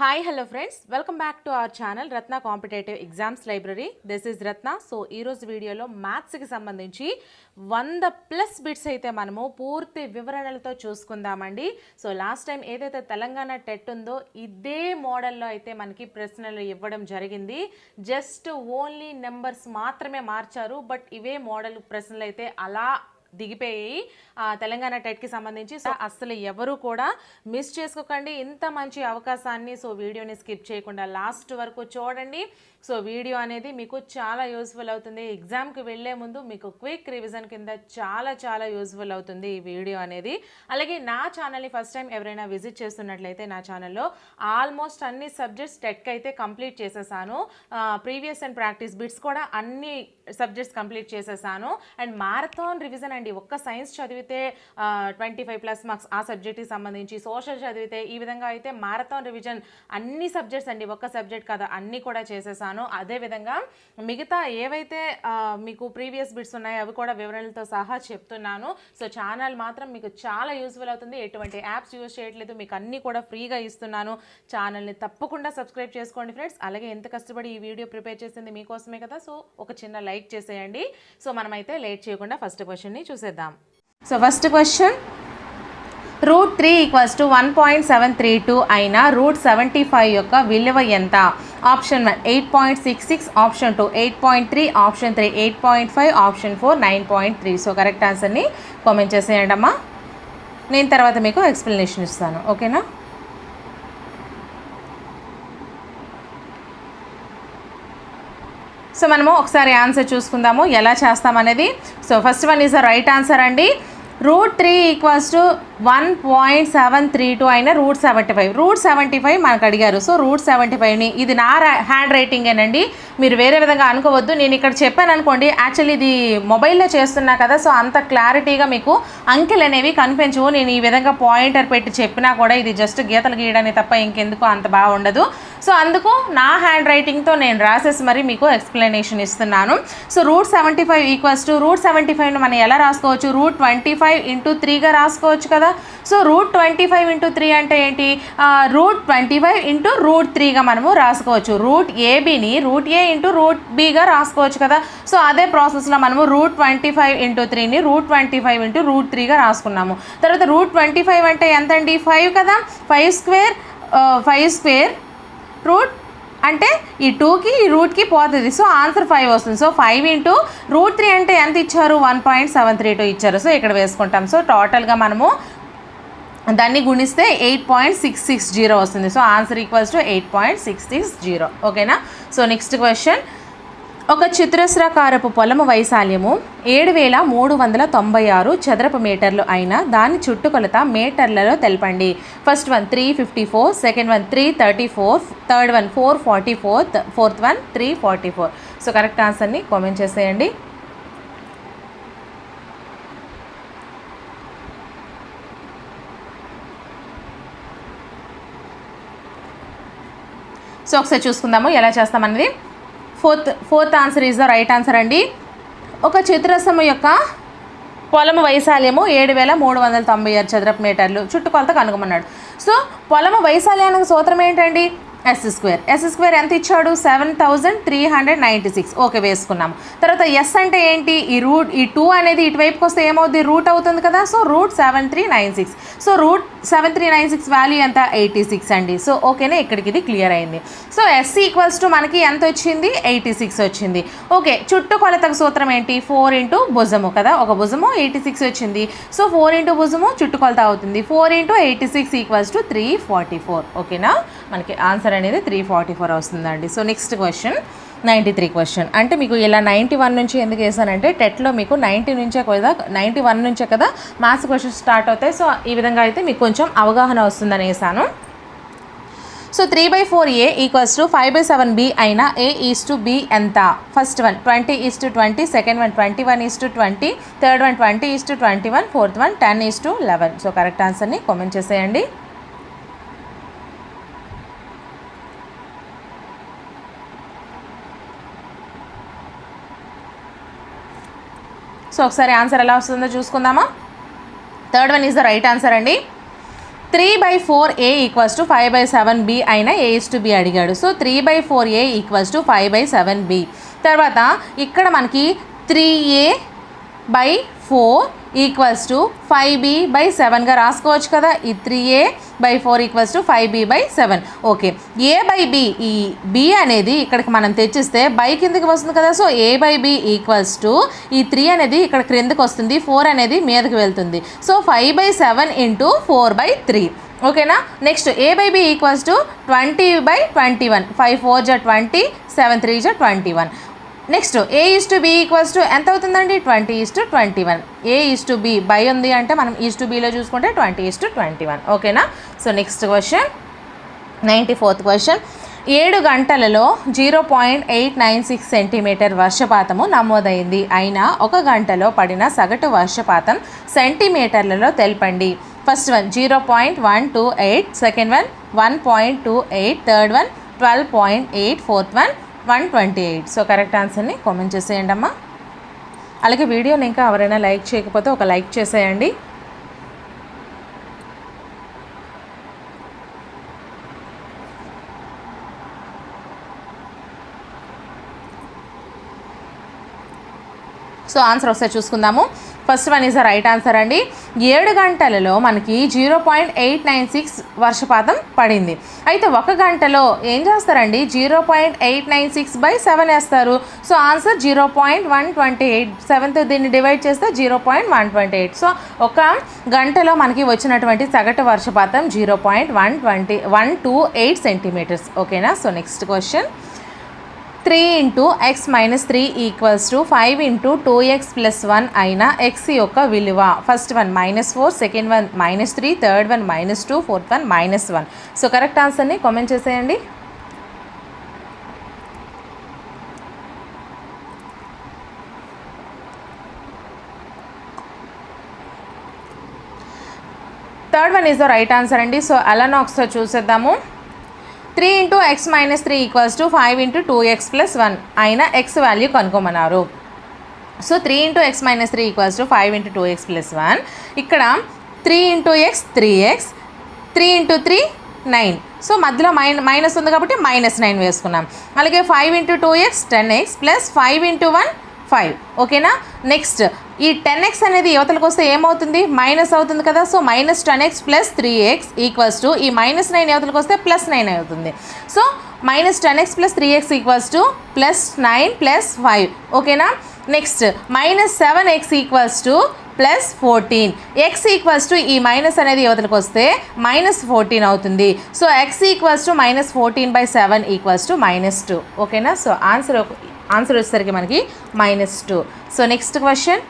Hi hello friends, welcome back to our channel Ratna competitive exams library. This is Ratna. So ఈరోజు వీడియోలో మ్యాథ్స్కి సంబంధించి 100+ bits అయితే మనము పూర్తి వివరణలతో చూసుకుందామండి. సో లాస్ట్ టైం ఏదైతే తెలంగాణ టెట్ ఉందో ఇదే మోడల్లో అయితే మనకి ప్రశ్నలు ఇవ్వడం జరిగింది. జస్ట్ ఓన్లీ నెంబర్స్ మాత్రమే మార్చారు, బట్ ఇవే మోడల్ ప్రశ్నలు అయితే అలా దిగిపోయి తెలంగాణ టెట్కి సంబంధించి. సో అసలు ఎవరు కూడా మిస్ చేసుకోకండి ఇంత మంచి అవకాశాన్ని. సో వీడియోని స్కిప్ చేయకుండా లాస్ట్ వరకు చూడండి. సో వీడియో అనేది మీకు చాలా యూస్ఫుల్ అవుతుంది. ఎగ్జామ్కి వెళ్ళే ముందు మీకు క్విక్ రివిజన్ కింద చాలా యూస్ఫుల్ అవుతుంది ఈ వీడియో అనేది. అలాగే నా ఛానల్ని ఫస్ట్ టైం ఎవరైనా విజిట్ చేస్తున్నట్లయితే నా ఛానల్లో ఆల్మోస్ట్ అన్ని సబ్జెక్ట్స్ టెట్కి అయితే కంప్లీట్ చేసేసాను. ప్రీవియస్ అండ్ ప్రాక్టీస్ బిట్స్ కూడా అన్ని సబ్జెక్ట్స్ కంప్లీట్ చేసేసాను. అండ్ మారథాన్ రివిజన్ అండి, ఒక్క సైన్స్ చదివితే 25+ మార్క్స్ ఆ సబ్జెక్ట్కి సంబంధించి, సోషల్ చదివితే ఈ విధంగా అయితే మారథాన్ రివిజన్ అన్ని సబ్జెక్ట్స్ అండి, ఒక్క సబ్జెక్ట్ కదా అన్నీ కూడా చేసేసాను. అదేవిధంగా మిగతా ఏవైతే మీకు ప్రీవియస్ బిట్స్ ఉన్నాయో అవి కూడా వివరణలతో సహా చెప్తున్నాను. సో ఛానల్ మాత్రం మీకు చాలా యూస్ఫుల్ అవుతుంది. ఎటువంటి యాప్స్ యూజ్ చేయట్లేదు, మీకు అన్నీ కూడా ఫ్రీగా ఇస్తున్నాను. ఛానల్ని తప్పకుండా సబ్స్క్రైబ్ చేసుకోండి ఫ్రెండ్స్. అలాగే ఎంత కష్టపడి ఈ వీడియో ప్రిపేర్ చేసింది మీకోసమే కదా, సో ఒక చిన్న లైక్ చేసేయండి. సో మనమైతే లేట్ చేయకుండా ఫస్ట్ క్వశ్చన్ని చూసేద్దాం. సో ఫస్ట్ క్వశ్చన్, √3 = 1.732 అయిన √75 యొక్క విలువ ఎంత? Option 1 8.66, option 2 8.3, option 3 8.5, option 4 9.3. So correct ఆన్సర్ని కామెంట్ చేసేయండి అమ్మా. నేను తర్వాత మీకు ఎక్స్ప్లెనేషన్ ఇస్తాను, ఓకేనా? సో మనము ఒకసారి ఆన్సర్ చూసుకుందాము ఎలా చేస్తామనేది. So first one is the right answer అండి. √3 = 1.732 అయిన √75. √75 మనకు అడిగారు. సో √75ని, ఇది నా హ్యాండ్ రైటింగేనండి, మీరు వేరే విధంగా అనుకోవద్దు. నేను ఇక్కడ చెప్పాను అనుకోండి, యాక్చువల్లీ ఇది మొబైల్లో చేస్తున్నా కదా, సో అంత క్లారిటీగా మీకు అంకెలు అనేవి కనిపించవు. నేను ఈ విధంగా పాయింటర్ పెట్టి చెప్పినా కూడా ఇది జస్ట్ గీతలు గీయడానికి తప్ప ఇంకెందుకు అంత బాగుండదు. సో అందుకు నా హ్యాండ్ రైటింగ్తో నేను రాసేసి మరి మీకు ఎక్స్ప్లెనేషన్ ఇస్తున్నాను. సో √75 = √75ను మనం ఎలా రాసుకోవచ్చు? √25 × 3గా రాసుకోవచ్చు కదా. సో √25 × 3 అంటే ఏంటి? √25 × √3గా మనము రాసుకోవచ్చు. √ABని √A × √Bగా రాసుకోవచ్చు కదా. సో అదే ప్రాసెస్లో మనము √25 × 3ని √25 × √3గా రాసుకున్నాము. తర్వాత √25 అంటే ఎంత అండి? 5 కదా. 5 స్క్వేర్ రూట్ అంటే ఈ 2కి ఈ రూట్కి పోతుంది. సో ఆన్సర్ 5 వస్తుంది. సో 5 × √3 అంటే ఎంత ఇచ్చారు? 1.732 ఇచ్చారు. సో ఇక్కడ వేసుకుంటాం. సో టోటల్గా మనము దాన్ని గుణిస్తే 8.660 వస్తుంది. సో ఆన్సర్ = 8.660, ఓకేనా? సో నెక్స్ట్ క్వశ్చన్, ఒక చతురస్రాకారపు పొలము వైశాల్యము 7396 చదరపు మీటర్లు అయిన దాని చుట్టుకొలత మీటర్లలో తెలపండి. First one 354, second one 334, third one 444, fourth one 344. So correct ఆన్సర్ని కామెంట్ చేసేయండి. సో ఒకసారి చూసుకుందాము ఎలా చేస్తామన్నది. Fourth answer is the right answer అండి. ఒక చతురస్రము యొక్క పొలము వైశాల్యము 7396 చదరపు మీటర్లు, చుట్టుకొలత కనుగొమన్నాడు. సో పొలము వైశాల్యానికి సూత్రం ఏంటండి? S² ఎంత ఇచ్చాడు? 7396. ఓకే, వేసుకున్నాము. తర్వాత ఎస్ అంటే ఏంటి? ఈ 2 అనేది ఇటువైపుకి వస్తే ఏమవుద్ది? రూట్ అవుతుంది కదా. సో √7396. సో √7396 వాల్యూ ఎంత? 86 అండి. సో ఓకేనా, ఇక్కడికి ఇది క్లియర్ అయింది. సో S = మనకి ఎంత వచ్చింది? 86 వచ్చింది. ఓకే, చుట్టుకొలతకు సూత్రం ఏంటి? 4 × భుజము కదా, ఒక భుజము 86 వచ్చింది. సో 4 × భుజము చుట్టుకొలత అవుతుంది. 4 × 86 = 344. ఓకేనా, మనకి ఆన్సర్ అనేది 344 వస్తుందండి. So next question 93 question. అంటే మీకు ఇలా 91 నుంచి ఎందుకు వేసానంటే టెట్లో మీకు 90 నుంచే కదా, 91 నుంచే కదా మ్యాథ్స్ క్వశ్చన్స్ స్టార్ట్ అవుతాయి. సో ఈ విధంగా అయితే మీకు కొంచెం అవగాహన వస్తుందని వేసాను. సో 3/4A = 5/7B అయిన A:B ఎంత? First one 20:20, second one 21:20, third one 20:21, fourth one 10:11. So correct ఆన్సర్ని కామెంట్ చేసేయండి. సో ఒకసారి ఆన్సర్ ఎలా వస్తుందో చూసుకుందామా. Third one is the right answer అండి. 3/4a = 5/7b అయినా a/b అడిగాడు. So 3/4a = 5/7b. తర్వాత ఇక్కడ మనకి 3a/4 = 5b/7గా రాసుకోవచ్చు కదా. ఈ 3a/4 = 5b/7. ఓకే, a/b, ఈ b అనేది ఇక్కడికి మనం తెచ్చిస్తే బై కిందకి వస్తుంది కదా. సో a/b = ఈ 3 అనేది ఇక్కడ క్రిందకి వస్తుంది, 4 అనేది మీదకి వెళ్తుంది. సో 5/7 × 4/3. ఓకేనా. Next a/b = 20/21. 5 4 = 20, 7 3 = 21. నెక్స్ట్ a/b = ఎంత అవుతుందండి? 20:21. a/b బై ఉంది అంటే మనం ఈస్టుబీలో చూసుకుంటే 20:21. ఓకేనా. So next question, 94th question. 7 గంటలలో 0.896 సెంటీమీటర్ వర్షపాతము నమోదైంది అయినా 1 గంటలో పడిన సగటు వర్షపాతం సెంటీమీటర్లలో తెలపండి. First one 0.128, second one 1.28, third one 12.8, fourth one 128. So correct ఆన్సర్ని కామెంట్ చేసేయండి అమ్మా. అలాగే వీడియోని ఇంకా ఎవరైనా లైక్ చేయకపోతే ఒక లైక్ చేసేయండి. సో ఆన్సర్ ఒకసారి చూసుకుందాము. First one is the right answer అండి. 7 గంటలలో మనకి 0.896 వర్షపాతం పడింది. అయితే 1 గంటలో ఏం చేస్తారండి? 0.896/7 వేస్తారు. So answer 0.128. 7తో దీన్ని డివైడ్ చేస్తే 0.128. సో 1 గంటలో మనకి వచ్చినటువంటి సగటు వర్షపాతం 0.128 సెంటీమీటర్స్. ఓకేనా. So next question, 3 × x - 3 = 5 × 2x + 1 అయిన x యొక్క విలువ. First one -4, second one -3, third one -2, fourth one -1. So correct ఆన్సర్ని కామెంట్ చేసేయండి. Third one is the right answer అండి. సో అలానే ఒకసారి చూసేద్దాము. 3 × x - 3 = 5 × 2x + 1 అయిన x వాల్యూ కనుక్కోమన్నారు. So 3 × x - 3 = 5 × 2x + 1. ఇక్కడ 3 × x 3x, 3 × 3 9. సో మధ్యలో మైనస్ ఉంది కాబట్టి -9 వేసుకున్నాం. అలాగే 5 × 2x 10x + 5 × 1 5. ఓకేనా. నెక్స్ట్ ఈ 10x అనేది యువతలకు వస్తే ఏమవుతుంది? మైనస్ అవుతుంది కదా. సో -10x + 3x = ఈ -9 యువతలకు వస్తే +9 అవుతుంది. So -10x + 3x = +9 + 5. ఓకేనా. Next -7x = +14. x ఈ మైనస్ అనేది యువతలకు వస్తే -14 అవుతుంది. So x = -14/7 = -2. ఓకేనా. సో ఆన్సర్ వచ్చేసరికి మనకి -2. సో నెక్స్ట్ క్వశ్చన్,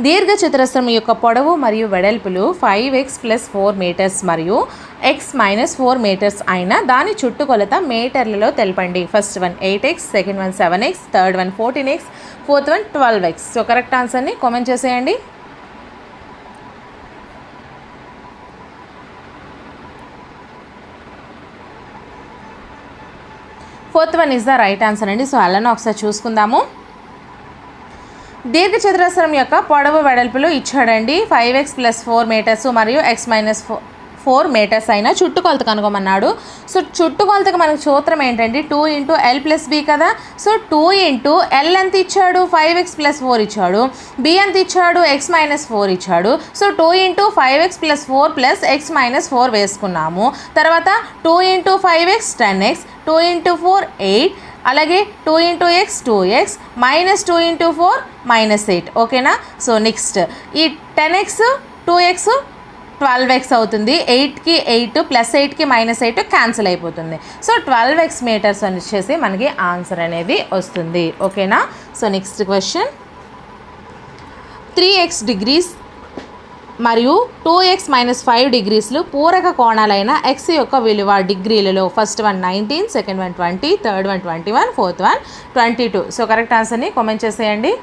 దీర్ఘ చతురస్రం యొక్క పొడవు మరియు వెడల్పులు 5x + 4 మీటర్స్ మరియు x - 4 మీటర్స్ అయిన దాని చుట్టుకొలత మీటర్లలో తెలపండి. First one 8x, second one 7x, third one 14x, fourth one 12x. So correct ఆన్సర్ని కామెంట్ చేసేయండి. Fourth one is the right answer అండి. సో అలానే ఒకసారి చూసుకుందాము. దీర్ఘ చతురస్రం యొక్క పొడవు వెడల్పులు ఇచ్చాడండి. 5x + 4 మీటర్స్ మరియు x - 4 మీటర్స్ అయినా చుట్టుకొలత కనుగొమన్నాడు. సో చుట్టుకొలతకు మనకు సూత్రం ఏంటంటే 2 × l + b కదా. సో 2 × l ఎంత ఇచ్చాడు? 5x + 4 ఇచ్చాడు. b ఎంత ఇచ్చాడు? x - 4 ఇచ్చాడు. సో 2 × 5x + 4 + x - 4 వేసుకున్నాము. తర్వాత 2 × 5x 10x, 2 × 4 8, అలాగే 2 × x 2x, -2 × 4 -8. ఓకేనా. సో నెక్స్ట్ ఈ 10x 2x 12x అవుతుంది. 8కి 8 + 8కి -8 క్యాన్సిల్ అయిపోతుంది. సో 12x మీటర్స్ అని వచ్చేసి మనకి ఆన్సర్ అనేది వస్తుంది. ఓకేనా. So next question, 3x degrees మరియు 2x - 5 డిగ్రీస్లు పూరక కోణాలైన x యొక్క విలువ డిగ్రీలలో. First one 19, second one 20, third one 21, fourth one 22. So correct ఆన్సర్ని కామెంట్ చేసేయండి.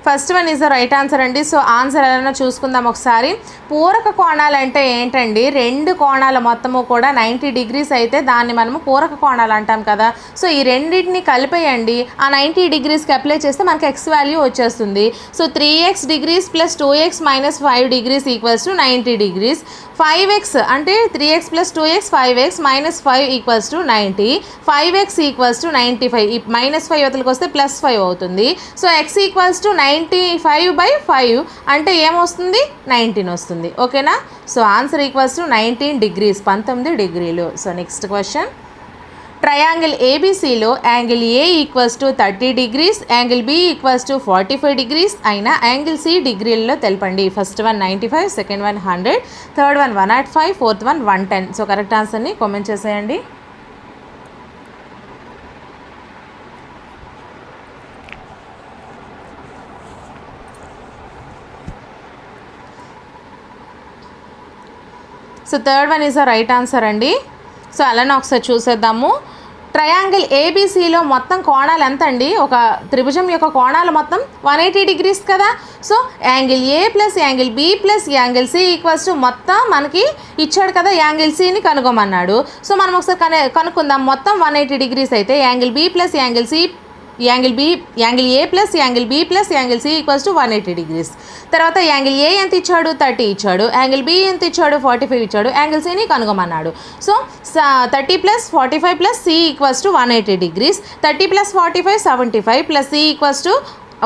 First one is the right answer అండి. సో ఆన్సర్ ఎలా చూసుకుందాం ఒకసారి. పూరక కోణాలు అంటే ఏంటండి, రెండు కోణాల మొత్తము కూడా 90 డిగ్రీస్ అయితే దాన్ని మనము పూరక కోణాలు అంటాం కదా. సో ఈ రెండింటిని కలిపేయండి, ఆ 90 డిగ్రీస్కి అప్లై చేస్తే మనకి ఎక్స్ వాల్యూ వచ్చేస్తుంది. So 3x degrees plus 2x minus 5 degrees equals to 90 degrees. 5x అంటే 3x plus 2x 5x minus 5 equals to 90. 5x equals to 95. ఈ -5 వతలకు వస్తే +5 అవుతుంది. సో x ఈక్వల్స్ టు 95/5 అంటే ఏమొస్తుంది, 19 వస్తుంది. ఓకేనా. So answer equals to 19 degrees, 19 డిగ్రీలు. So next question. ట్రయాంగిల్ ఏబీసీలో angle A equals to 30 degrees, angle B equals to 45 degrees అయినా యాంగిల్ సి డిగ్రీలలో తెలపండి. First one 95, second one 100, third one 105, fourth one 110. So correct ఆన్సర్ని comment చేసేయండి. So third one is the right answer అండి. So అలానే ఒకసారి చూసేద్దాము. Triangle ఏబీసీలో మొత్తం కోణాలు ఎంత అండి, ఒక త్రిభుజం యొక్క కోణాలు మొత్తం 180 డిగ్రీస్ కదా. So angle A plus angle B plus angle C equals to మొత్తం మనకి ఇచ్చాడు కదా, యాంగిల్ సిని కనుగొమన్నాడు. సో మనం ఒకసారి కనుక్కుందాం. మొత్తం 180 డిగ్రీస్ అయితే angle B plus angle C, angle A plus angle B plus angle C equals to 180 degrees. తర్వాత యాంగిల్ ఏ ఎంత ఇచ్చాడు, 30 ఇచ్చాడు. యాంగిల్ బి ఎంత ఇచ్చాడు, 45 ఇచ్చాడు. యాంగిల్ సిని కనుగొమన్నాడు. So 30 plus 45 plus C equals to 180 degrees. 30 plus 45 75 plus C equals to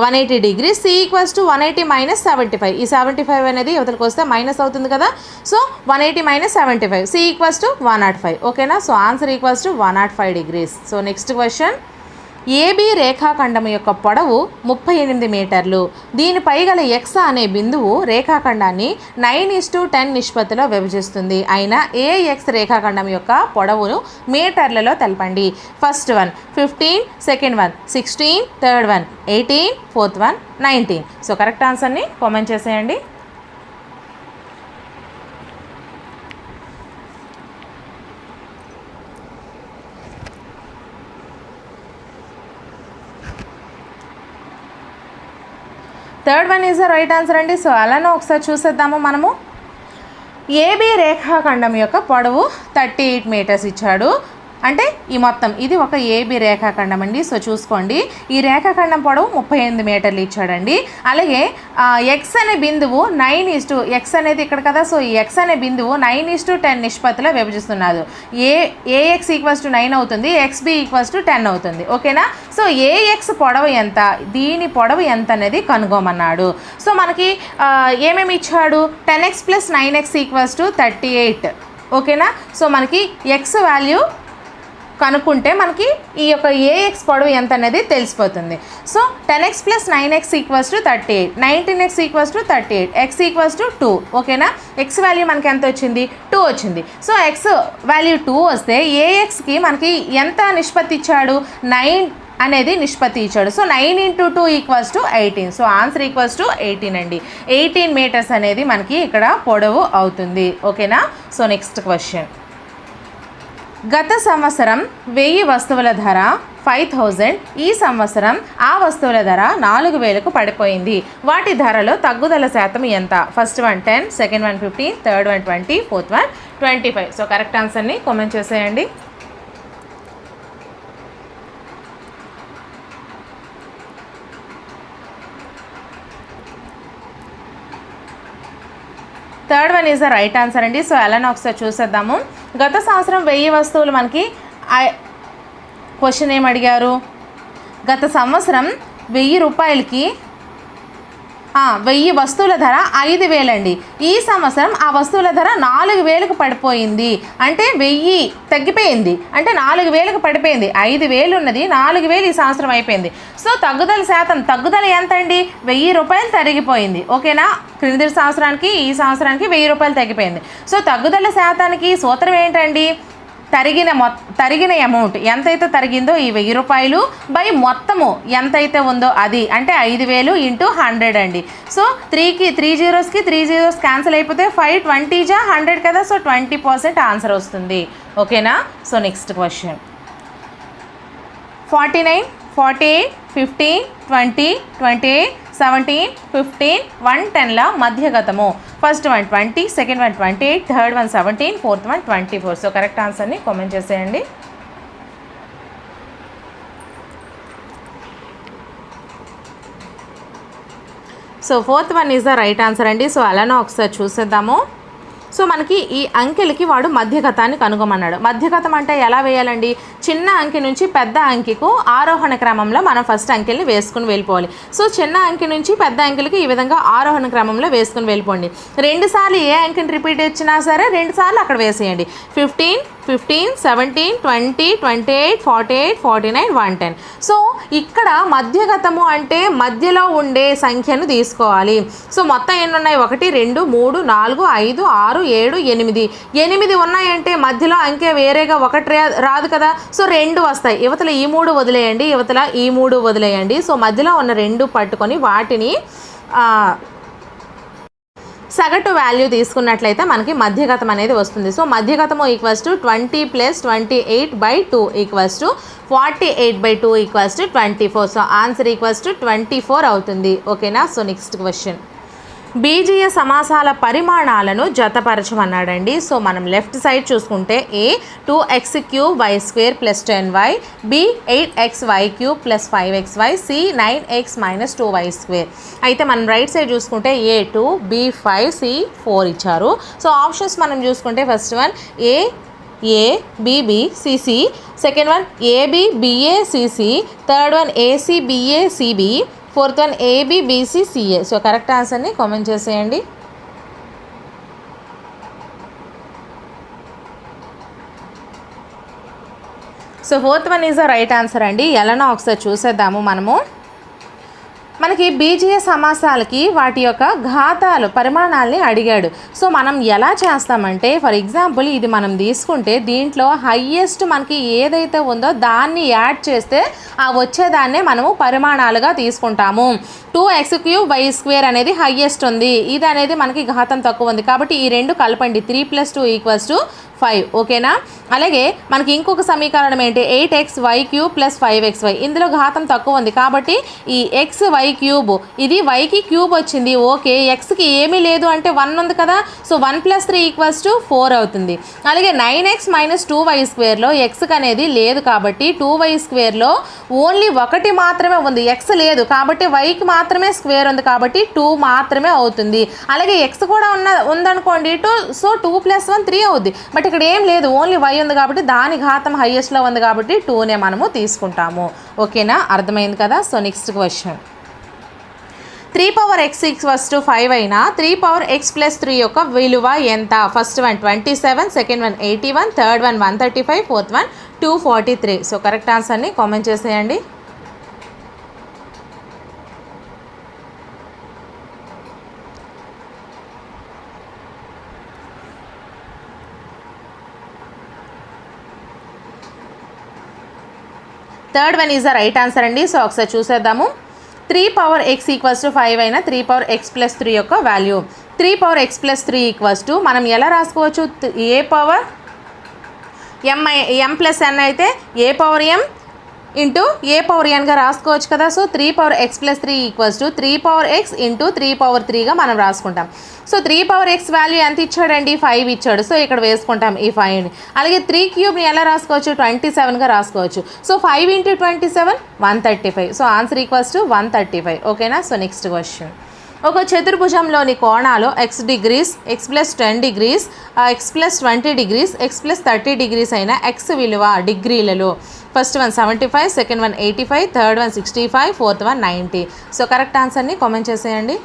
180 degrees. C equals to 180 minus 75. ఈ 75 అనేది అవతలకు వస్తే మైనస్ అవుతుంది కదా. So 180 minus 75, C equals to 105. ఓకేనా. So answer equals to 105 degrees. So next question. A B రేఖాఖండం యొక్క పొడవు 38 మీటర్లు. దీనిపై గల ఎక్స్ అనే బిందువు రేఖాఖండాన్ని 9:10 నిష్పత్తిలో విభజిస్తుంది. అయినా ఏఎక్స్ రేఖాఖండం యొక్క పొడవును మీటర్లలో తెలపండి. First one 15, second one 16, third one 18, fourth one 19. So correct ఆన్సర్ని కామెంట్ చేసేయండి. Third one is the right answer అండి. సో అలానే ఒకసారి చూసేద్దాము మనము. ఏబీ రేఖాఖండం యొక్క పొడవు 38 మీటర్స్ ఇచ్చాడు. అంటే ఈ మొత్తం ఇది ఒక ఏబీ రేఖాఖండం అండి. సో చూసుకోండి, ఈ రేఖాఖండం పొడవు 38 మీటర్లు ఇచ్చాడండి. అలాగే ఎక్స్ అనే బిందువు 9:, ఎక్స్ అనేది ఇక్కడ కదా. సో ఈ ఎక్స్ అనే బిందువు 9:10 నిష్పత్తిలో విభజిస్తున్నాడు. ఏఎక్స్ ఈక్వల్స్ టు 9 అవుతుంది, ఎక్స్బి ఈక్వల్స్ టు 10 అవుతుంది. ఓకేనా. సో ఏఎక్స్ పొడవు ఎంత, దీని పొడవు ఎంత అనేది కనుగోమన్నాడు. సో మనకి ఏమేమి ఇచ్చాడు, 10x plus 9x equals to 38. ఓకేనా. సో మనకి ఎక్స్ వాల్యూ కనుక్కుంటే మనకి ఈ యొక్క ఏఎక్స్ పొడవు ఎంత అనేది తెలిసిపోతుంది. So 10x plus 9x equals to 38, 19x equals to 38, x equals to 2. ఓకేనా. ఎక్స్ వాల్యూ మనకి ఎంత వచ్చింది, 2 వచ్చింది. సో ఎక్స్ వాల్యూ 2 వస్తే ఏఎక్స్కి మనకి ఎంత నిష్పత్తి ఇచ్చాడు, 9 అనేది నిష్పత్తి ఇచ్చాడు. So 9 × 2 equals to 18. So answer equals to 18 అండి. 18 మీటర్స్ అనేది మనకి ఇక్కడ పొడవు అవుతుంది. ఓకేనా. So next question. గత సంవత్సరం 1000 వస్తువుల ధర 5000, ఈ సంవత్సరం ఆ వస్తువుల ధర 4000కు పడిపోయింది. వాటి ధరలో తగ్గుదల శాతం ఎంత? First one 10, second one 15, third one 20, fourth one 25. So correct ఆన్సర్ని కామెంట్ చేసేయండి. Third one is the right answer అండి. సో అలానే ఒకసారి చూసేద్దాము. గత సంవత్సరం 1000 వస్తువులు మనకి క్వశ్చన్ ఏం అడిగారు, గత సంవత్సరం 1000 రూపాయలకి 1000 వస్తువుల ధర 5000 అండి. ఈ సంవత్సరం ఆ వస్తువుల ధర 4000కు పడిపోయింది. అంటే 1000 తగ్గిపోయింది, అంటే 4000కు పడిపోయింది. 5000 ఉన్నది, 4000 ఈ సంవత్సరం అయిపోయింది. సో తగ్గుదల శాతం, తగ్గుదల ఎంత అండి, 1000 రూపాయలు తరిగిపోయింది. ఓకేనా. క్రింది సంవత్సరానికి ఈ సంవత్సరానికి 1000 రూపాయలు తగ్గిపోయింది. సో తగ్గుదల శాతానికి సూత్రం ఏంటండి, తరిగిన అమౌంట్ ఎంతైతే తరిగిందో ఈ 1000 రూపాయలు బై మొత్తము ఎంతైతే ఉందో అది, అంటే 5000 × 100 అండి. సో 3 zeros క్యాన్సిల్ అయిపోతే 5 20 × 100 కదా. సో 20% ఆన్సర్ వస్తుంది. ఓకేనా. So next question. 49, 48, 15, 20, 28, 17, 15, 1 10ల మధ్యగతము. First one 20, second one 28, third one 17, fourth one 24. So correct ఆన్సర్ని కామెంట్ చేసేయండి. So fourth one is the right answer అండి. సో అలానే ఒకసారి చూసేద్దాము. సో మనకి ఈ అంకెలకి వాడు మధ్యగతాన్ని కనుగొమన్నాడు. మధ్యగతం అంటే ఎలా వేయాలండి? చిన్న అంకె నుంచి పెద్ద అంకెకు ఆరోహణ క్రమంలో మనం ఫస్ట్ అంకెల్ని వేసుకుని వెళ్ళిపోవాలి. సో చిన్న అంకె నుంచి పెద్ద అంకెలకి ఈ విధంగా ఆరోహణ క్రమంలో వేసుకుని వెళ్ళిపోండి. 2 సార్లు ఏ అంకెని రిపీట్ ఇచ్చినా సరే 2 సార్లు అక్కడ వేసేయండి. 15, 15, 17, 20, 28, 48, 49, 110. సో ఇక్కడ మధ్యగతము అంటే మధ్యలో ఉండే సంఖ్యను తీసుకోవాలి. సో మొత్తం ఎన్ని ఉన్నాయి? 1, 2, 3, 4, 5, 6, 7, 8. 8 ఉన్నాయంటే మధ్యలో అంకె వేరేగా 1 రాదు కదా. సో 2 వస్తాయి. యువతల ఈ 3 వదిలేయండి, యువతల ఈ 3 వదిలేయండి. సో మధ్యలో ఉన్న 2 పట్టుకొని వాటిని సగటు వాల్యూ తీసుకున్నట్లయితే మనకి మధ్యగతం అనేది వస్తుంది. సో మధ్యగతము equals to 20 + 28/2 equals to 48/2 equals to 24. So answer equals to 24 అవుతుంది. ఓకేనా. సో నెక్స్ట్ క్వశ్చన్, బీజీయ సమాసాల పరిమాణాలను జతపరచమన్నాడండి. సో మనం లెఫ్ట్ సైడ్ చూసుకుంటే A 2x³ y² + 10y, B 8xy³ + 5xy, C 9x - 2y². అయితే మనం రైట్ సైడ్ చూసుకుంటే ఏ 2, బి 5, సి 4 ఇచ్చారు. సో ఆప్షన్స్ మనం చూసుకుంటే first one A B CC, second one AB BA CC, third one AC BA CB, fourth one AB BC CA. So correct ఆన్సర్ని comment చేసేయండి. So fourth one is the right answer అండి. ఎలానో ఒకసారి చూసేద్దాము. మనకి బీజీయ సమాసాలకి వాటి యొక్క ఘాతాలు పరిమాణాలని అడిగాడు. సో మనం ఎలా చేస్తామంటే, ఫర్ ఎగ్జాంపుల్ ఇది మనం తీసుకుంటే దీంట్లో హయ్యెస్ట్ మనకి ఏదైతే ఉందో దాన్ని యాడ్ చేస్తే ఆ వచ్చేదాన్నే మనము పరిమాణాలుగా తీసుకుంటాము. 2x³ y² అనేది హయ్యెస్ట్ ఉంది, ఇది అనేది మనకి ఘాతం తక్కువ ఉంది కాబట్టి ఈ 2 కలపండి. 3 + 2 = 5. ఓకేనా. అలాగే మనకి ఇంకొక సమీకరణం ఏంటి? 8xy³ + 5xy. ఇందులో ఘాతం తక్కువ ఉంది కాబట్టి ఈ xy³ ఇది yకి క్యూబ్ వచ్చింది. ఓకే, xకి ఏమీ లేదు అంటే 1 ఉంది కదా. సో 1 + 3 = 4 అవుతుంది. అలాగే 9x - 2y²లో xకి అనేది లేదు కాబట్టి 2y²లో ఓన్లీ 1 మాత్రమే ఉంది, x లేదు కాబట్టి yకి మాత్రమే స్క్వేర్ ఉంది కాబట్టి 2 మాత్రమే అవుతుంది. అలాగే x కూడా ఉందనుకోండి 2, సో 2 + 1 3 అవుద్ది. బట్ ఇక్కడ ఏం లేదు, ఓన్లీ y ఉంది కాబట్టి దాని ఘాతం హైయెస్ట్లో ఉంది కాబట్టి 2నే మనము తీసుకుంటాము. ఓకేనా, అర్థమైంది కదా. సో నెక్స్ట్ క్వశ్చన్, 3x = 5 అయినా 3x + 3 యొక్క విలువ ఎంత? First one 27, second one 81, third one 135, fourth one 243. So correct ఆన్సర్ని కామెంట్ చేసేయండి. Third one is the right answer అండి. సో ఒకసారి చూసేద్దాము. 3x = 5 అయినా 3x + 3 యొక్క వాల్యూ 3x + 3 = మనం ఎలా రాసుకోవచ్చు? m + n అయితే a/m × a/n రాసుకోవచ్చు కదా. సో 3x + 3 = 3x × 3/3గా మనం రాసుకుంటాం. సో 3x వాల్యూ ఎంత ఇచ్చాడండి? 5 ఇచ్చాడు. సో ఇక్కడ వేసుకుంటాం ఈ 5ని. అలాగే 3³ ఎలా రాసుకోవచ్చు? 27గా రాసుకోవచ్చు. So 5 × 27 135. So answer equals to 135. ఓకేనా. సో నెక్స్ట్ క్వశ్చన్, ఒక చతుర్భుజంలోని కోణాలు x degrees, x + 10 degrees, x + 20 degrees, x + 30 degrees అయిన x విలువ డిగ్రీలలో first one 75, second one 85, third one 65, fourth one 90. So correct ఆన్సర్ని కామెంట్ చేసేయండి.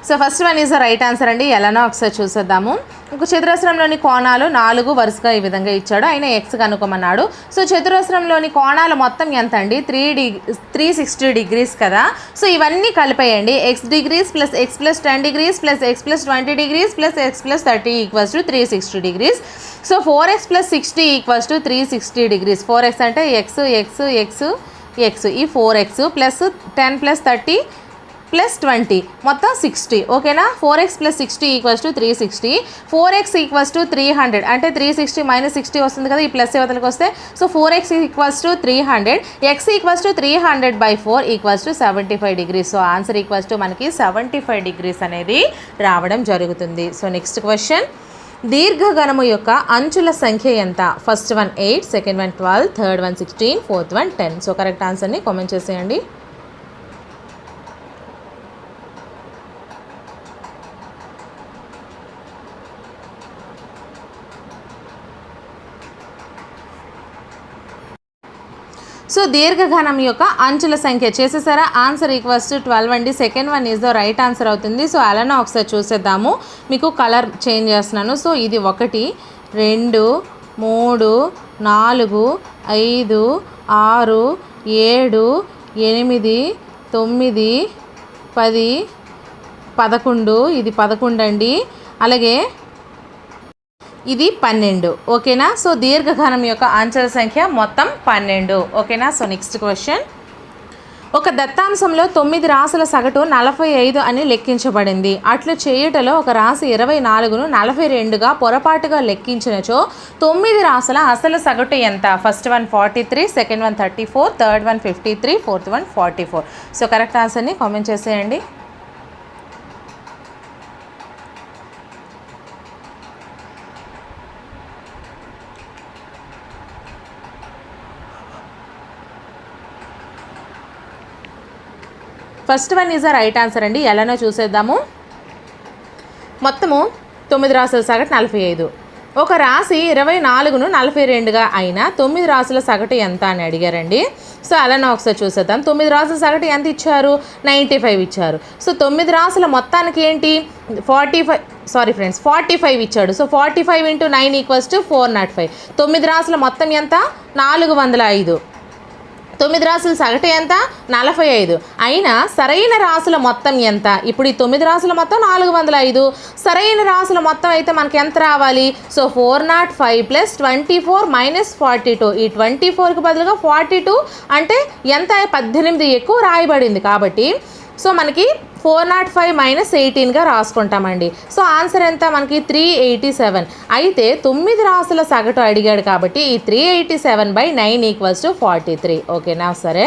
So first one is the right answer అండి. ఎలానో ఒకసారి చూసేద్దాము. ఒక చతురస్రంలోని కోణాలు 4 వరుసగా ఈ విధంగా ఇచ్చాడు. ఆయన x కనుక్కోమన్నాడు. సో చతురస్రంలోని కోణాలు మొత్తం ఎంత అండి? 360 డిగ్రీస్ కదా. సో ఇవన్నీ కలిపేయండి. x degrees + x + 10 degrees + x + 20 degrees + x + 30 = 360 degrees. So 4x + 60 = 360 degrees. 4x అంటే x ఈ 4x + 10 + 30 ప్లస్ 20 మొత్తం 60 ఓకేనా. 4x plus 60 equals to 360. 4x equals to 300 అంటే 360 మైనస్ 60 వస్తుంది కదా, ఈ ప్లస్ యువతలకు వస్తే. So 4x equals to 300, x equals to 300/4 equals to 75 degrees. So answer equals to మనకి 75 డిగ్రీస్ అనేది రావడం జరుగుతుంది. సో నెక్స్ట్ క్వశ్చన్, దీర్ఘఘనము యొక్క అంచుల సంఖ్య ఎంత? First one 8, second one 12, third one 16, fourth one 10. So correct ఆన్సర్ని కామెంట్ చేసేయండి. సో దీర్ఘఘనం యొక్క అంచుల సంఖ్య చేసేసారా? ఆన్సర్ ఈక్వల్స్ టు 12 అండి. Second one is the right answer అవుతుంది. సో అలానే ఒకసారి చూసేద్దాము, మీకు కలర్ చేంజ్ చేస్తున్నాను. సో ఇది 1, 2, 3, 4, 5, 6, 7, 8, 9, 10, 11. ఇది 11 అండి. అలాగే ఇది 12 ఓకేనా. సో దీర్ఘఘనం యొక్క అంచుల సంఖ్య మొత్తం 12 ఓకేనా. సో నెక్స్ట్ క్వశ్చన్, ఒక దత్తాంశంలో 9 రాసుల సగటు 45 అని లెక్కించబడింది. అట్లు చేయుటలో ఒక రాశి 24ను 42గా పొరపాటుగా లెక్కించినచో 9 రాసుల అసలు సగటు ఎంత? First one 43, second one 34, third one 53, fourth one 44. So correct ఆన్సర్ని కామెంట్ చేసేయండి. First one is the right answer అండి. ఎలానో చూసేద్దాము. మొత్తము 9 రాసుల సగటు 45. ఒక రాశి 24ను 42గా అయినా 9 రాసుల సగటు ఎంత అని అడిగారండి. సో అలానే ఒకసారి చూసేద్దాం. 9 రాసుల సగటు ఎంత ఇచ్చారు? 95 ఇచ్చారు. సో 9 రాసుల మొత్తానికి ఏంటి? 45 ఇచ్చాడు. So 45 × 9 equals to 405. 9 రాసుల మొత్తం ఎంత? 405. 9 రాసుల సగటు ఎంత? 45. అయినా సరైన రాసుల మొత్తం ఎంత? ఇప్పుడు ఈ 9 రాసుల మొత్తం 405, సరైన రాసుల మొత్తం అయితే మనకి ఎంత రావాలి? సో 405 + 24 - 42. ఈ 24కి బదులుగా 42 అంటే ఎంత? 18 ఎక్కువ రాయబడింది కాబట్టి సో మనకి 405 - 18గా రాసుకుంటామండి. సో ఆన్సర్ ఎంత మనకి? 387. అయితే 9 రాసుల సగటు అడిగాడు కాబట్టి ఈ 387/9 ఈక్వల్స్ టు 43 ఓకేనా. సరే,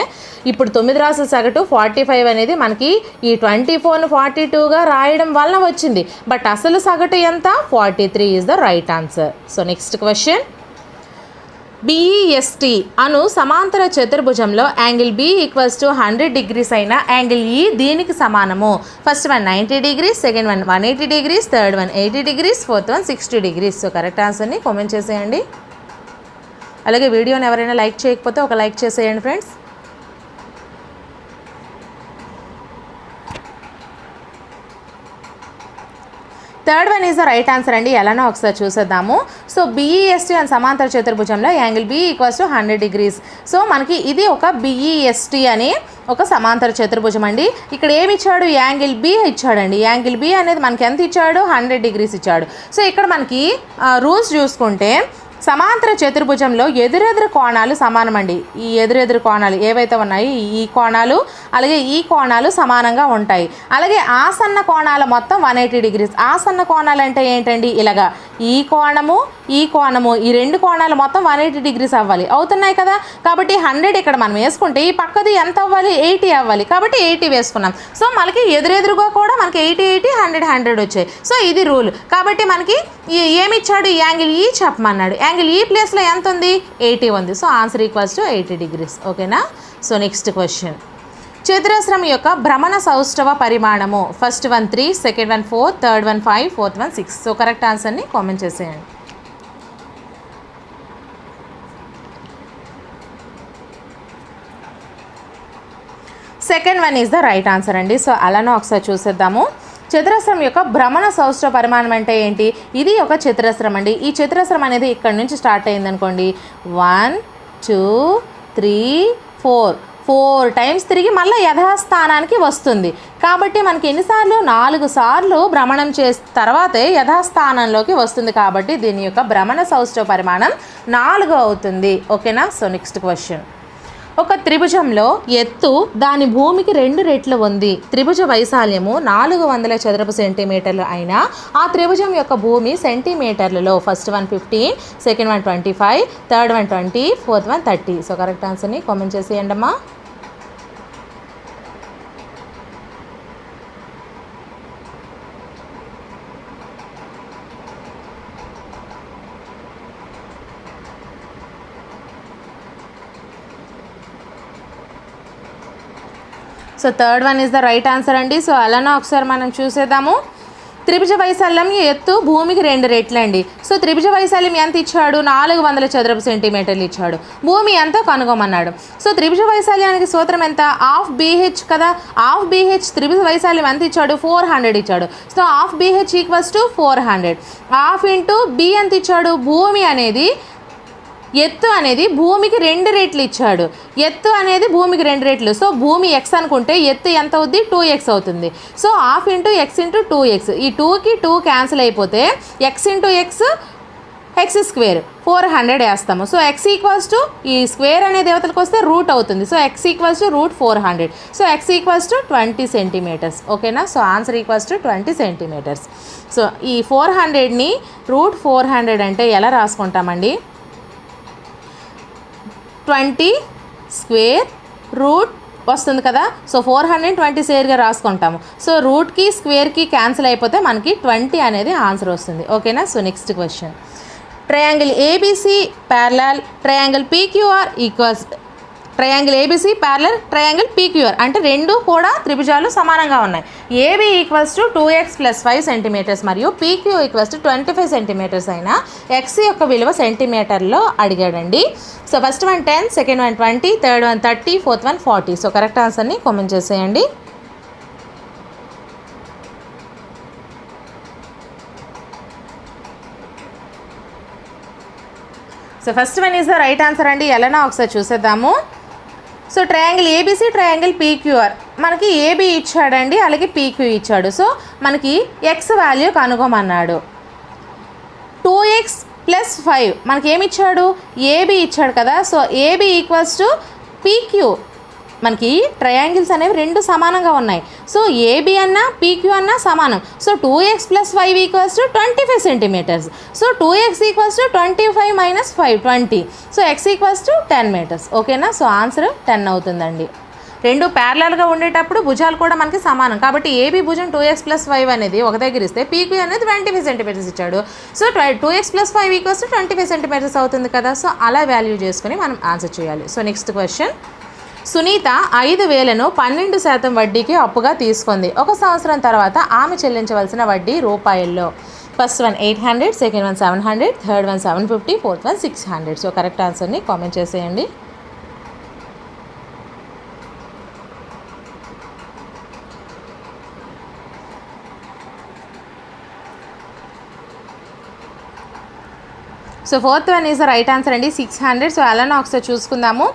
ఇప్పుడు 9 రాసుల సగటు 45 అనేది మనకి ఈ 24ను 42గా రాయడం వలన వచ్చింది. బట్ అసలు సగటు ఎంత? 43 is the right answer. So next question, BEST అను సమాంతర చతుర్భుజంలో angle B equals to 100 degrees అయిన యాంగిల్ E దీనికి సమానము. First one 90 degrees, second one 180 degrees, third one 80 degrees, fourth one 60 degrees. So correct ఆన్సర్ని కామెంట్ చేసేయండి. అలాగే వీడియోని ఎవరైనా లైక్ చేయకపోతే ఒక లైక్ చేసేయండి friends. Third one is the right answer అండి. ఎలానో ఒకసారి చూసేద్దాము. సో BEST అని సమాంతర చతుర్భుజంలో angle B equals to 100 degrees. So మనకి ఇది ఒక BEST అని ఒక సమాంతర చతుర్భుజం అండి. ఇక్కడ ఏమి ఇచ్చాడు? యాంగిల్ B ఇచ్చాడండి. యాంగిల్ B అనేది మనకి ఎంత ఇచ్చాడు? 100 డిగ్రీస్ ఇచ్చాడు. సో ఇక్కడ మనకి రూల్స్ చూసుకుంటే సమాంతర చతుర్భుజంలో ఎదురెదురు కోణాలు సమానమండి. ఈ ఎదురెదురు కోణాలు ఏవైతే ఉన్నాయి ఈ కోణాలు అలాగే ఈ కోణాలు సమానంగా ఉంటాయి. అలాగే ఆసన్న కోణాల మొత్తం 180 డిగ్రీస్. ఆసన్న కోణాలు అంటే ఏంటండి? ఇలాగా ఈ కోణము ఈ కోణము ఈ రెండు కోణాలు మొత్తం 180 డిగ్రీస్ అవ్వాలి. అవుతున్నాయి కదా, కాబట్టి 100 ఇక్కడ మనం వేసుకుంటే ఈ పక్కది ఎంత అవ్వాలి? 80 అవ్వాలి. కాబట్టి 80 వేసుకున్నాం. సో మనకి ఎదురెదురుగా కూడా మనకి 80, 80, 100, 100 వచ్చాయి. సో ఇది రూల్. కాబట్టి మనకి ఏమి ఇచ్చాడు? యాంగిల్ E చెప్పమన్నాడు. యాంగిల్ E ప్లేస్లో ఎంత ఉంది? 80 ఉంది. So answer equals to 80 degrees ఓకేనా. సో నెక్స్ట్ క్వశ్చన్, చతురస్రం యొక్క భ్రమణ సౌష్ఠవ పరిమాణము. First one 3, second one 4, third one 5, fourth one 6. So correct ఆన్సర్ని కామెంట్ చేసేయండి. Second one is the right answer అండి. సో అలానే ఒకసారి చూసేద్దాము. చతురస్రం యొక్క భ్రమణ సౌష్ఠవ పరిమాణం అంటే ఏంటి? ఇది ఒక చతురస్రం అండి. ఈ చతురస్రం అనేది ఇక్కడ నుంచి స్టార్ట్ అయింది అనుకోండి. 1, 2, 3, 4 టైమ్స్ తిరిగి మళ్ళీ యథాస్థానానికి వస్తుంది. కాబట్టి మనకి ఎన్నిసార్లు? 4 సార్లు భ్రమణం చేసిన తర్వాతే యథాస్థానంలోకి వస్తుంది. కాబట్టి దీని యొక్క భ్రమణ సౌష్ఠవ పరిమాణం 4 అవుతుంది ఓకేనా. సో నెక్స్ట్ క్వశ్చన్, ఒక త్రిభుజంలో ఎత్తు దాని భూమికి 2 రెట్లు ఉంది. త్రిభుజ వైశాల్యము 400 చదరపు సెంటీమీటర్లు అయినా ఆ త్రిభుజం యొక్క భూమి సెంటీమీటర్లలో first one 15, second one 25, third one 20, fourth one 30. So correct ఆన్సర్ని కామెంట్ చేసేయండి అమ్మా. So third one is the right answer అండి. సో అలానే ఒకసారి మనం చూసేద్దాము. త్రిభుజ వైశాల్యం ఎత్తు భూమికి 2 రెట్లు అండి. సో త్రిభుజ వైశాల్యం ఎంత ఇచ్చాడు? 400 చదరపు సెంటీమీటర్లు ఇచ్చాడు. భూమి ఎంతో కనుగొమన్నాడు. సో త్రిభుజ వైశాల్యానికి సూత్రం ఎంత? హాఫ్ BH కదా. హాఫ్ BH త్రిభుజ వైశాల్యం ఎంత ఇచ్చాడు? 400 ఇచ్చాడు. So half BH equals to 400. Half into B ఎంత ఇచ్చాడు? భూమి అనేది ఎత్తు అనేది భూమికి 2 రెట్లు ఇచ్చాడు. ఎత్తు అనేది భూమికి 2 రెట్లు. సో భూమి x అనుకుంటే ఎత్తు ఎంత అవుద్ది? 2x అవుతుంది. So half into x into 2x. ఈ 2కి 2 క్యాన్సిల్ అయిపోతే x ఇంటూ x స్క్వేర్ 400 వేస్తాము. సో x ఈక్వల్స్ టు ఈ స్క్వేర్ అనే దేవతలకు వస్తే రూట్ అవుతుంది. So x equals to root 400. So x equals to 20 centimetres. ఓకేనా. So answer equals to 20 centimetres. So ఈ 400ని రూట్ 400 అంటే ఎలా రాసుకుంటామండి? 20 స్క్వేర్ రూట్ వస్తుంది కదా. సో 420 స్క్వేర్గా రాసుకుంటాము. సో రూట్కి స్క్వేర్కి క్యాన్సిల్ అయిపోతే మనకి 20 అనేది ఆన్సర్ వస్తుంది. ఓకేనా. So next question. Triangle A B C parallel triangle PQR equals triangle A B C parallel triangle PQR అంటే రెండు కూడా త్రిభుజాలు సమానంగా ఉన్నాయి. A B equals to 2x + 5 centimetres మరియు PQ ఈక్వల్స్ టు 25 సెంటీమీటర్స్ అయినా x యొక్క విలువ సెంటీమీటర్లో అడిగాడండి. So first one 10, second one 20, third one 30, fourth one 40. So correct ఆన్సర్ని కామెంట్ చేసేయండి. So first one is the right answer అండి. ఎలానో ఒకసారి చూసేద్దాము. So triangle ABC triangle PQR మనకి ఏబి ఇచ్చాడండి, అలాగే PQ ఇచ్చాడు. సో మనకి x వాల్యూ కనుగొమన్నాడు. 2x + 5 మనకి ఏమి ఇచ్చాడు? ఏబి ఇచ్చాడు కదా. So AB equals to PQ. మనకి ట్రయాంగిల్స్ అనేవి రెండు సమానంగా ఉన్నాయి. సో ఏబి అన్నా PQ అన్నా సమానం. So 2x + 5 equals to 25 centimetres. So 2x equals to 25 - 5 20. So x equals to 10 metres. ఓకేనా. సో ఆన్సర్ 10 అవుతుందండి. రెండు ప్యారలల్గా ఉండేటప్పుడు భుజాలు కూడా మనకి సమానం కాబట్టి ఏబి భుజం 2x + 5 అనేది ఒక దగ్గర ఇస్తే PQ అనేది 25 సెంటీమీటర్స్ ఇచ్చాడు. So 2x + 5 equals to 25 centimetres అవుతుంది కదా. సో అలా వాల్యూ చేసుకుని మనం ఆన్సర్ చేయాలి. So next question. సునీత 5,000ను 12% వడ్డీకి అప్పుగా తీసుకుంది. 1 సంవత్సరం తర్వాత ఆమె చెల్లించవలసిన వడ్డీ రూపాయల్లో. First one 800, second one 700, third one 750, fourth one 600. So correct ఆన్సర్ని కామెంట్ చేసేయండి. So fourth one is the right answer అండి, 600. సో అలానే ఒకసారి చూసుకుందాము.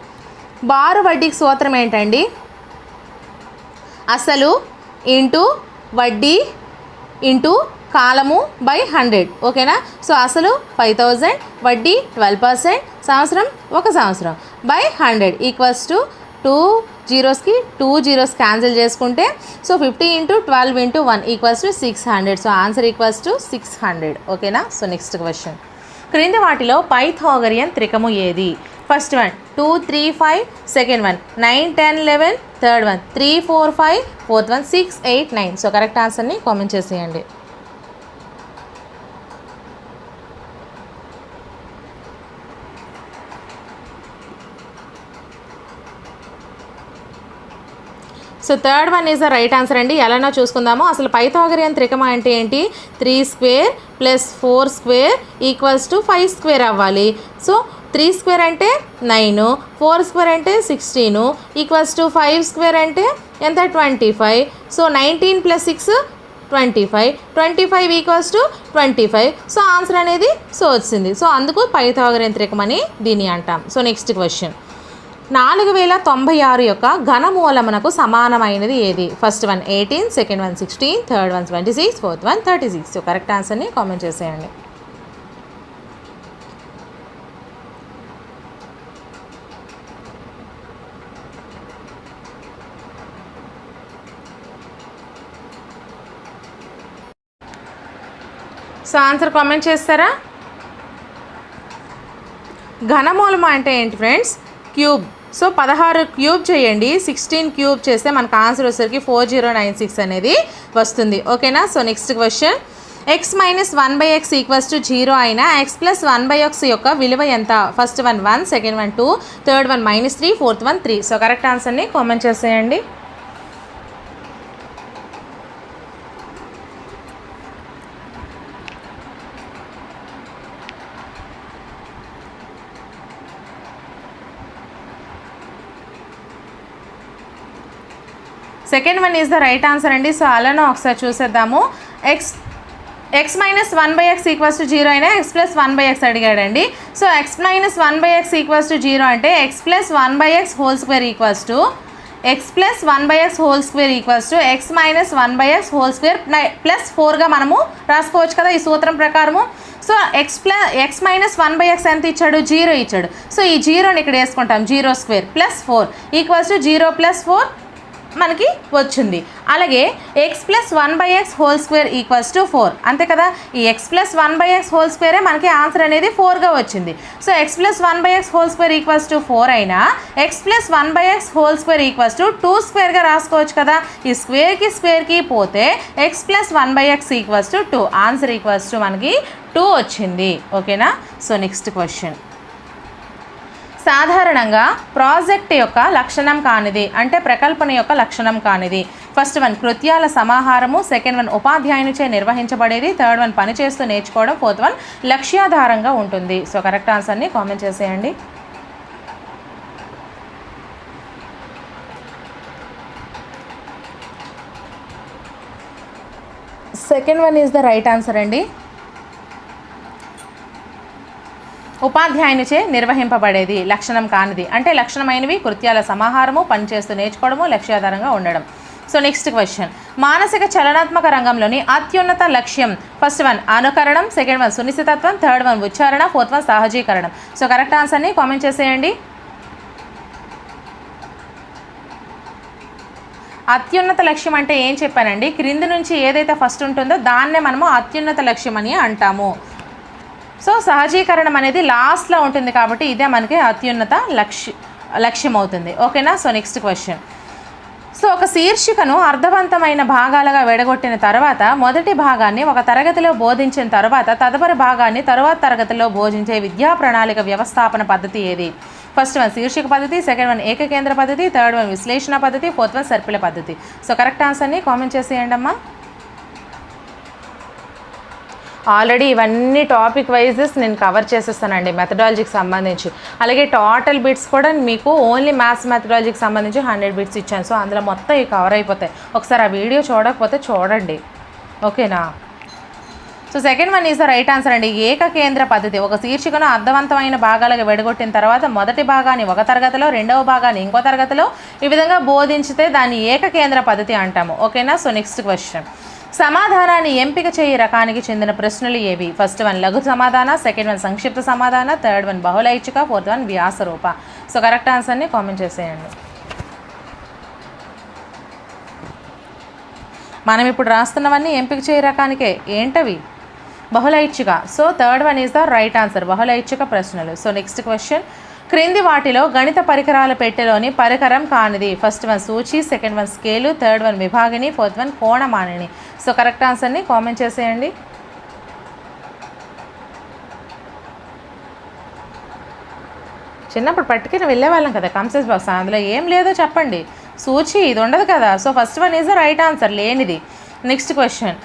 బారు వడ్డీకి సూత్రం ఏంటండి? అసలు ఇంటూ వడ్డీ ఇంటూ కాలము బై 100. ఓకేనా. సో అసలు 5,000, వడ్డీ 12%, సంవత్సరం 1 సంవత్సరం బై 100 ఈక్వల్స్ టు 2 జీరోస్కి 2 జీరోస్ క్యాన్సిల్ చేసుకుంటే so 50 × 12 × 1 equals to 600. So answer equals to 600. ఓకేనా. So next question. క్రింది వాటిలో పైథాగోరియన్ త్రికము ఏది? First one 2, 3, 5, second one 9, 10, 11, third one 3, 4, 5, fourth one 6, 8, 9. So correct ఆన్సర్ని కామెంట్ చేసేయండి. So third one is the right answer అండి. ఎలానో చూసుకుందాము. అసలు పైథాగోరియన్ త్రికం అంటే ఏంటి? 3² + 4² ఈక్వల్స్ టు 5² అవ్వాలి. సో 3² అంటే 9, 4² అంటే 16 ఈక్వల్స్ టు 5² అంటే ఎంత? 25. So 19 + 6 25, 25 equals to 25. So answer అనేది సో వచ్చింది. సో అందుకు పైథాగోరియన్ త్రికం అని దీన్ని అంటాం. So next question. 4096 యొక్క ఘనమూలమునకు సమానమైనది ఏది? First one 18, second one 16, third one 26, fourth one 36. So correct ఆన్సర్ని కామెంట్ చేసేయండి. సో ఆన్సర్ కామెంట్ చేస్తారా? ఘనమూలము అంటే ఏంటి ఫ్రెండ్స్? క్యూబ్. సో 16 క్యూబ్ చేయండి, 16 క్యూబ్ చేస్తే మనకు ఆన్సర్ వచ్చేసరికి 4096 అనేది వస్తుంది. ఓకేనా? So next question, x minus 1/x equals to 0 అయినా x ప్లస్ 1/x యొక్క విలువ ఎంత? First one 1, second one 2, third one -3, fourth one 3. So correct ఆన్సర్ని కామెంట్ చేసేయండి. Second one is the right answer అండి. సో అలానే ఒకసారి చూసేద్దాము. x minus 1/x equals to 0 అయినా x ప్లస్ 1/x అడిగాడండి. So x minus 1/x equals to 0 అంటే x plus 1/x whole square equals to x plus 1/x whole square equals to x minus 1/x whole square plus 4గా మనము రాసుకోవచ్చు కదా ఈ సూత్రం ప్రకారము. సో x మైనస్ 1/x ఎంత ఇచ్చాడు? 0 ఇచ్చాడు. సో ఈ 0ని ఇక్కడ వేసుకుంటాం, 0 square plus 4 equals to 0 plus 4 మనకి వచ్చింది. అలాగే x plus 1/x whole square equals to 4 అంతే కదా. ఈ x ప్లస్ 1/x హోల్ స్క్వేరే మనకి ఆన్సర్ అనేది 4గా వచ్చింది. So x plus 1/x whole square equals to 4 అయినా x plus 1/x whole square equals to 2 స్క్వేర్గా రాసుకోవచ్చు కదా. ఈ స్క్వేర్కి పోతే x plus 1/x equals to 2, answer equals to మనకి 2 వచ్చింది. ఓకేనా? సో నెక్స్ట్ క్వశ్చన్, సాధారణంగా ప్రాజెక్ట్ యొక్క లక్షణం కానిది అంటే ప్రకల్పన యొక్క లక్షణం కానిది. ఫస్ట్ వన్ కృత్యాల సమాహారము, సెకండ్ వన్ ఉపాధ్యాయునిచే నిర్వహించబడేది, థర్డ్ వన్ పనిచేస్తూ నేర్చుకోవడం, ఫోర్త్ వన్ లక్ష్యాధారంగా ఉంటుంది. సో కరెక్ట్ ఆన్సర్ని కామెంట్ చేసేయండి. Second one is the right answer అండి. ఉపాధ్యాయునిచే నిర్వహింపబడేది లక్షణం కానిది అంటే లక్షణమైనవి కృత్యాల సమాహారము, పనిచేస్తూ నేర్చుకోవడము, లక్ష్యాధారంగా ఉండడం. సో నెక్స్ట్ క్వశ్చన్, మానసిక చలనాత్మక రంగంలోని అత్యున్నత లక్ష్యం. ఫస్ట్ వన్ అనుకరణం, సెకండ్ వన్ సునిశ్చితత్వం, థర్డ్ వన్ ఉచ్చారణ, ఫోర్త్ వన్ సహజీకరణం. సో కరెక్ట్ ఆన్సర్ని కామెంట్ చేసేయండి. అత్యున్నత లక్ష్యం అంటే ఏం చెప్పానండి? క్రింది నుంచి ఏదైతే ఫస్ట్ ఉంటుందో దాన్నే మనము అత్యున్నత లక్ష్యం అని అంటాము. సో సహజీకరణం అనేది లాస్ట్లో ఉంటుంది కాబట్టి ఇదే మనకి అత్యున్నత లక్ష్యం అవుతుంది. ఓకేనా? సో నెక్స్ట్ క్వశ్చన్, సో ఒక శీర్షికను అర్థవంతమైన భాగాలుగా విడగొట్టిన తర్వాత మొదటి భాగాన్ని ఒక తరగతిలో బోధించిన తర్వాత తదుపరి భాగాన్ని తరువాత తరగతిలో బోధించే విద్యా ప్రణాళిక వ్యవస్థాపన పద్ధతి ఏది? ఫస్ట్ వన్ శీర్షిక పద్ధతి, సెకండ్ వన్ ఏకకేంద్ర పద్ధతి, థర్డ్ వన్ విశ్లేషణ పద్ధతి, ఫోర్త్ వన్ సర్పిల పద్ధతి. సో కరెక్ట్ ఆన్సర్ని కామెంట్ చేసేయండి అమ్మా. ఆల్రెడీ ఇవన్నీ టాపిక్ వైజెస్ నేను కవర్ చేసేస్తానండి మెథడాలజీకి సంబంధించి. అలాగే టోటల్ బిట్స్ కూడా మీకు ఓన్లీ మ్యాథ్స్ మెథడాలజీకి సంబంధించి 100 బిట్స్ ఇచ్చాను. సో అందులో మొత్తం ఇవి కవర్ అయిపోతాయి. ఒకసారి ఆ వీడియో చూడకపోతే చూడండి. ఓకేనా? So second one is the right answer అండి. ఏకకేంద్ర పద్ధతి ఒక శీర్షికను అర్థవంతమైన భాగాలుగా విడగొట్టిన తర్వాత మొదటి భాగాన్ని ఒక తరగతిలో, రెండవ భాగాన్ని ఇంకో తరగతిలో ఈ విధంగా బోధించితే దాన్ని ఏకకేంద్ర పద్ధతి అంటాము. ఓకేనా? సో నెక్స్ట్ క్వశ్చన్, సమాధానాన్ని ఎంపిక చేయి రకానికి చెందిన ప్రశ్నలు ఏవి? ఫస్ట్ వన్ లఘు సమాధాన, సెకండ్ వన్ సంక్షిప్త సమాధాన, థర్డ్ వన్ బహుళైచ్ఛిక, ఫోర్త్ వన్ వ్యాసరూప. సో కరెక్ట్ ఆన్సర్ని కామెంట్ చేసేయండి. మనం ఇప్పుడు రాస్తున్నవన్నీ ఎంపిక చేయి రకానికే. ఏంటవి? బహుళైచ్ఛిక. So third one is the right answer, బహుళైచ్ఛిక ప్రశ్నలు. సో నెక్స్ట్ క్వశ్చన్, క్రింది వాటిలో గణిత పరికరాల పెట్టెలోని పరికరం కానిది? ఫస్ట్ వన్ సూచి, second one scale, third one విభాగిని, ఫోర్త్ వన్ కోణమానిని. సో కరెక్ట్ ఆన్సర్ని కామెంట్ చేసేయండి. చిన్నప్పుడు పట్టుకుని వెళ్ళేవాళ్ళం కదా కంసెస్ బాక్స్, అందులో ఏం లేదో చెప్పండి. సూచి ఇది ఉండదు కదా. So first one is the right answer, లేనిది. నెక్స్ట్ క్వశ్చన్,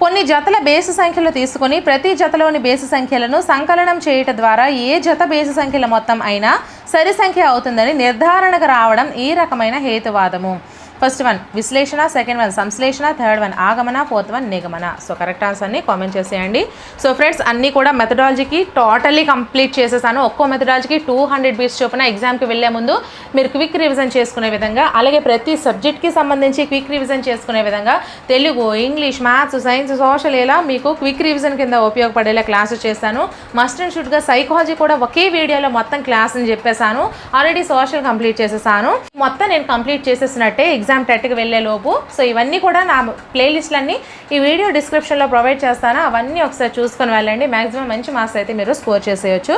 కొన్ని జతల బేసు సంఖ్యలు తీసుకుని ప్రతి జతలోని బేసు సంఖ్యలను సంకలనం చేయటం ద్వారా ఏ జత బేసు సంఖ్యల మొత్తం అయినా సరి సంఖ్య అవుతుందని నిర్ధారణకు రావడం ఈ రకమైన హేతువాదము. ఫస్ట్ వన్ విశ్లేషణ, సెకండ్ వన్ సంశ్లేషణ, థర్డ్ వన్ ఆగమన, ఫోర్త్ వన్ నిగమన. సో కరెక్ట్ ఆన్సర్ని కామెంట్ చేసేయండి. సో ఫ్రెండ్స్ అన్నీ కూడా మెథడాలజీకి టోటల్లీ కంప్లీట్ చేసేసాను. ఒక్కో మెథడాలజీకి 200 బిట్స్ చొప్పున ఎగ్జామ్కి వెళ్ళే ముందు మీరు క్విక్ రివిజన్ చేసుకునే విధంగా, అలాగే ప్రతి సబ్జెక్ట్కి సంబంధించి క్విక్ రివిజన్ చేసుకునే విధంగా Telugu, English, maths, science, social ఇలా మీకు క్విక్ రివిజన్ కింద ఉపయోగపడేలా క్లాసెస్ చేస్తాను. మస్ట్ అండ్ షుడ్గా సైకాలజీ కూడా ఒకే వీడియోలో మొత్తం క్లాస్ అని చెప్పేసాను. ఆల్రెడీ సోషల్ కంప్లీట్ చేసేసాను. మొత్తం నేను కంప్లీట్ చేసేసినట్టే. ఎగ్జామ్ టెట్కి వెళ్ళే లోపు. సో ఇవన్నీ కూడా నా ప్లేలిస్ట్లన్నీ ఈ వీడియో డిస్క్రిప్షన్లో ప్రొవైడ్ చేస్తాను, అవన్నీ ఒకసారి చూసుకొని వెళ్ళండి. మ్యాక్సిమం మంచి మార్క్స్ అయితే మీరు స్కోర్ చేసేయచ్చు.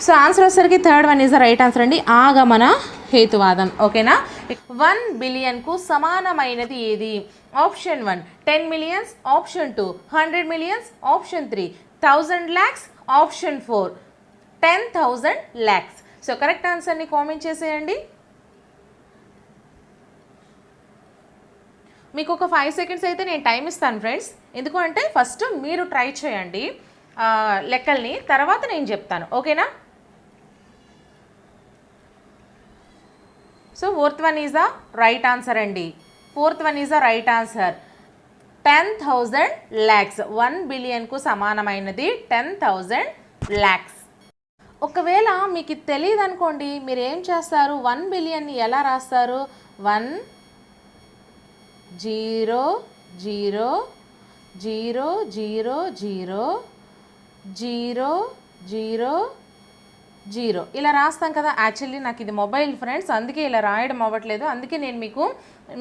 సో ఆన్సర్ వచ్చేసరికి third one is the right answer అండి, ఆగమన హేతువాదం. ఓకేనా. 1 బిలియన్కు సమానమైనది ఏది? Option 1 10 millions, option 2 100 millions, option 3 1000 lakhs, option 4 10,000 lakhs. So correct ఆన్సర్ని కామెంట్ చేసేయండి. మీకు ఒక 5 seconds అయితే నేను టైం ఇస్తాను ఫ్రెండ్స్, ఎందుకు అంటే ఫస్ట్ మీరు ట్రై చేయండి లెక్కల్ని, తర్వాత నేను చెప్తాను. ఓకేనా. So fourth one is the right answer అండి. Fourth one is the right answer 10,000 lakhs. 1 బిలియన్కు సమానమైనది 10,000 lakhs. ఒకవేళ మీకు తెలియదు అనుకోండి, మీరు ఏం చేస్తారు, 1 బిలియన్ని ఎలా రాస్తారు? 1 0 0 0 0 0 0 0 0 ఇలా రాస్తాం కదా. యాక్చువల్లీ నాకు ఇది మొబైల్ ఫ్రెండ్స్, అందుకే ఇలా రాయడం అవ్వట్లేదు. అందుకే నేను మీకు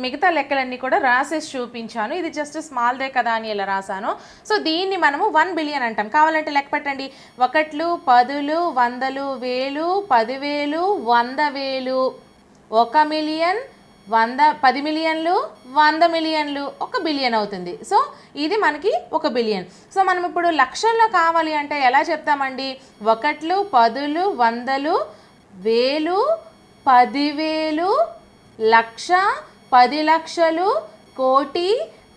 మిగతా లెక్కలన్నీ కూడా రాసేసి చూపించాను. ఇది జస్ట్ స్మాల్దే కదా అని ఇలా రాశాను. సో దీన్ని మనము 1 బిలియన్ అంటాం. కావాలంటే లెక్క పెట్టండి. 1లు 10లు 100లు 1000 10,000 100,000 1 మిలియన్ 10 మిలియన్లు 100 మిలియన్లు 1 బిలియన్ అవుతుంది. సో ఇది మనకి 1 బిలియన్. సో మనం ఇప్పుడు లక్షల్లో కావాలి అంటే ఎలా చెప్తామండి? 1లు 10లు 100లు 1000 10,000 లక్ష 10 లక్షలు కోటి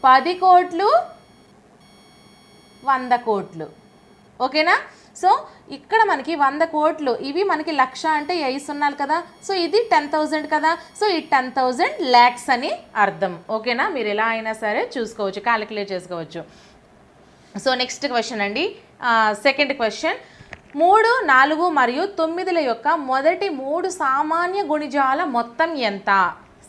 10 కోట్లు 100 కోట్లు. ఓకేనా. సో ఇక్కడ మనకి 100 కోట్లు, ఇవి మనకి లక్ష అంటే 5 సున్నాలు కదా. సో ఇది 10,000 కదా. సో ఈ 10,000 lakhs అని అర్థం. ఓకేనా. మీరు ఎలా అయినా సరే చూసుకోవచ్చు, క్యాలిక్యులేట్ చేసుకోవచ్చు. సో నెక్స్ట్ క్వశ్చన్ అండి, సెకండ్ క్వశ్చన్. 3 4 మరియు 9ల యొక్క మొదటి 3 సామాన్య గుణిజాల మొత్తం ఎంత?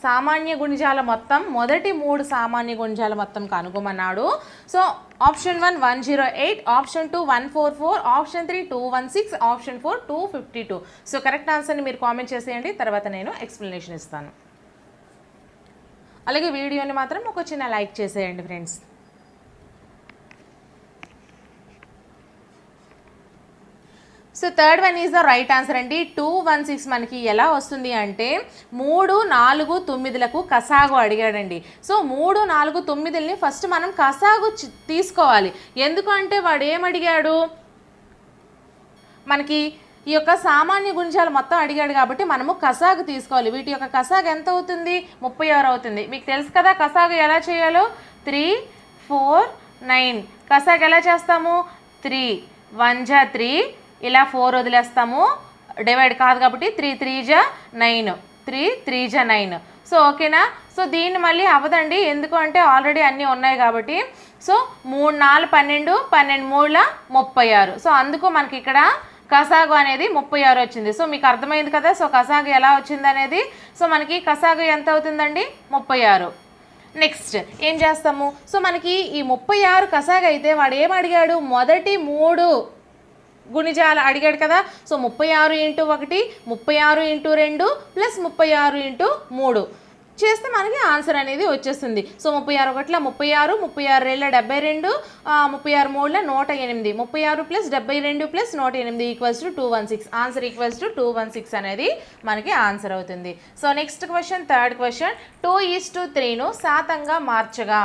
సామాన్య గుణిజాల మొత్తం, మొదటి 3 సామాన్య గుణిజాల మొత్తం కనుగొమన్నాడు. So option 1 108, option 2 144, option 3 216, option 4 252. So correct ఆన్సర్ని మీరు కామెంట్ చేసేయండి, తర్వాత నేను ఎక్స్ప్లెనేషన్ ఇస్తాను. అలాగే వీడియోని మాత్రం ఒక చిన్న లైక్ చేసేయండి friends. So third one is the right answer అండి. 216 మనకి ఎలా వస్తుంది అంటే 3 4 9లకు కసాగు అడిగాడండి. సో 3 4 9ల్ని ఫస్ట్ మనం కసాగు తీసుకోవాలి. ఎందుకంటే వాడు ఏమడిగాడు, మనకి ఈ యొక్క సామాన్య గుణిజాలు మొత్తం అడిగాడు కాబట్టి మనము కసాగు తీసుకోవాలి. వీటి యొక్క కసాగు ఎంత అవుతుంది? 36 అవుతుంది. మీకు తెలుసు కదా కసాగు ఎలా చేయాలో. 3 4 9 కసాగు ఎలా చేస్తాము? 3 1 జా 3, ఇలా 4 వదిలేస్తాము, డివైడ్ కాదు కాబట్టి 3 3 జా 9, 3 3 జా 9. సో ఓకేనా. సో దీన్ని మళ్ళీ అవ్వదండి, ఎందుకు అంటే ఆల్రెడీ అన్నీ ఉన్నాయి కాబట్టి. సో 3 4 12, 12 3 36. సో అందుకు మనకి ఇక్కడ కసాగు అనేది 36 వచ్చింది. సో మీకు అర్థమైంది కదా. సో కసాగు ఎలా వచ్చింది అనేది. సో మనకి కసాగు ఎంత అవుతుందండి? 36. నెక్స్ట్ ఏం చేస్తాము? సో మనకి ఈ 36 కసాగు అయితే వాడు ఏం అడిగాడు? మొదటి 3 గుణిజాలు అడిగాడు కదా. సో 36 × 1 36 × 2 ప్లస్ 36 × 3 చేస్తే మనకి ఆన్సర్ అనేది వచ్చేస్తుంది. So 36 1 36, 36 2 72, 36 3 108, 36 plus 72 plus 108 equals to 216. Answer equals to 216 అనేది మనకి ఆన్సర్ అవుతుంది. So next question, third question. 2:3ను శాతంగా మార్చగా.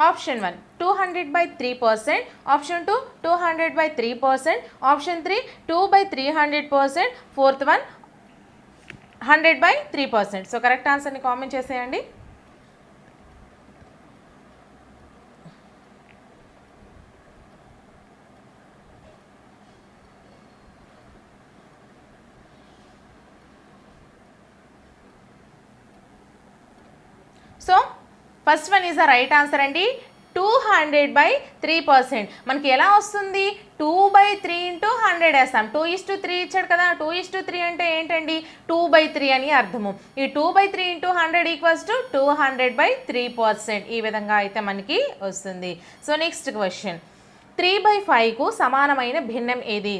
Option 1 200/3%, option 2 200/3%, option 3 2/300%, fourth one 100/3%. So correct ఆన్సర్ని కామెంట్ చేసేయండి. So first one is the right answer అండి. 200/3%. మనకి ఎలా వస్తుంది? 2/3 × 100 వేస్తాం. 2:3 ఇచ్చాడు కదా. 2:3 అంటే ఏంటండి? 2/3 అని అర్థము. ఈ 2/3 × 100 ఈక్వల్స్ టు 200/3%. ఈ విధంగా అయితే మనకి వస్తుంది. So next question. 3/5కు సమానమైన భిన్నం ఏది?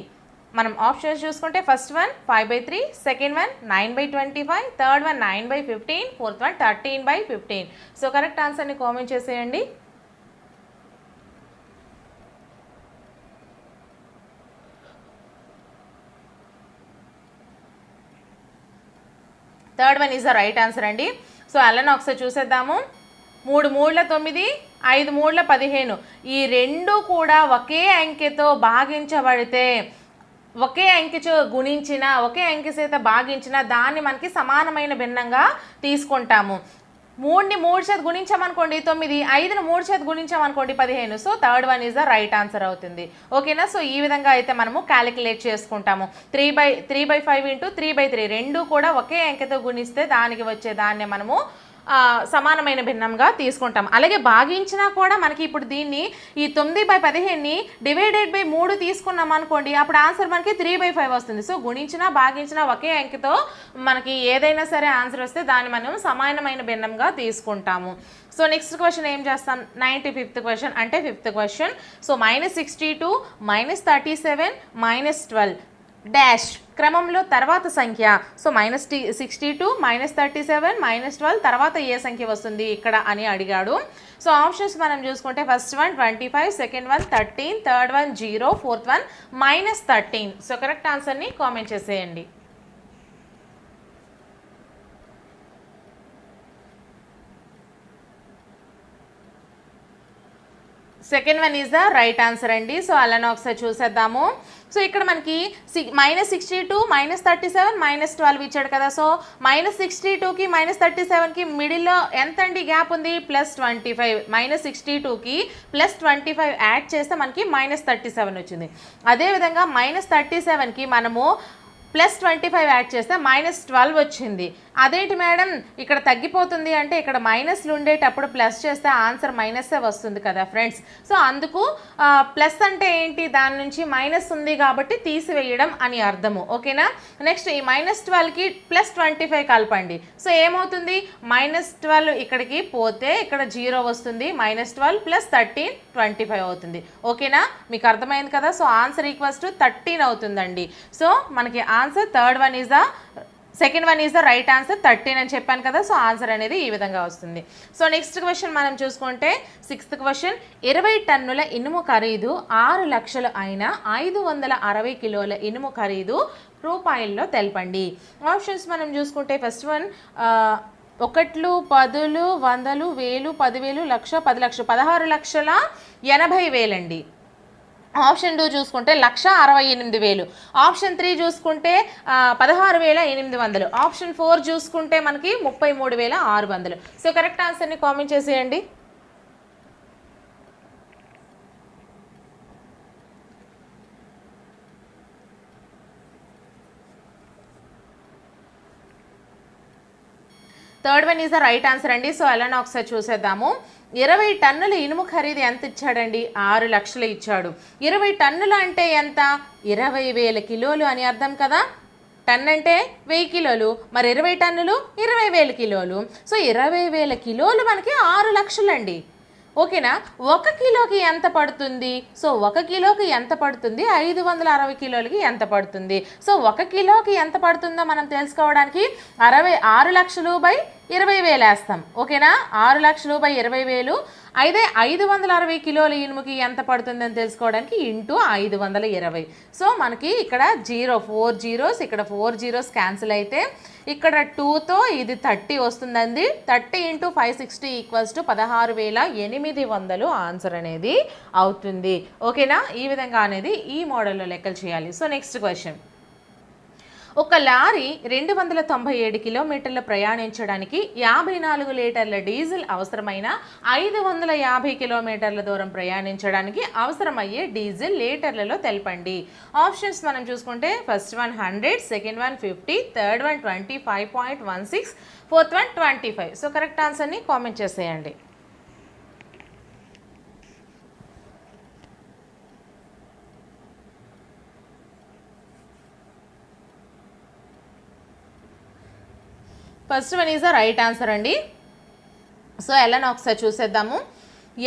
మనం ఆప్షన్స్ చూసుకుంటే first one 5/3, second one 9/25, third one 9/15, fourth one 13/15. So correct ఆన్సర్ని కామెంట్ చేసేయండి. Third one is the right answer అండి. సో అలానే ఒకసారి చూసేద్దాము. 3 మూడుల 9, 5 మూడుల 15 ఈ రెండు కూడా ఒకే అంకెతో భాగించబడితే, ఒకే అంకెతో గుణించిన, ఒకే అంకె చేత భాగించిన దాన్ని మనకి సమానమైన భిన్నంగా తీసుకుంటాము. 3ని 3 చేత గుణించామనుకోండి 9, 5ని 3 చేత గుణించామనుకోండి 15. So third one is the right answer అవుతుంది. ఓకేనా. సో ఈ విధంగా అయితే మనము క్యాలిక్యులేట్ చేసుకుంటాము. 3/5 ఇంటూ 3/3 రెండు కూడా ఒకే అంకెతో గుణిస్తే దానికి వచ్చే దాన్ని మనము సమానమైన భిన్నంగా తీసుకుంటాం. అలాగే భాగించినా కూడా మనకి ఇప్పుడు దీన్ని ఈ 9/15ని డివైడెడ్ బై 3 తీసుకున్నాం అనుకోండి, అప్పుడు ఆన్సర్ మనకి 3/5 వస్తుంది. సో గుణించినా భాగించినా ఒకే అంకెతో మనకి ఏదైనా సరే ఆన్సర్ వస్తే దాన్ని మనం సమానమైన భిన్నంగా తీసుకుంటాము. సో నెక్స్ట్ క్వశ్చన్ ఏం చేస్తాం, 95th క్వశ్చన్ అంటే 5th క్వశ్చన్. సో -62, -37, -12 డాష్ క్రమంలో తర్వాత సంఖ్య. సో -62, -37, -12 తర్వాత ఏ సంఖ్య వస్తుంది ఇక్కడ అని అడిగాడు. సో ఆప్షన్స్ మనం చూసుకుంటే first one 25, second one 13, third one 0, fourth one -13. So correct ఆన్సర్ని కామెంట్ చేసేయండి. Second one is the right answer అండి. సో అలానే ఒకసారి చూసేద్దాము. సో ఇక్కడ మనకి -62, -37, -12 ఇచ్చాడు కదా. సో -62కి -37కి మిడిల్లో ఎంత అండి గ్యాప్ ఉంది, +25. -62కి +25 యాడ్ చేస్తే మనకి -37 వచ్చింది. అదేవిధంగా -37కి మనము +25 యాడ్ చేస్తే -12 వచ్చింది. అదేంటి మేడం ఇక్కడ తగ్గిపోతుంది అంటే, ఇక్కడ మైనస్లు ఉండేటప్పుడు ప్లస్ చేస్తే ఆన్సర్ మైనస్సే వస్తుంది కదా ఫ్రెండ్స్. సో అందుకు ప్లస్ అంటే ఏంటి, దాని నుంచి మైనస్ ఉంది కాబట్టి తీసివేయడం అని అర్థము. ఓకేనా. నెక్స్ట్ ఈ -12కి +25 కలపండి. సో ఏమవుతుంది, -12 ఇక్కడికి పోతే ఇక్కడ 0 వస్తుంది. -12 + 13 25 అవుతుంది. ఓకేనా, మీకు అర్థమైంది కదా. సో ఆన్సర్ ఈక్వల్స్ టు 13 అవుతుందండి. సో మనకి answer third one is the, second one is the right answer 13 అని చెప్పాను కదా. సో ఆన్సర్ అనేది ఈ విధంగా వస్తుంది. సో నెక్స్ట్ క్వశ్చన్ మనం చూసుకుంటే 6th క్వశ్చన్, 20 టన్నుల ఇనుము ఖరీదు 6 లక్షలు అయిన 560 కిలోల ఇనుము ఖరీదు రూపాయల్లో తెలపండి. ఆప్షన్స్ మనం చూసుకుంటే ఫస్ట్ వన్ 1, 10, 100, 1000, 10,000, లక్ష, 10 లక్షలు, 16,80,000 అండి. ఆప్షన్ 2 చూసుకుంటే 1,68,000. ఆప్షన్ 3 చూసుకుంటే 16,800. ఆప్షన్ 4 చూసుకుంటే మనకి 33,600. సో కరెక్ట్ ఆన్సర్ని కామెంట్ చేసేయండి. Third one is the right answer అండి. సో అలానే ఒకసారి చూసేద్దాము. 20 టన్నుల ఇనుము ఖరీదు ఎంత ఇచ్చాడండి, 6 లక్షలు ఇచ్చాడు. 20 టన్నులు అంటే ఎంత, 20,000 కిలోలు అని అర్థం కదా. టన్ అంటే 1000 కిలోలు, మరి 20 టన్నులు 20,000 కిలోలు. సో 20,000 కిలోలు మనకి 6 లక్షలు అండి. ఓకేనా. 1 కిలోకి ఎంత పడుతుంది, సో 1 కిలోకి ఎంత పడుతుంది, 560 కిలోలకి ఎంత పడుతుంది. సో 1 కిలోకి ఎంత పడుతుందో మనం తెలుసుకోవడానికి 6 లక్షలు బై 20,000 వేస్తాం. ఓకేనా, 6 లక్షలు బై 20,000. అయితే 560 కిలోల ఇనుముకి ఎంత పడుతుందని తెలుసుకోవడానికి ఇంటూ 520. సో మనకి ఇక్కడ 4 జీరోస్, ఇక్కడ 4 జీరోస్ క్యాన్సిల్ అయితే ఇక్కడ 2తో ఇది 30 వస్తుందండి. 30 × 560 = 16,800 ఆన్సర్ అనేది అవుతుంది. ఓకేనా, ఈ విధంగా అనేది ఈ మోడల్లో లెక్కలు చేయాలి. సో నెక్స్ట్ క్వశ్చన్, ఒక లారీ 297 కిలోమీటర్లు ప్రయాణించడానికి 54 లీటర్ల డీజిల్ అవసరమైన 550 కిలోమీటర్ల దూరం ప్రయాణించడానికి అవసరమయ్యే డీజిల్ లీటర్లలో తెలపండి. ఆప్షన్స్ మనం చూసుకుంటే first one 100, second one 50, third one 25.16, fourth one 25. So correct ఆన్సర్ని కామెంట్ చేసేయండి. First one is the right answer అండి. సో ఎలా ఒకసారి చూసేద్దాము.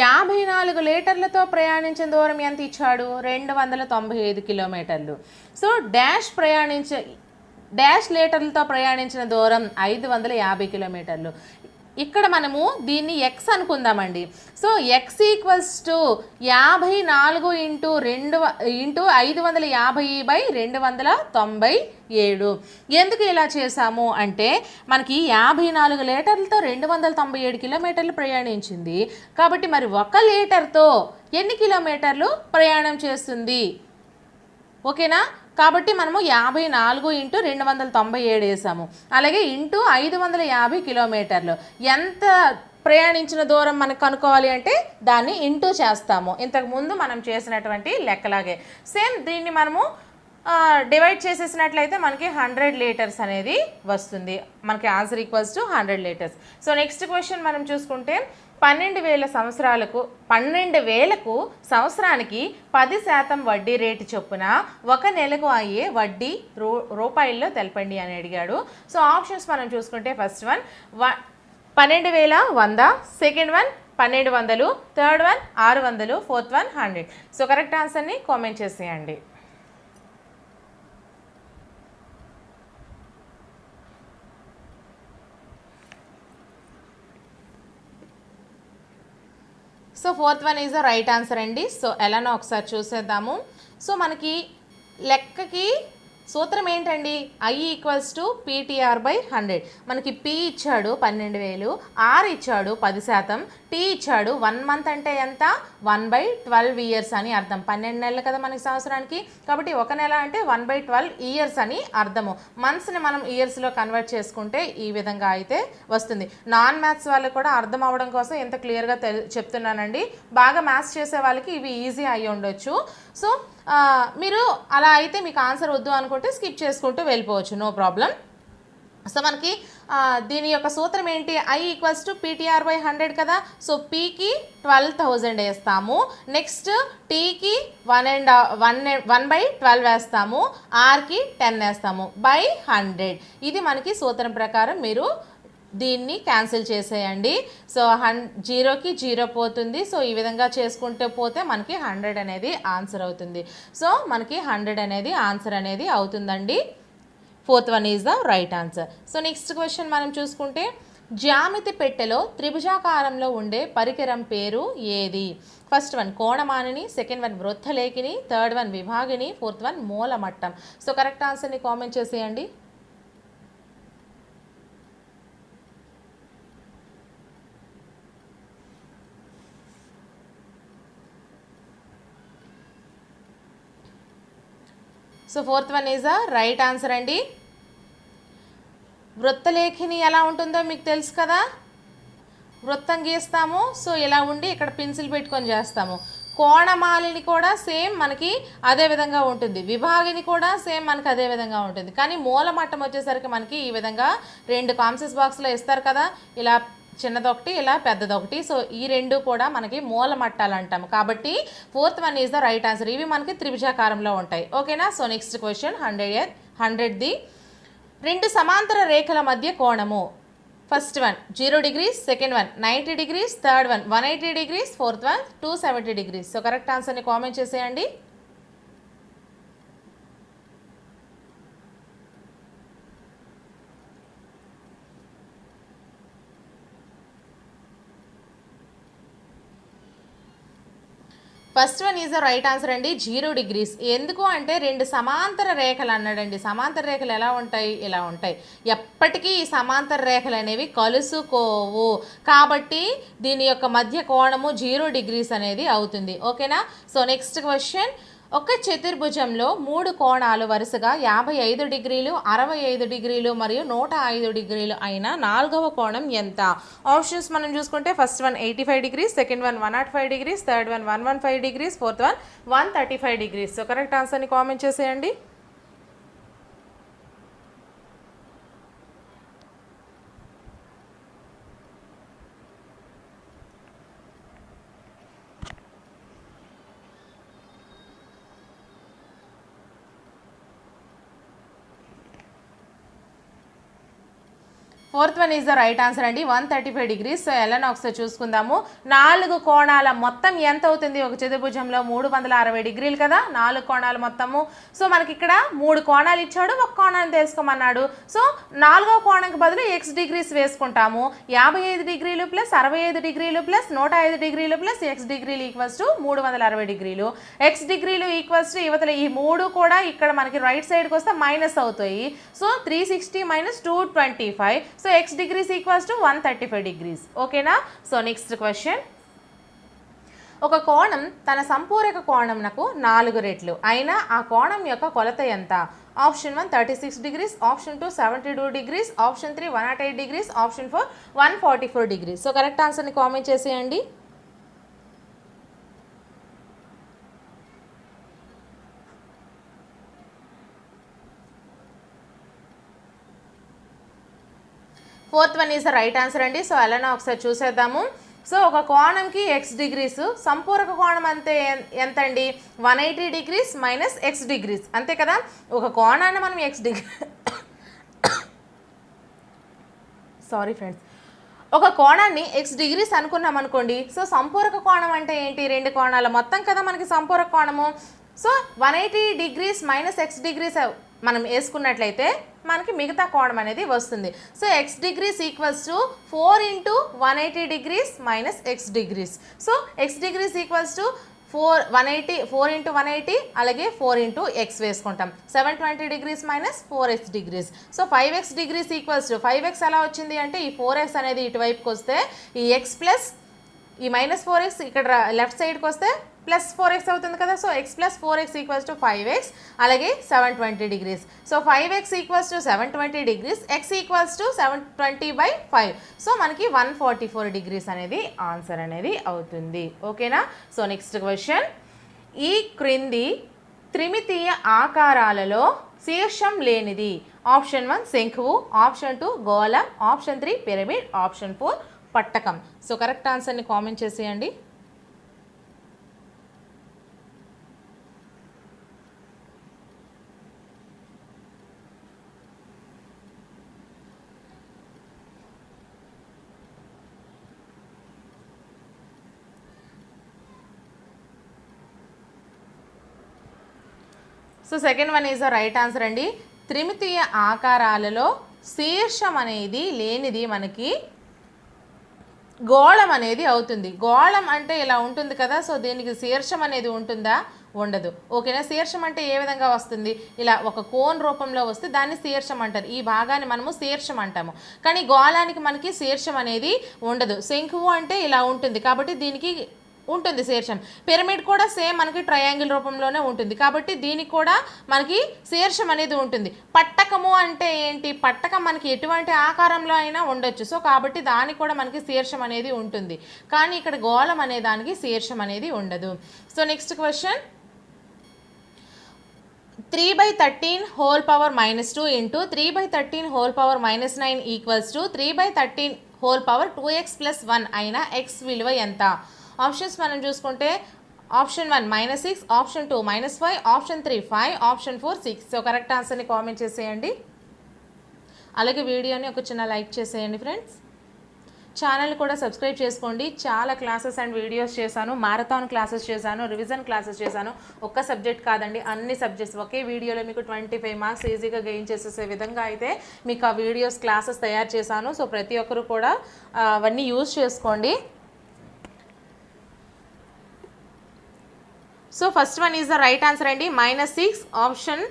54 లీటర్లతో ప్రయాణించిన దూరం ఎంత ఇచ్చాడు? 295 కిలోమీటర్లు. సో డాష్ లీటర్లతో ప్రయాణించిన దూరం 550 కిలోమీటర్లు. ఇక్కడ మనము దీన్ని ఎక్స్ అనుకుందామండి. So x equals to 54 into 550/297. ఎందుకు ఇలా చేసాము అంటే మనకి 54 లీటర్లతో 297 కిలోమీటర్లు ప్రయాణించింది కాబట్టి మరి 1 లీటర్తో ఎన్ని కిలోమీటర్లు ప్రయాణం చేస్తుంది? ఓకేనా? కాబట్టి మనము 54 ఇంటూ 297 వేసాము. అలాగే ఇంటూ 550 కిలోమీటర్లు. ఎంత ప్రయాణించిన దూరం మనకు కనుక్కోవాలి అంటే దాన్ని ఇంటూ చేస్తాము. ఇంతకుముందు మనం చేసినటువంటి లెక్కలాగే సేమ్ దీన్ని మనము డివైడ్ చేసేసినట్లయితే మనకి 100 లీటర్స్ అనేది వస్తుంది. మనకి answer equals to 100 litres. So next question మనం చూసుకుంటే 12,000కు సంవత్సరానికి 10% వడ్డీ రేటు చొప్పున 1 నెలకు అయ్యే వడ్డీ రూపాయల్లో తెలపండి అని అడిగాడు. సో ఆప్షన్స్ మనం చూసుకుంటే first one 12,100, second one 1,200, third one 600, fourth one 100. So correct ఆన్సర్ని కామెంట్ చేసేయండి. So fourth one is the right answer అండి. సో ఎలానో ఒకసారి చూసేద్దాము. సో మనకి లెక్కకి సూత్రం ఏంటండి? I equals to PTR/100. మనకి P ఇచ్చాడు 12,000, R ఇచ్చాడు 10%, T ఇచ్చాడు 1 మంత్ అంటే ఎంత? 1/12 ఇయర్స్ అని అర్థం. 12 నెలలు కదా మనకి సంవత్సరానికి. కాబట్టి 1 నెల అంటే 1/12 ఇయర్స్ అని అర్థము. మంత్స్ని మనం ఇయర్స్లో కన్వర్ట్ చేసుకుంటే ఈ విధంగా అయితే వస్తుంది. నాన్ మ్యాథ్స్ వాళ్ళకి కూడా అర్థం అవ్వడం కోసం ఎంత క్లియర్గా చెప్తున్నానండి. బాగా మ్యాథ్స్ చేసే వాళ్ళకి ఇవి ఈజీ అయ్యి ఉండొచ్చు. సో మీరు అలా అయితే మీకు ఆన్సర్ వద్దు అనుకుంటే స్కిప్ చేసుకుంటూ వెళ్ళిపోవచ్చు, నో ప్రాబ్లం. సో మనకి దీని యొక్క సూత్రం ఏంటి? I ఈక్వల్స్ టు PTR/100 కదా. సో Pకి 12,000 వేస్తాము. నెక్స్ట్ Tకి 1/12 వేస్తాము. Rకి 10 వేస్తాము బై 100. ఇది మనకి సూత్రం ప్రకారం మీరు దీన్ని క్యాన్సిల్ చేసేయండి. సో 0కి 0 పోతుంది. సో ఈ విధంగా చేసుకుంటూ పోతే మనకి 100 అనేది ఆన్సర్ అవుతుంది. సో మనకి 100 అనేది ఆన్సర్ అనేది అవుతుందండి. Fourth one is the right answer. So next question మనం చూసుకుంటే జ్యామితి పెట్టెలో త్రిభుజాకారంలో ఉండే పరికరం పేరు ఏది? ఫస్ట్ వన్ కోణమానిని, సెకండ్ వన్ వృత్తలేఖిని, థర్డ్ వన్ విభాగిని, ఫోర్త్ వన్ మూలమట్టం. సో కరెక్ట్ ఆన్సర్ని కామెంట్ చేసేయండి. So fourth one is the right answer అండి. వృత్తలేఖిని ఎలా ఉంటుందో మీకు తెలుసు కదా. వృత్తం గీస్తాము. సో ఇలా ఉండి ఇక్కడ పెన్సిల్ పెట్టుకొని చేస్తాము. కోణమాలిని కూడా సేమ్ మనకి అదే విధంగా ఉంటుంది. విభాగిని కూడా సేమ్ మనకి అదే విధంగా ఉంటుంది. కానీ మూలమట్టం వచ్చేసరికి మనకి ఈ విధంగా 2 కాంసెస్ బాక్స్లో ఇస్తారు కదా. ఇలా చిన్నదొకటి, ఇలా పెద్దదొకటి. సో ఈ రెండు కూడా మనకి మూలమట్టాలు అంటాము. కాబట్టి fourth one is the right answer. ఇవి మనకి త్రిభుజాకారంలో ఉంటాయి. ఓకేనా? సో నెక్స్ట్ క్వశ్చన్ 100ది 2 సమాంతర రేఖల మధ్య కోణము. First one 0 degrees, second one 90 degrees, third one 180 degrees, fourth one 270 degrees. So correct ఆన్సర్ని కామెంట్ చేసేయండి. First one is the right answer అండి. 0 degrees. ఎందుకు అంటే 2 సమాంతర రేఖలు అన్నాడండి. సమాంతర రేఖలు ఎలా ఉంటాయి? ఇలా ఉంటాయి. ఎప్పటికీ ఈ సమాంతర రేఖలు అనేవి కలుసుకోవు. కాబట్టి దీని యొక్క మధ్య కోణము 0 degrees అనేది అవుతుంది. ఓకేనా? సో నెక్స్ట్ క్వశ్చన్ ఒక చతుర్భుజంలో 3 కోణాలు వరుసగా 55 degrees, 65 degrees మరియు 105 degrees అయిన 4వ కోణం ఎంత? ఆప్షన్స్ మనం చూసుకుంటే first one 85 degrees, second one 105 degrees, third one 115 degrees, fourth one 135 degrees. So correct ఆన్సర్ని కామెంట్ చేసేయండి. Fourth one is the right answer అండి, 135 డిగ్రీస్. సో ఎలానో ఒకసారి చూసుకుందాము. 4 కోణాల మొత్తం ఎంత అవుతుంది ఒక చతుర్భుజంలో? 360 డిగ్రీలు కదా 4 కోణాలు మొత్తము. సో మనకి ఇక్కడ 3 కోణాలు ఇచ్చాడు, ఒక కోణాన్ని తెలుసుకోమన్నాడు. సో 4వ కోణంకి బదులు ఎక్స్ డిగ్రీస్ వేసుకుంటాము. 55 డిగ్రీలు ప్లస్ 65 డిగ్రీలు ప్లస్ 105 డిగ్రీలు ప్లస్ ఎక్స్ డిగ్రీలు ఈక్వల్స్ టు 360 డిగ్రీలు. ఎక్స్ డిగ్రీలు ఈక్వల్స్ టు ఇవతల ఈ 3 కూడా ఇక్కడ మనకి రైట్ సైడ్కి వస్తే మైనస్ అవుతాయి. So 360 minus 225. So x degrees equals to 135 degrees. ఓకేనా? So next question. ఒక కోణం తన సంపూరక కోణంనకు 4 రెట్లు అయినా ఆ కోణం యొక్క కొలత ఎంత? Option 1 36 degrees, option 2 72 degrees, option 3 108 degrees, option 4 144 degrees. So correct ఆన్సర్ని కామెంట్ చేసేయండి. Fourth one is the right answer అండి. సో అలానే ఒకసారి చూసేద్దాము. సో ఒక కోణంకి ఎక్స్ డిగ్రీస్, సంపూరక కోణం అంతే ఎంత అండి? 180 డిగ్రీస్ మైనస్ ఎక్స్ డిగ్రీస్, అంతే కదా. ఒక కోణాన్ని మనం ఎక్స్ డిగ్రీ సారీ ఫ్రెండ్స్, ఒక కోణాన్ని ఎక్స్ డిగ్రీస్ అనుకున్నాం అనుకోండి. సో సంపూరక కోణం అంటే ఏంటి? 2 కోణాల మొత్తం కదా మనకి సంపూరక కోణము. So 180 degrees minus x degrees మనం వేసుకున్నట్లయితే మనకి మిగతా కోణం అనేది వస్తుంది. So x degrees equals to 4 into 180 degrees minus x degrees. So x degrees equals to 4 into 180 అలాగే 4 ఇంటూ ఎక్స్ వేసుకుంటాం. 720 degrees minus 4x degrees. So 5x degrees equals to 5x ఎలా వచ్చింది అంటే ఈ 4x అనేది ఇటువైపుకి వస్తే ఈ ఎక్స్ ప్లస్ ఈ మైనస్ 4x ఇక్కడ లెఫ్ట్ సైడ్కి వస్తే ప్లస్ 4x అవుతుంది కదా. So X plus 4x equals to 5x అలాగే 720 degrees. So 5x equals to 720 degrees, X equals to 720/5. So మనకి 144 డిగ్రీస్ అనేది ఆన్సర్ అనేది అవుతుంది. ఓకేనా? So next question. ఈ క్రింది త్రిమితీయ ఆకారాలలో శీర్షం లేనిది? ఆప్షన్ 1 శంఖువు, ఆప్షన్ 2 గోళం, ఆప్షన్ 3 పిరమిడ్, ఆప్షన్ 4 పట్టకం. సో కరెక్ట్ ఆన్సర్ని కామెంట్ చేసేయండి. So second one is the right answer అండి. త్రిమితీయ ఆకారాలలో శీర్షం అనేది లేనిది మనకి గోళం అనేది అవుతుంది. గోళం అంటే ఇలా ఉంటుంది కదా. సో దీనికి శీర్షం అనేది ఉంటుందా? ఉండదు. ఓకేనా? శీర్షం అంటే ఏ విధంగా వస్తుంది? ఇలా ఒక కోన్ రూపంలో వస్తే దాన్ని శీర్షం అంటారు. ఈ భాగాన్ని మనము శీర్షం అంటాము. కానీ గోళానికి మనకి శీర్షం అనేది ఉండదు. శంఖువు అంటే ఇలా ఉంటుంది కాబట్టి దీనికి ఉంటుంది శీర్షం. పిరమిడ్ కూడా సేమ్ మనకి ట్రయాంగిల్ రూపంలోనే ఉంటుంది కాబట్టి దీనికి కూడా మనకి శీర్షం అనేది ఉంటుంది. పట్టకము అంటే ఏంటి? పట్టకం మనకి ఎటువంటి ఆకారంలో అయినా ఉండొచ్చు. సో కాబట్టి దానికి కూడా మనకి శీర్షం అనేది ఉంటుంది. కానీ ఇక్కడ గోళం అనే దానికి శీర్షం అనేది ఉండదు. So next question. 3/13 whole power -2 into 3/13 whole power -9 equals to 3/13 whole power 2x + 1 అయిన x విలువ ఎంత? ఆప్షన్స్ మనం చూసుకుంటే option 1 -6, option 2 -5, option 3 5, option 4 6. So correct ఆన్సర్ని కామెంట్ చేసేయండి. అలాగే వీడియోని ఒక చిన్న లైక్ చేసేయండి ఫ్రెండ్స్. ఛానల్ కూడా సబ్స్క్రైబ్ చేసుకోండి. చాలా క్లాసెస్ అండ్ వీడియోస్ చేశాను. మారథాన్ క్లాసెస్ చేశాను, రివిజన్ క్లాసెస్ చేశాను. ఒక్క సబ్జెక్ట్ కాదండి, అన్ని సబ్జెక్ట్స్ ఒకే వీడియోలో మీకు 25 మార్క్స్ ఈజీగా గెయిన్ చేసేసే విధంగా అయితే మీకు ఆ వీడియోస్ క్లాసెస్ తయారు చేశాను. సో ప్రతి ఒక్కరు కూడా అవన్నీ యూజ్ చేసుకోండి. So first one is the right answer అండి, -6 ఆప్షన్.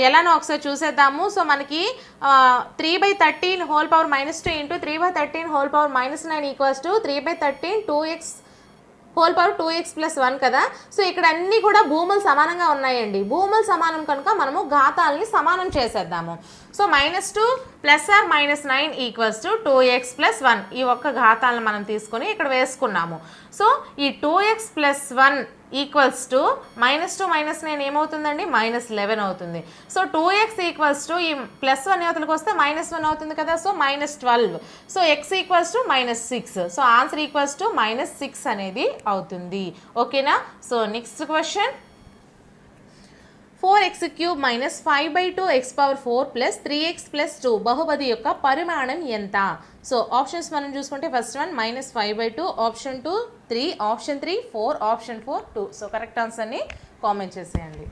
ఎలానో ఒకసారి చూసేద్దాము. సో మనకి 3/13 whole power -2 into 3/13 whole power -9 equals to 3/13 2x whole power 2x + 1 కదా. సో ఇక్కడ అన్నీ కూడా భూములు సమానంగా ఉన్నాయండి. భూములు సమానం కనుక మనము ఘాతాలని సమానం చేసేద్దాము. So -2 + or -9 equals to 2x + 1. ఈ ఒక్క ఘాతాలను మనం తీసుకొని ఇక్కడ వేసుకున్నాము. సో ఈ 2x + 1 ఈక్వల్స్ టు -2 -9 ఏమవుతుందండి? -11 అవుతుంది. సో 2x ఈక్వల్స్ టు ఈ +1 యువతలకు వస్తే -1 అవుతుంది కదా. So -12. So x equals to -6. So answer equals to -6 అనేది అవుతుంది. ఓకేనా? So next question. 4x³ minus 5/2 x⁴ plus 3x plus 2 బహుపది యొక్క పరిమాణం ఎంత? సో ఆప్షన్స్ మనం చూసుకుంటే first one -5/2, option 2 3, option 3 4, option 4 2. So correct ఆన్సర్ని కామెంట్ చేసేయండి.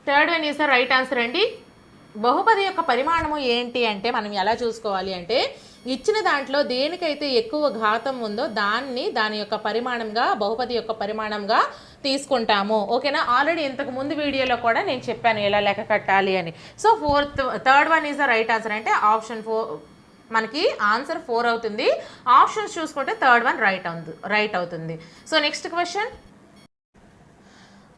Third one is the right answer అండి. బహుపది యొక్క పరిమాణము ఏంటి అంటే మనం ఎలా చూసుకోవాలి అంటే ఇచ్చిన దాంట్లో దేనికైతే ఎక్కువ ఘాతం ఉందో దాని యొక్క పరిమాణంగా బహుపది యొక్క పరిమాణంగా తీసుకుంటాము. ఓకేనా? ఆల్రెడీ ఇంతకు ముందు వీడియోలో కూడా నేను చెప్పాను ఎలా లెక్క కట్టాలి అని. So third one is the right answer అంటే ఆప్షన్ 4 మనకి ఆన్సర్ 4 అవుతుంది. ఆప్షన్స్ చూసుకుంటే థర్డ్ వన్ రైట్ అవుతుంది. సో నెక్స్ట్ క్వశ్చన్,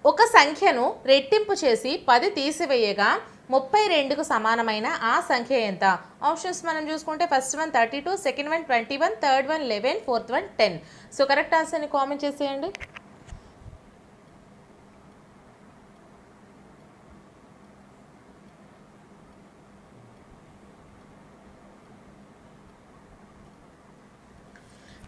ఒక సంఖ్యను రెట్టింపు చేసి 10 తీసివేయగా 32కు సమానమైన ఆ సంఖ్య ఎంత? ఆప్షన్స్ మనం చూసుకుంటే first one 32, second one 21, third one 11, fourth one 10. So correct ఆన్సర్ని కామెంట్ చేసేయండి.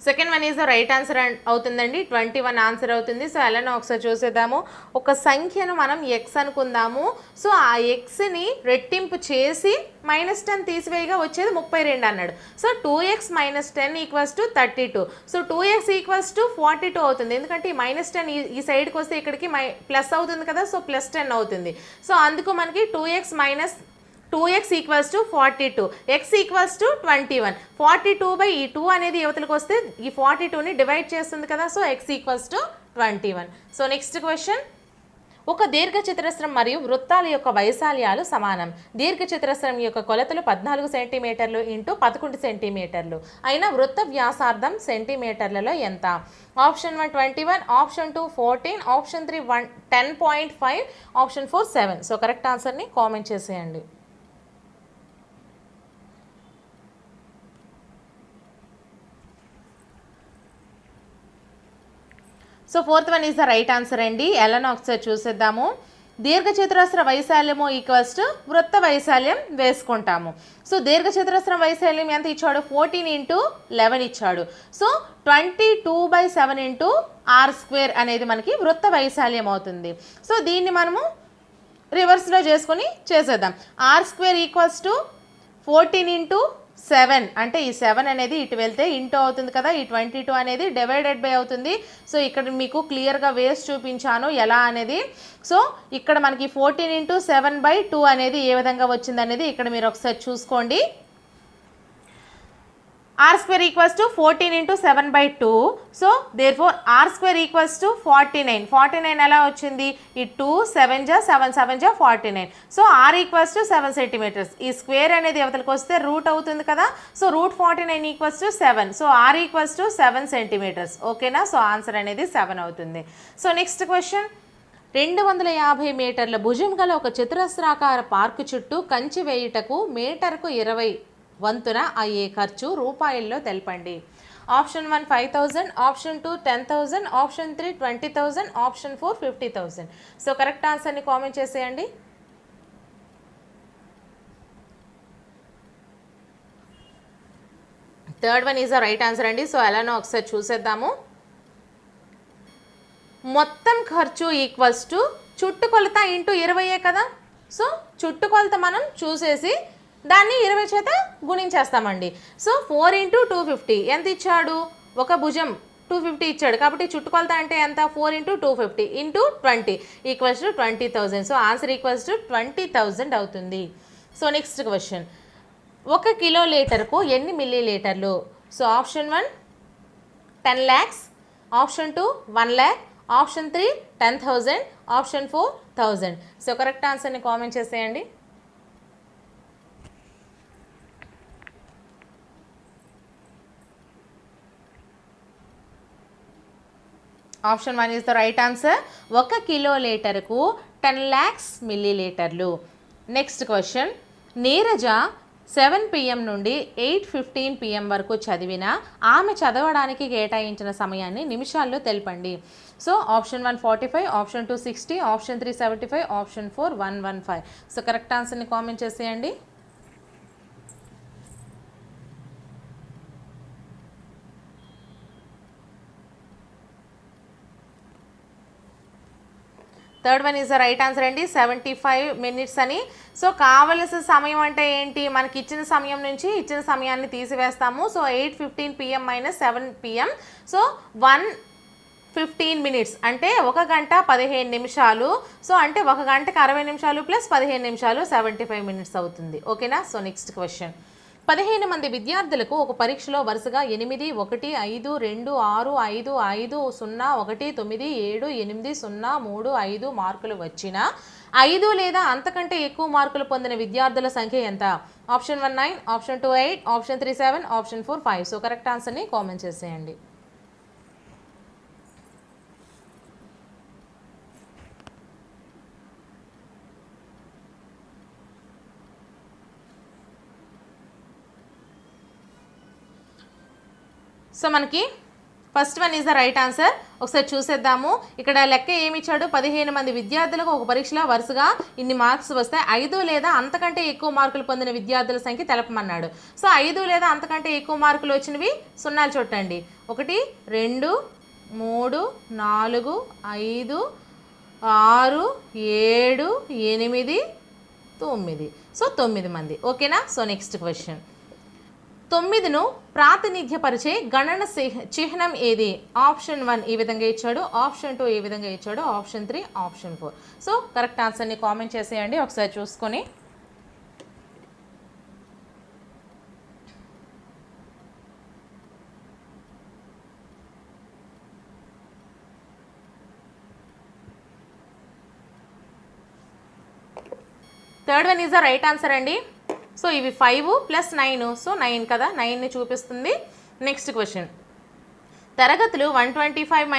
Second one is the right answer అవుతుందండి. 21 ఆన్సర్ అవుతుంది. సో ఎలానో ఒకసారి చూసేద్దాము. ఒక సంఖ్యను మనం ఎక్స్ అనుకుందాము. సో ఆ ఎక్స్ని రెట్టింపు చేసి -10 తీసివేయగా వచ్చేది 32 అన్నాడు. So 2x - 10 = 32. సో 2x = 42 అవుతుంది. ఎందుకంటే ఈ -10 ఈ సైడ్కి వస్తే ఇక్కడికి ప్లస్ అవుతుంది కదా. సో +10 అవుతుంది. సో అందుకు మనకి 2x = 42, x = 21. 42/2 అనేది యువతలకు వస్తే ఈ 42ని డివైడ్ చేస్తుంది కదా. So x = 21. So next question, ఒక దీర్ఘచతురస్రం మరియు వృత్తాల యొక్క వైశాల్యాలు సమానం. దీర్ఘచతురస్రం యొక్క కొలతలు 14 సెంటీమీటర్లు × 11 సెంటీమీటర్లు అయిన వృత్త వ్యాసార్థం సెంటీమీటర్లలో ఎంత? Option 1 21, option 2 14, option 3 10.5, option 4 7. So correct ఆన్సర్ని కామెంట్ చేసేయండి. So fourth one is the right answer అండి. ఎలానో ఒకసారి చూసేద్దాము. దీర్ఘచతురస్ర వైశాల్యము = వృత్త వైశాల్యం వేసుకుంటాము. సో దీర్ఘచతురస్రం వైశాల్యం ఎంత ఇచ్చాడు? 14 × 11 ఇచ్చాడు. సో 22/7 × r² అనేది మనకి వృత్త వైశాల్యం అవుతుంది. సో దీన్ని మనము రివర్స్లో చేసుకొని చేసేద్దాం. r² = 14 × 7 అంటే ఈ 7 అనేది ఇటు వెళ్తే ఇంటూ అవుతుంది కదా. ఈ 22 అనేది / అవుతుంది. సో ఇక్కడ మీకు క్లియర్గా వేసి చూపించాను ఎలా అనేది. సో ఇక్కడ మనకి 14 × 7/2 అనేది ఏ విధంగా వచ్చింది అనేది ఇక్కడ మీరు ఒకసారి చూసుకోండి. r² = 14 × 7/2. So therefore r² = 49. 49 ఎలా వచ్చింది? ఈ 2 7 = 7 7 = 49. So r = 7 centimetres. ఈ స్క్వేర్ అనేది అవతలకి వస్తే రూట్ అవుతుంది కదా. సో √49 = 7. So r = 7 centimetres. ఓకేనా? సో ఆన్సర్ అనేది 7 అవుతుంది. సో నెక్స్ట్ క్వశ్చన్, 250 మీటర్ల భుజం గల ఒక చతురస్రాకార పార్కు చుట్టూ కంచి వేయుటకు మీటర్కు 20 వంతున అయ్యే ఖర్చు రూపాయల్లో తెలపండి. Option 1 5,000, option 2 10,000, option 3 20,000, option 4 50,000. So correct ఆన్సర్ని కామెంట్ చేసేయండి. Third one is the right answer అండి. సో ఎలానో ఒకసారి చూసేద్దాము. మొత్తం ఖర్చు = చుట్టుకొలత × 20 కదా. సో చుట్టుకొలత మనం చూసేసి దాన్ని 20 చేత గుణించేస్తామండి. సో 4 × 250 ఎంత ఇచ్చాడు? ఒక భుజం 250 ఇచ్చాడు కాబట్టి చుట్టుకొలత అంటే ఎంత? 4 × 250 × 20 = 20,000. సో ఆన్సర్ = 20,000 అవుతుంది. సో నెక్స్ట్ క్వశ్చన్, 1 కిలోలీటర్కు ఎన్ని మిల్లీలీటర్లు? So option 1 10 lakhs, option 2 1 lakh, option 3 10,000, option 4 1000. So correct ఆన్సర్ని కామెంట్ చేసేయండి. Option 1 is the right answer. 1 కిలోలీటర్కు 10 lakhs మిల్లీలీటర్లు. నెక్స్ట్ క్వశ్చన్, నీరజ 7 PM నుండి 8:15 PM వరకు చదివిన ఆమె చదవడానికి కేటాయించిన సమయాన్ని నిమిషాల్లో తెలపండి. So option 1 45, option 2 60, option 3 75, option 4 115. So correct ఆన్సర్ని కామెంట్ చేసేయండి. Third one is the right answer అండి, 75 minutes అని. సో కావలసిన సమయం అంటే ఏంటి, మనకి ఇచ్చిన సమయం నుంచి ఇచ్చిన సమయాన్ని తీసివేస్తాము. So 8:15 PM - 7 PM. So 1:15 minutes అంటే 1 గంట 15 నిమిషాలు. సో అంటే 1 గంటకి 60 నిమిషాలు ప్లస్ 15 నిమిషాలు 75 minutes అవుతుంది. ఓకేనా. సో నెక్స్ట్ క్వశ్చన్, 15 మంది విద్యార్థులకు ఒక పరీక్షలో వరుసగా 8, 1, 5, 2, 6, 5, 5, 0, 1, 9, 7, 8, 0, 3, 5 మార్కులు వచ్చిన 5 లేదా అంతకంటే ఎక్కువ మార్కులు పొందిన విద్యార్థుల సంఖ్య ఎంత? Option 1 9, option 2 8, option 3 7, option 4 5. So correct ఆన్సర్ని కామెంట్ చేసేయండి. సో మనకి first one is the right answer. ఒకసారి చూసేద్దాము. ఇక్కడ లెక్క ఏమి ఇచ్చాడు, 15 మంది విద్యార్థులకు ఒక పరీక్షలో వరుసగా ఇన్ని మార్క్స్ వస్తాయి, 5 లేదా అంతకంటే ఎక్కువ మార్కులు పొందిన విద్యార్థుల సంఖ్య తెలపమన్నాడు. సో 5 లేదా అంతకంటే ఎక్కువ మార్కులు వచ్చినవి సున్నాలు చుట్టండి. 1 2 3 4 5 6 7 8 9. సో 9 మంది. ఓకేనా. సో నెక్స్ట్ క్వశ్చన్, 9ను ప్రాతినిధ్యపరిచే గణన చిహ్నం ఏది? ఆప్షన్ 1 ఈ విధంగా ఇచ్చాడు, ఆప్షన్ 2 ఈ విధంగా ఇచ్చాడు, ఆప్షన్ 3, ఆప్షన్ 4. సో కరెక్ట్ ఆన్సర్ని కామెంట్ చేసేయండి ఒకసారి చూసుకొని. Third one is the right answer అండి. సో ఇవి 5 + 9, సో 9 కదా, 9ని చూపిస్తుంది. నెక్స్ట్ క్వశ్చన్, తరగతులు 125 -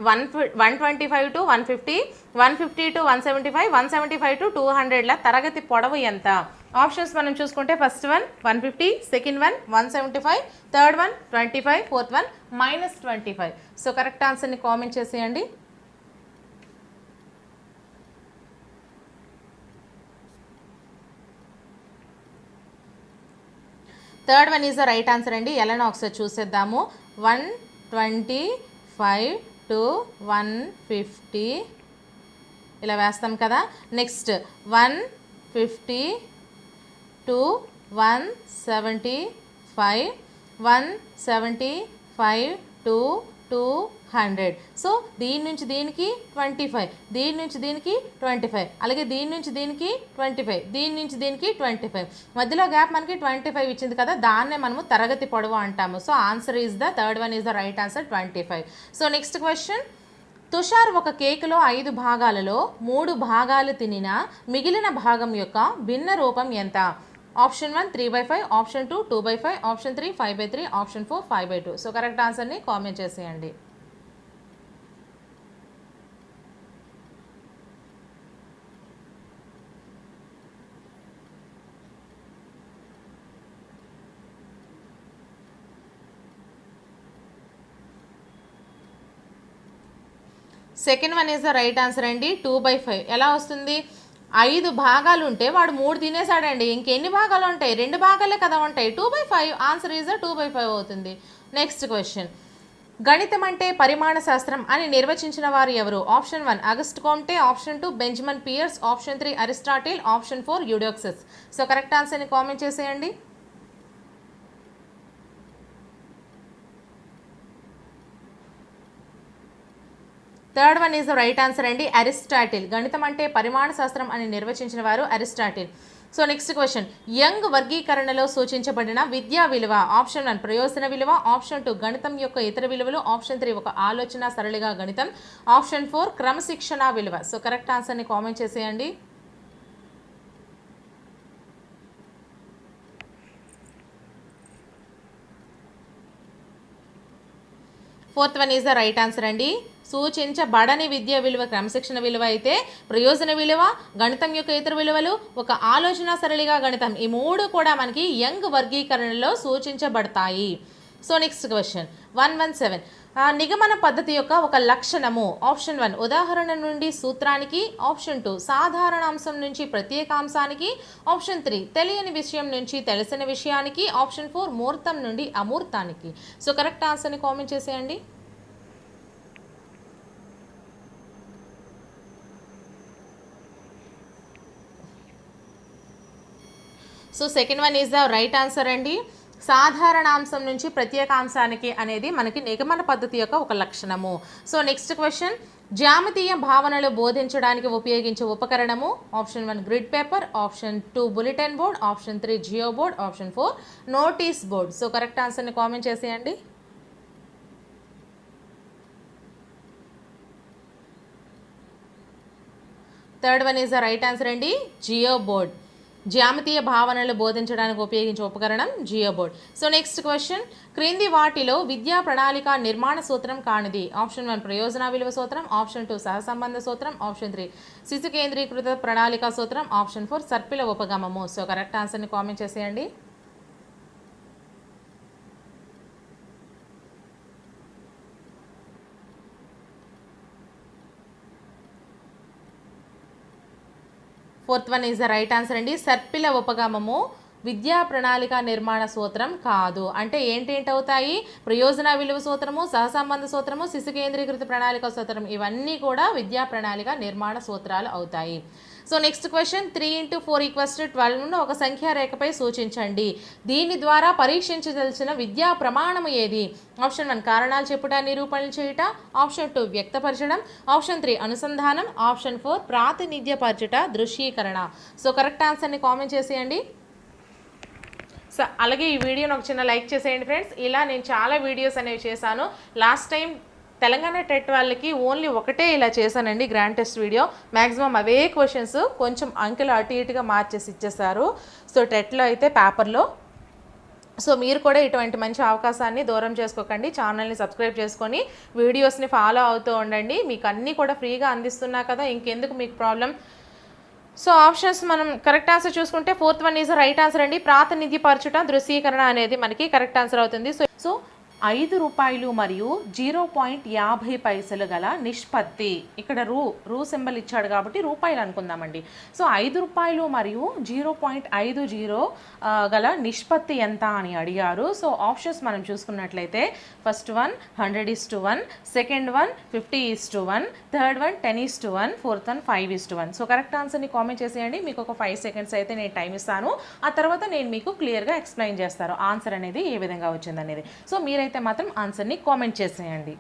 125 to 150, 150 to 175, 175 to 200ల తరగతి పొడవు ఎంత? ఆప్షన్స్ మనం చూసుకుంటే first one 150, second one 175, third one 25, fourth one -25. So correct ఆన్సర్ని కామెంట్ చేసేయండి. Third one is the right answer అండి. ఎలానో ఒకసారి చూసేద్దాము. 125 to 150 ఇలా వేస్తాం కదా. Next 150 to 175, 175 to 200. సో దీని నుంచి దీనికి 25, దీని నుంచి దీనికి 25, అలాగే దీని నుంచి దీనికి 25, దీని నుంచి దీనికి 25, మధ్యలో గ్యాప్ మనకి 25 ఇచ్చింది కదా, దాన్నే మనము తరగతి పొడవు అంటాము. So answer is the third one is the right answer, 25. So next question, Tushar ఒక కేకులో 5 భాగాలలో 3 భాగాలు తినిన మిగిలిన భాగం యొక్క భిన్న రూపం ఎంత? Option 1 3/5, option 2 2/5, option 3 5/3, option 4 5/2. So correct ఆన్సర్ని కామెంట్ చేసేయండి. Second one is the right answer అండి, 2/5. ఎలా వస్తుంది? 5 భాగాలు ఉంటే వాడు 3 తినేసాడండి, ఇంకెన్ని భాగాలు ఉంటాయి? 2 భాగాలే కదా ఉంటాయి. 2/5 ఆన్సర్ ఈజ్ ద 2/5 అవుతుంది. నెక్స్ట్ క్వశ్చన్, గణితం అంటే పరిమాణ శాస్త్రం అని నిర్వచించిన వారు ఎవరు? Option 1 August Comte, option 2 Benjamin Peirce, option 3 Aristotle, option 4 Eudoxus. So correct ఆన్సర్ని కామెంట్ చేసేయండి. Third one is the right answer అండి, అరిస్టాటిల్. గణితం అంటే పరిమాణ శాస్త్రం అని నిర్వచించిన వారు అరిస్టాటిల్. సో నెక్స్ట్ క్వశ్చన్, యంగ్ వర్గీకరణలో సూచించబడిన విద్యా విలువ? ఆప్షన్ 1 ప్రయోజన విలువ, ఆప్షన్ 2 గణితం యొక్క ఇతర విలువలు, ఆప్షన్ 3 ఒక ఆలోచన సరళిగా గణితం, ఆప్షన్ 4 క్రమశిక్షణ విలువ. సో కరెక్ట్ ఆన్సర్ని కామెంట్ చేసేయండి. Fourth one is the right answer అండి. సూచించబడని విద్యా విలువ క్రమశిక్షణ విలువ అయితే, ప్రయోజన విలువ, గణితం యొక్క ఇతర విలువలు, ఒక ఆలోచన సరళిగా గణితం, ఈ 3 కూడా మనకి యంగ్ వర్గీకరణలో సూచించబడతాయి. సో నెక్స్ట్ క్వశ్చన్ 117, నిగమన పద్ధతి యొక్క ఒక లక్షణము? ఆప్షన్ 1 ఉదాహరణ నుండి సూత్రానికి, ఆప్షన్ 2 సాధారణాంశం నుంచి ప్రత్యేకాంశానికి, ఆప్షన్ 3 తెలియని విషయం నుంచి తెలిసిన విషయానికి, ఆప్షన్ 4 మూర్తం నుండి అమూర్తానికి. సో కరెక్ట్ ఆన్సర్ని కామెంట్ చేసేయండి. So second one is the right answer అండి. సాధారణాంశం నుంచి ప్రత్యేకాంశానికి అనేది మనకి నిగమన పద్ధతి యొక్క ఒక లక్షణము. సో నెక్స్ట్ క్వశ్చన్, జ్యామితీయ భావనలు బోధించడానికి ఉపయోగించే ఉపకరణము. Option 1 grid paper, option 2 bulletin board, option 3 geo board, option 4 notice board. So correct ఆన్సర్ని కామెంట్ చేసేయండి. Third one is the right answer అండి, జియో బోర్డ్. జ్యామితీయ భావనలు బోధించడానికి ఉపయోగించే ఉపకరణం geo board. So next question, క్రింది వాటిలో విద్యా ప్రణాళిక నిర్మాణ సూత్రం కానిది. ఆప్షన్ 1 ప్రయోజన విలువ సూత్రం, ఆప్షన్ 2 సహసంబంధ సూత్రం, ఆప్షన్ 3 శిశు కేంద్రీకృత ప్రణాళిక సూత్రం, ఆప్షన్ 4 సర్పిల ఉపగమము. సో కరెక్ట్ ఆన్సర్ని కామెంట్ చేసేయండి. Fourth one is the right answer అండి, సర్పిల ఉపగమము విద్యా ప్రణాళిక నిర్మాణ సూత్రం కాదు. అంటే ఏంటవుతాయి, ప్రయోజన విలువ సూత్రము, సహసంబంధ సూత్రము, శిశు కేంద్రీకృత ప్రణాళిక సూత్రం, ఇవన్నీ కూడా విద్యా ప్రణాళిక నిర్మాణ సూత్రాలు అవుతాయి. సో నెక్స్ట్ క్వశ్చన్, 3 × 4 = 12ను ఒక సంఖ్యా రేఖపై సూచించండి. దీని ద్వారా పరీక్షించదలిచిన విద్యా ప్రమాణము ఏది. ఆప్షన్ 1 కారణాలు చెప్పుట, నిరూపణలు చేయుట, ఆప్షన్ 2 వ్యక్తపరచడం, ఆప్షన్ 3 అనుసంధానం, ఆప్షన్ 4 ప్రాతినిధ్యపరచుట, దృశ్యీకరణ. సో కరెక్ట్ ఆన్సర్ని కామెంట్ చేసేయండి. సో అలాగే ఈ వీడియోని ఒక చిన్న లైక్ చేసేయండి ఫ్రెండ్స్. ఇలా నేను చాలా వీడియోస్ అనేవి చేశాను. లాస్ట్ టైం తెలంగాణ టెట్ వాళ్ళకి ఓన్లీ ఒకటే ఇలా చేశానండి, గ్రాండ్ టెస్ట్ వీడియో. మ్యాక్సిమం అవే క్వశ్చన్స్ కొంచెం అంకెలు అటు ఇటుగా మార్చేసి ఇచ్చేసారు. సో టెట్లో అయితే పేపర్లో. సో మీరు కూడా ఇటువంటి మంచి అవకాశాన్ని దూరం చేసుకోకండి. ఛానల్ని సబ్స్క్రైబ్ చేసుకొని వీడియోస్ని ఫాలో అవుతూ ఉండండి. మీకు అన్నీ కూడా ఫ్రీగా అందిస్తున్నా కదా, ఇంకెందుకు మీకు ప్రాబ్లం. సో ఆప్షన్స్ మనం కరెక్ట్ ఆన్సర్ చూసుకుంటే fourth one is right answer అండి, ప్రాతినిధ్యపరచుట, దృశ్యీకరణ అనేది మనకి కరెక్ట్ ఆన్సర్ అవుతుంది. సో 5 రూపాయలు మరియు 0.50 గల నిష్పత్తి. ఇక్కడ రూ సింబల్ ఇచ్చాడు కాబట్టి రూపాయలు అనుకుందామండి. సో 5 రూపాయలు మరియు 0.50 గల నిష్పత్తి ఎంత అని అడిగారు. సో ఆప్షన్స్ మనం చూసుకున్నట్లయితే first one 100:1, second one 50:1, third one 10:1, fourth one 5:1. So correct ఆన్సర్ని కామెంట్ చేసేయండి. మీకు ఒక 5 సెకండ్స్ అయితే నేను టైం ఇస్తాను. ఆ తర్వాత నేను మీకు క్లియర్గా ఎక్స్ప్లెయిన్ చేస్తాను ఆన్సర్ అనేది ఏ విధంగా వచ్చిందనేది. సో మీరైతే మాత్రం ఆన్సర్ని కామెంట్ చేసేయండి.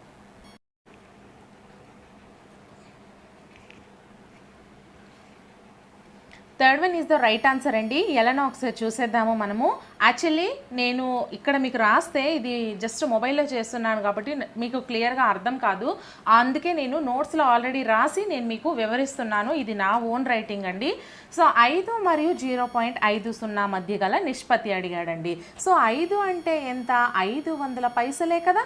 Third one is the right answer అండి. ఎలానో ఒకసారి చూసేద్దాము మనము. యాక్చువల్లీ నేను ఇక్కడ మీకు రాస్తే ఇది జస్ట్ మొబైల్లో చేస్తున్నాను కాబట్టి మీకు క్లియర్గా అర్థం కాదు. అందుకే నేను నోట్స్లో ఆల్రెడీ రాసి నేను మీకు వివరిస్తున్నాను. ఇది నా ఓన్ రైటింగ్ అండి. సో 5 మరియు 0.50 మధ్య గల నిష్పత్తి అడిగాడండి. సో 5 అంటే ఎంత, 500 పైసలే కదా.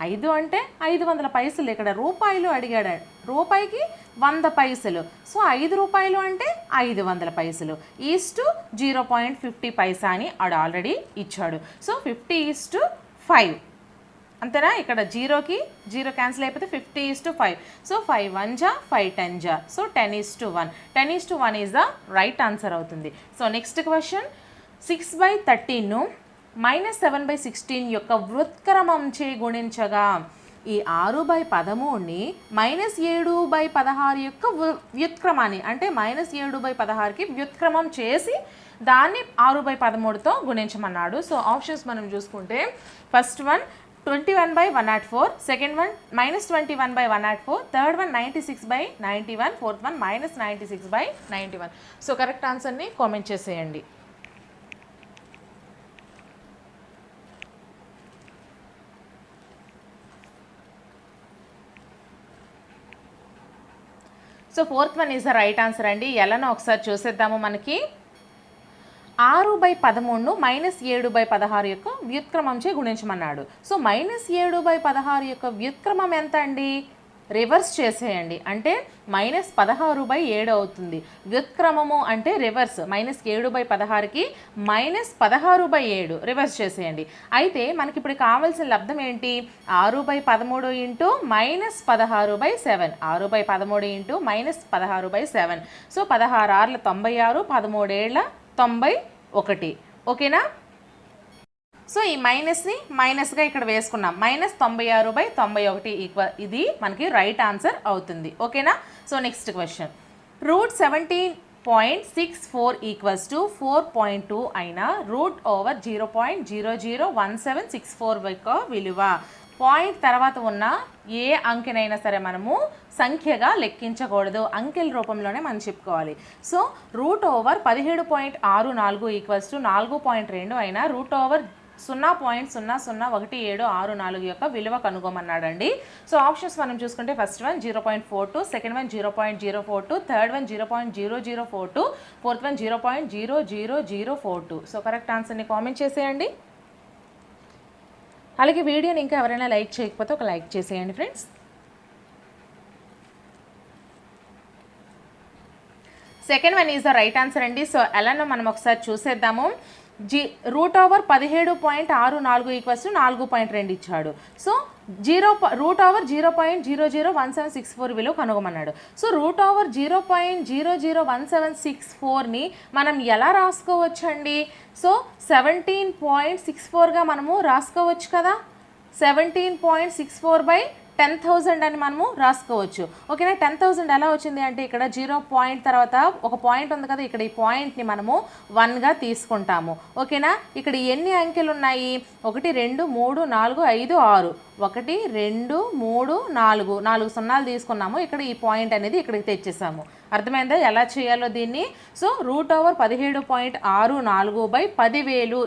5 అంటే 500 పైసలు. ఇక్కడ రూపాయలు అడిగాడు, రూపాయికి 100 పైసలు. సో 5 రూపాయలు అంటే 500 పైసలు ఈస్టు 0.50 అని ఆల్రెడీ ఇచ్చాడు. సో 50:5 అంతేనా. ఇక్కడ 0 క్యాన్సిల్ అయిపోతే 50:5. సో 5 1 జా 5 10 జా. So 10:1. 10:1 is the right answer అవుతుంది. సో నెక్స్ట్ క్వశ్చన్, 6/13ను -7/16 యొక్క వ్యుత్క్రమంచే గుణించగా ఈ 6/13ని -7/16 యొక్క వ్యుత్క్రమాన్ని, అంటే -7/16కి వ్యుత్క్రమం చేసి దాన్ని 6/13తో గుణించమన్నాడు. సో ఆప్షన్స్ మనం చూసుకుంటే first one 21/104, second one -21/104, third one 96/91, fourth one -96/91. So correct ఆన్సర్ని కామెంట్ చేసేయండి. So fourth one is the right answer అండి. ఎలానో ఒకసారి చూసేద్దాము. మనకి 6/13ను -7/16 యొక్క వ్యుత్క్రమంచే గుణించమన్నాడు. సో -7/16 యొక్క వ్యుత్క్రమం ఎంత అండి, రివర్స్ చేసేయండి. అంటే -16/7 అవుతుంది. వ్యుత్క్రమము అంటే రివర్స్, -7/16కి -16/7 రివర్స్ చేసేయండి. అయితే మనకి ఇప్పుడు కావాల్సిన లబ్ధం ఏంటి, 6/13 ఇంటూ -16/7, 6/13 ఇంటూ -16/7. సో 16 96, 13 91. ఓకేనా. సో ఈ మైనస్ని మైనస్గా ఇక్కడ వేసుకున్నాం. -96/91 ఇది మనకి రైట్ ఆన్సర్ అవుతుంది. ఓకేనా. So next question, √17 0.64 equals to 4.2 అయినా √0.001764 యొక్క విలువ. పాయింట్ తర్వాత ఉన్న ఏ అంకెనైనా సరే మనము సంఖ్యగా లెక్కించకూడదు, అంకెల రూపంలోనే మనం చెప్పుకోవాలి. సో √17.64 ఈక్వల్స్ టు 4.2 అయినా √0.001764 యొక్క విలువ కనుగొమన్నాడండి. సో ఆప్షన్స్ మనం చూసుకుంటే first one 0.42, second one 0.042, third one 0.0042, fourth one 0.00042. So correct ఆన్సర్ని కామెంట్ చేసేయండి. అలాగే వీడియోని ఇంకా ఎవరైనా లైక్ చేయకపోతే ఒక లైక్ చేసేయండి friends. Second one is the right answer అండి. సో ఎలానో మనం ఒకసారి చూసేద్దాము. √0.64 ఈక్వల్స్ టు 4.2 ఇచ్చాడు. సో √0.001764 విలువ కనుగొమన్నాడు. సో √0.001764ని మనం ఎలా రాసుకోవచ్చండి? సో 17.64గా మనము రాసుకోవచ్చు కదా. 17.64/10,000 అని మనము రాసుకోవచ్చు. ఓకేనా. 10,000 ఎలా వచ్చింది అంటే ఇక్కడ 0 పాయింట్ తర్వాత ఒక పాయింట్ ఉంది కదా, ఇక్కడ ఈ పాయింట్ని మనము 1గా తీసుకుంటాము. ఓకేనా. ఇక్కడ ఎన్ని అంకెలు ఉన్నాయి? 1 2 3 4 5 6. 1 2 3 4 4 సున్నాలు తీసుకున్నాము. ఇక్కడ ఈ పాయింట్ అనేది ఇక్కడికి తెచ్చేసాము. అర్థమైందా ఎలా చేయాలో దీన్ని? సో √1064/10,000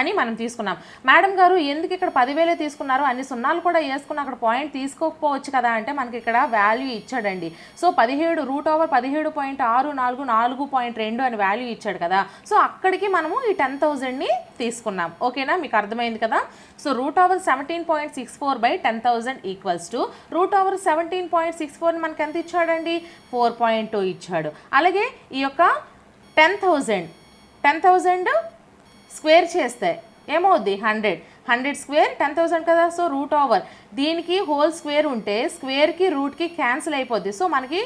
అని మనం తీసుకున్నాం. మేడం గారు ఎందుకు ఇక్కడ 10,000 తీసుకున్నారు, అన్ని సున్నాలు కూడా వేసుకున్న అక్కడ పాయింట్ తీసుకోకపోవచ్చు కదా అంటే మనకి ఇక్కడ వాల్యూ ఇచ్చాడండి. సో √17.64 4.2 అని వాల్యూ ఇచ్చాడు కదా. సో అక్కడికి మనము ఈ 10,000ని తీసుకున్నాం. ఓకేనా, మీకు అర్థమైంది కదా. సో √17.64/10,000 ఈక్వల్స్ టు √17.64ని మనకి ఎంత ఇచ్చాడండి? 4.2 ఇచ్చాడు. అలాగే ఈ యొక్క 10,000 స్క్వేర్ చేస్తే ఏమవుద్ది? 100 స్క్వేర్ 10,000 కదా. సో √, దీనికి హోల్ స్క్వేర్ ఉంటే స్క్వేర్కి రూట్కి క్యాన్సిల్ అయిపోద్ది. సో మనకి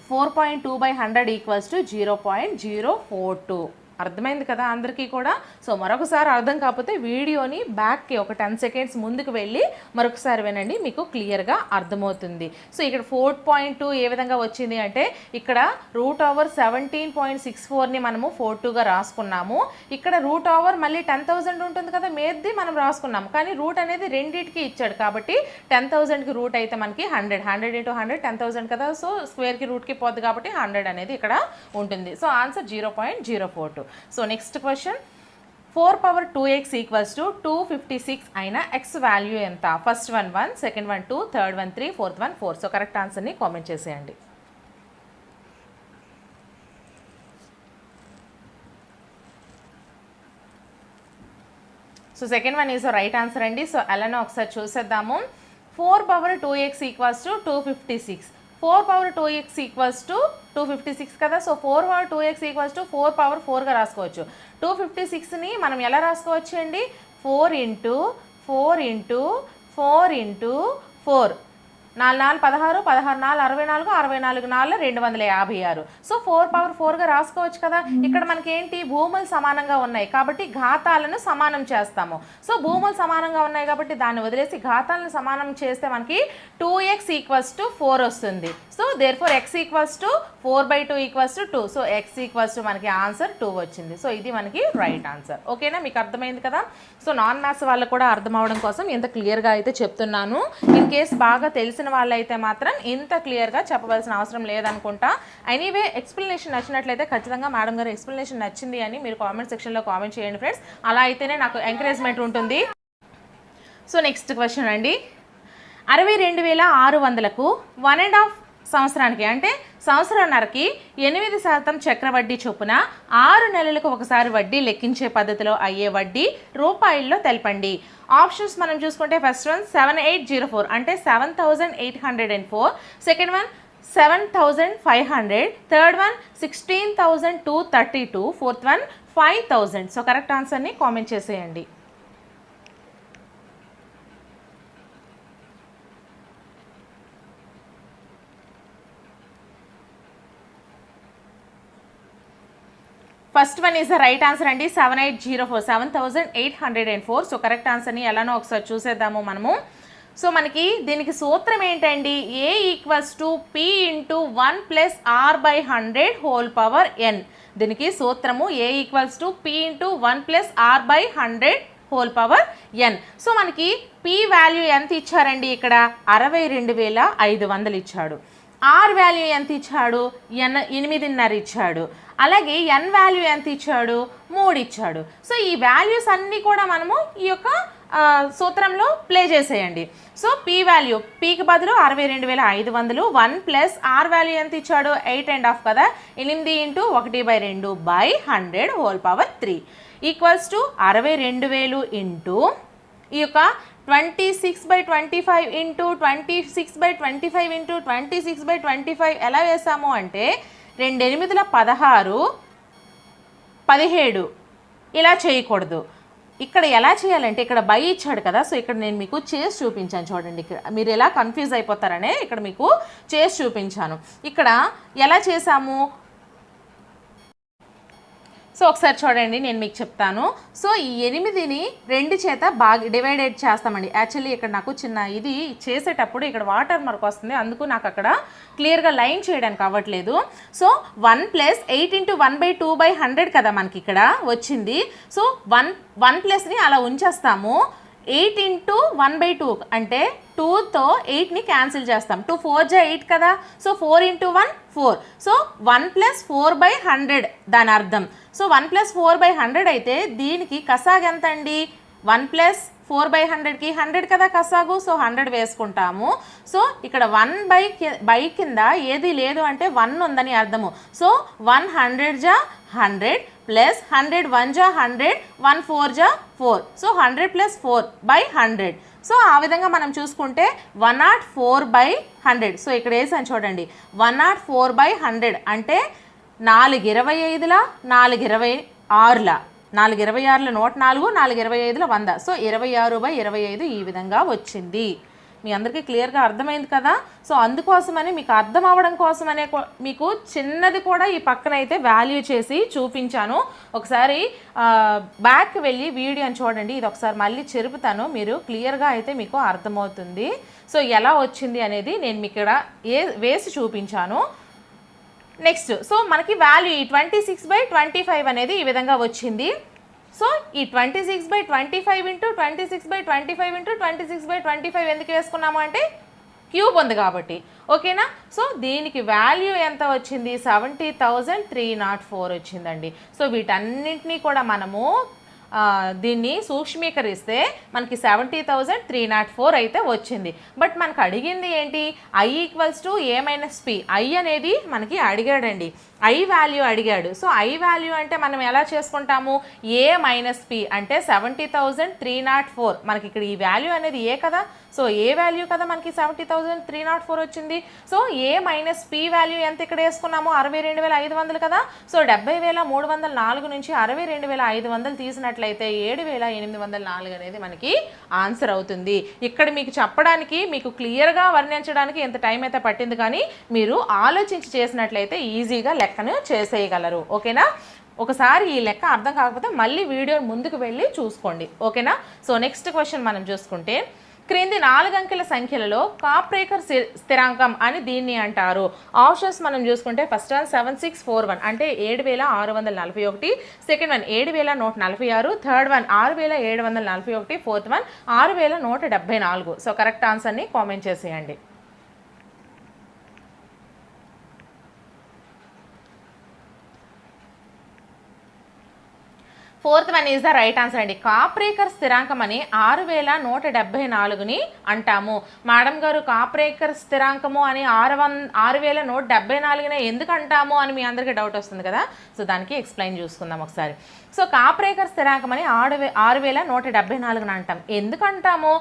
4.2/100 ఈక్వల్స్ టు 0.042. అర్థమైంది కదా అందరికీ కూడా. సో మరొకసారి అర్థం కాకపోతే వీడియోని బ్యాక్కి ఒక 10 సెకండ్స్ ముందుకు వెళ్ళి మరొకసారి వినండి, మీకు క్లియర్గా అర్థమవుతుంది. సో ఇక్కడ 4.2 ఏ విధంగా వచ్చింది అంటే ఇక్కడ √17.64ని మనము 4.2గా రాసుకున్నాము. ఇక్కడ √, మళ్ళీ 10,000 ఉంటుంది కదా, మేద్ది మనం రాసుకున్నాము. కానీ రూట్ అనేది రెండింటికి ఇచ్చాడు కాబట్టి 10,000కి రూట్ అయితే మనకి 100 × 100 10,000 కదా. సో స్క్వేర్కి రూట్కి పోద్ది కాబట్టి 100 అనేది ఇక్కడ ఉంటుంది. So answer 0.042. So next question 4^2x equals to 256 అయిన x వాల్యూ ఎంత? First one 1, second one 2, third one 3, fourth one 4. So correct ఆన్సర్ని కామెంట్ చేసేయండి. So second one is right answer అండి. సో అలానే ఒకసారి చూసేద్దాము. 4^2x equals to 256. 4^2x equals to 256 కదా. So 4^2x equals to 4^4గా రాసుకోవచ్చు. 256ని మనం ఎలా రాసుకోవచ్చు అండి? 4 × 4 × 4 × 4. 4 4 16, 16 4 64, 64 4 256. సో 4^4గా రాసుకోవచ్చు కదా. ఇక్కడ మనకి ఏంటి? భూములు సమానంగా ఉన్నాయి కాబట్టి ఘాతాలను సమానం చేస్తాము. సో భూములు సమానంగా ఉన్నాయి కాబట్టి దాన్ని వదిలేసి ఘాతాలను సమానం చేస్తే మనకి 2x ఈక్వల్స్ టు 4 వస్తుంది. So therefore x equals to 4/2 equals to 2. So x equals to మనకి ఆన్సర్ 2 వచ్చింది. సో ఇది మనకి రైట్ ఆన్సర్. ఓకేనా, మీకు అర్థమైంది కదా. సో నాన్ మ్యాథ్స్ వాళ్ళకు కూడా అర్థం అవడం కోసం ఇంత క్లియర్గా అయితే చెప్తున్నాను. ఇన్ కేస్ బాగా తెలిసిన వాళ్ళైతే మాత్రం ఇంత క్లియర్గా చెప్పవలసిన అవసరం లేదనుకుంటా. ఎనీవే ఎక్స్ప్లెనేషన్ నచ్చినట్లయితే ఖచ్చితంగా మేడం గారు ఎక్స్ప్లెనేషన్ నచ్చింది అని మీరు కామెంట్ సెక్షన్లో కామెంట్ చేయండి ఫ్రెండ్స్. అలా అయితేనే నాకు ఎంకరేజ్మెంట్ ఉంటుంది. సో నెక్స్ట్ క్వశ్చన్ అండి. 62,600కు 1.5 సంవత్సరానికి అంటే సంవత్సరానికి 8% చక్రవడ్డీ చొప్పున 6 నెలలకు ఒకసారి వడ్డీ లెక్కించే పద్ధతిలో అయ్యే వడ్డీ రూపాయల్లో తెలపండి. ఆప్షన్స్ మనం చూసుకుంటే ఫస్ట్ వన్ 7804 అంటే 7,804, second one 7,500, third one 16,232, fourth one 5,000. So correct ఆన్సర్ని కామెంట్ చేసేయండి. First one is the right answer అండి. 7804 7,804. సో కరెక్ట్ ఆన్సర్ని ఎలానో ఒకసారి చూసేద్దాము మనము. సో మనకి దీనికి సూత్రం ఏంటండి, A equals to P into 1 plus R by 100 whole power N. దీనికి సూత్రము A equals to P into 1 plus R by 100 whole power N. So మనకి పి వాల్యూ ఎంత ఇచ్చారండి, ఇక్కడ 62,500 ఇచ్చాడు. ఆర్ వాల్యూ ఎంత ఇచ్చాడు, 8.5 ఇచ్చాడు. అలాగే ఎన్ వాల్యూ ఎంత ఇచ్చాడు, 3 ఇచ్చాడు. సో ఈ వాల్యూస్ అన్నీ కూడా మనము ఈ యొక్క సూత్రంలో ప్లే చేసేయండి. సో పి వాల్యూ, పీకి బదులు 62,500, 1 ప్లస్ ఆర్ వాల్యూ ఎంత ఇచ్చాడు, 8.5 కదా, 8 into 1/2 by 100 whole power 3 equals to 62,000 into ఈ యొక్క 26/25 ఇంటూ 26/25 ఇంటూ 26/25 ఎలా వేసాము అంటే 2 8 16 17 ఇలా చేయకూడదు. ఇక్కడ ఎలా చేయాలంటే ఇక్కడ బై ఇచ్చాడు కదా, సో ఇక్కడ నేను మీకు చేసి చూపించాను చూడండి. ఇక్కడ మీరు ఎలా కన్ఫ్యూజ్ అయిపోతారనే ఇక్కడ మీకు చేసి చూపించాను. ఇక్కడ ఎలా చేసాము, సో ఒకసారి చూడండి నేను మీకు చెప్తాను. సో ఈ 8ని 2 చేత బాగా డివైడెడ్ చేస్తామండి. యాక్చువల్లీ ఇక్కడ నాకు చిన్న ఇది చేసేటప్పుడు ఇక్కడ వాటర్ మార్క్ వస్తుంది, అందుకు నాకు అక్కడ క్లియర్గా లైన్ చేయడానికి అవ్వట్లేదు. సో 1 ప్లస్ 8 ఇంటూ 1/2/100 కదా మనకి ఇక్కడ వచ్చింది. సో 1 ప్లస్ని అలా ఉంచేస్తాము. 8 ఇంటూ 1/2 అంటే 2తో 8ని క్యాన్సిల్ చేస్తాం. 2 4 జా 8 కదా, సో 4 ఇంటూ 1 4. సో 1 ప్లస్ 4/100 దాని అర్థం. సో 1 ప్లస్ 4/100 అయితే దీనికి కసాగు ఎంత అండి, 1 ప్లస్ 4/100కి 100 కదా కసాగు, సో 100 వేసుకుంటాము. సో ఇక్కడ 1 బై కింద ఏది లేదు అంటే 1 ఉందని అర్థము. సో 1 100 జా 100 ప్లస్ 100 1 జా 100, 1 4 జా 4. So 100 plus 4/100. సో ఆ విధంగా మనం చూసుకుంటే 104/100. సో ఇక్కడ వేసాను చూడండి, 104/100 అంటే 4 25ల 4 26ల 4 26ల 104, 4 25ల 100. సో 26/25 ఈ విధంగా వచ్చింది. మీ అందరికీ క్లియర్గా అర్థమైంది కదా. సో అందుకోసమని మీకు అర్థం అవ్వడం కోసమనే మీకు చిన్నది కూడా ఈ పక్కన అయితే వాల్యూ చేసి చూపించాను. ఒకసారి బ్యాక్ వెళ్ళి వీడియోని చూడండి, ఇది ఒకసారి మళ్ళీ చెరుపుతాను, మీరు క్లియర్గా అయితే మీకు అర్థమవుతుంది. సో ఎలా వచ్చింది అనేది నేను మీకు ఇక్కడ వేసి చూపించాను. నెక్స్ట్, సో మనకి వాల్యూ ఈ 26/25 అనేది ఈ విధంగా వచ్చింది. సో ఈ 26/25 ఇంటూ 26/25 ఇంటూ 26/25 ఎందుకు వేసుకున్నాము అంటే క్యూబ్ ఉంది కాబట్టి, ఓకేనా. సో దీనికి వాల్యూ ఎంత వచ్చింది, 70,304 వచ్చిందండి. సో వీటన్నింటినీ కూడా మనము దీన్ని సూక్ష్మీకరిస్తే మనకి 70,304 అయితే వచ్చింది. బట్ మనకు అడిగింది ఏంటి, I equals to A minus P. I అనేది మనకి అడిగాడండి, ఐ వాల్యూ అడిగాడు. సో ఐ వాల్యూ అంటే మనం ఎలా చేసుకుంటాము, ఏ మైనస్ పి అంటే 70,304. మనకి ఇక్కడ ఈ వాల్యూ అనేది ఏ కదా, సో ఏ వాల్యూ కదా మనకి 70,304 వచ్చింది. So A minus P value ఎంత ఇక్కడ వేసుకున్నాము, 62,500 కదా. సో 70,304 నుంచి 62,500 తీసినట్లయితే 7,804 అనేది మనకి ఆన్సర్ అవుతుంది. ఇక్కడ మీకు చెప్పడానికి, మీకు క్లియర్గా వర్ణించడానికి ఎంత టైం అయితే పట్టింది, కానీ మీరు ఆలోచించి చేసినట్లయితే ఈజీగా లెక్కను చేసేయగలరు, ఓకేనా. ఒకసారి ఈ లెక్క అర్థం కాకపోతే మళ్ళీ వీడియో ముందుకు వెళ్ళి చూసుకోండి, ఓకేనా. సో నెక్స్ట్ క్వశ్చన్ మనం చూసుకుంటే, క్రింది 4 అంకెల సంఖ్యలలో కాప్రేకర్ స్థిరాంకం అని దీన్ని అంటారు. ఆప్షన్స్ మనం చూసుకుంటే ఫస్ట్ వన్ 7641 అంటే 7,641, second one 7,146, third one 6,741, fourth one 6,174. So correct ఆన్సర్ని కామెంట్ చేసేయండి. Fourth one is the right answer అండి. కాప్రేకర్ స్థిరాంకం అని 6,174ని అంటాము. మేడం గారు కాప్రేకర్ స్థిరాంకము అని 6,174 ఎందుకు అంటాము అని మీ అందరికీ డౌట్ వస్తుంది కదా. సో దానికి ఎక్స్ప్లెయిన్ చూసుకుందాం ఒకసారి. సో కాప్రేకర్ స్థిరాంకం అని 6,174 అంటాం. ఎందుకు అంటాము,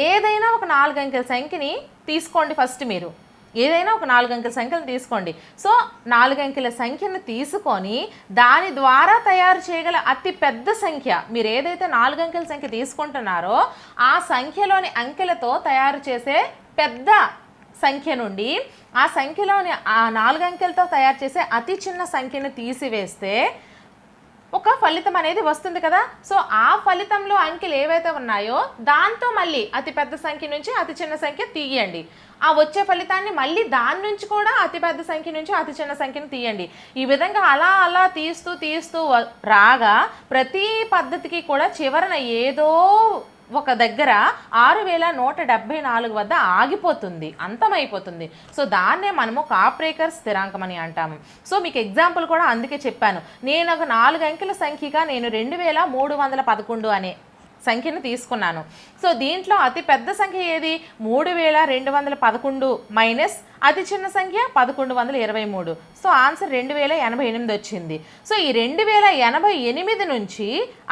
ఏదైనా ఒక 4 అంకెల సంఖ్యని తీసుకోండి. ఫస్ట్ మీరు ఏదైనా ఒక 4 అంకెల సంఖ్యను తీసుకోండి. సో 4 అంకెల సంఖ్యను తీసుకొని దాని ద్వారా తయారు చేయగల అతి పెద్ద సంఖ్య, మీరు ఏదైతే 4 అంకెల సంఖ్య తీసుకుంటున్నారో ఆ సంఖ్యలోని అంకెలతో తయారు చేసే పెద్ద సంఖ్య నుండి ఆ సంఖ్యలోని ఆ 4 అంకెలతో తయారు చేసే అతి చిన్న సంఖ్యను తీసివేస్తే ఒక ఫలితం అనేది వస్తుంది కదా. సో ఆ ఫలితంలో అంకెలు ఏవైతే ఉన్నాయో దాంతో మళ్ళీ అతి పెద్ద సంఖ్య నుంచి అతి చిన్న సంఖ్య తీయండి. ఆ వచ్చే ఫలితాన్ని మళ్ళీ దాని నుంచి కూడా అతి పెద్ద సంఖ్య నుంచి అతి చిన్న సంఖ్యను తీయండి. ఈ విధంగా అలా అలా తీస్తూ తీస్తూ రాగా ప్రతి పద్ధతికి కూడా చివరన ఏదో ఒక దగ్గర 6174 వద్ద ఆగిపోతుంది, అంతమైపోతుంది. సో దాన్నే మనము కాప్రేకర్ స్థిరాంకం అని అంటాము. సో మీకు ఎగ్జాంపుల్ కూడా అందుకే చెప్పాను. నేను ఒక 4 అంకెల సంఖ్యగా నేను 2311 అనే సంఖ్యను తీసుకున్నాను. సో దీంట్లో అతి పెద్ద సంఖ్య ఏది? 3211 మైనస్ అతి చిన్న సంఖ్య 1123. సో ఆన్సర్ 2088 వచ్చింది. సో ఈ 2088 నుంచి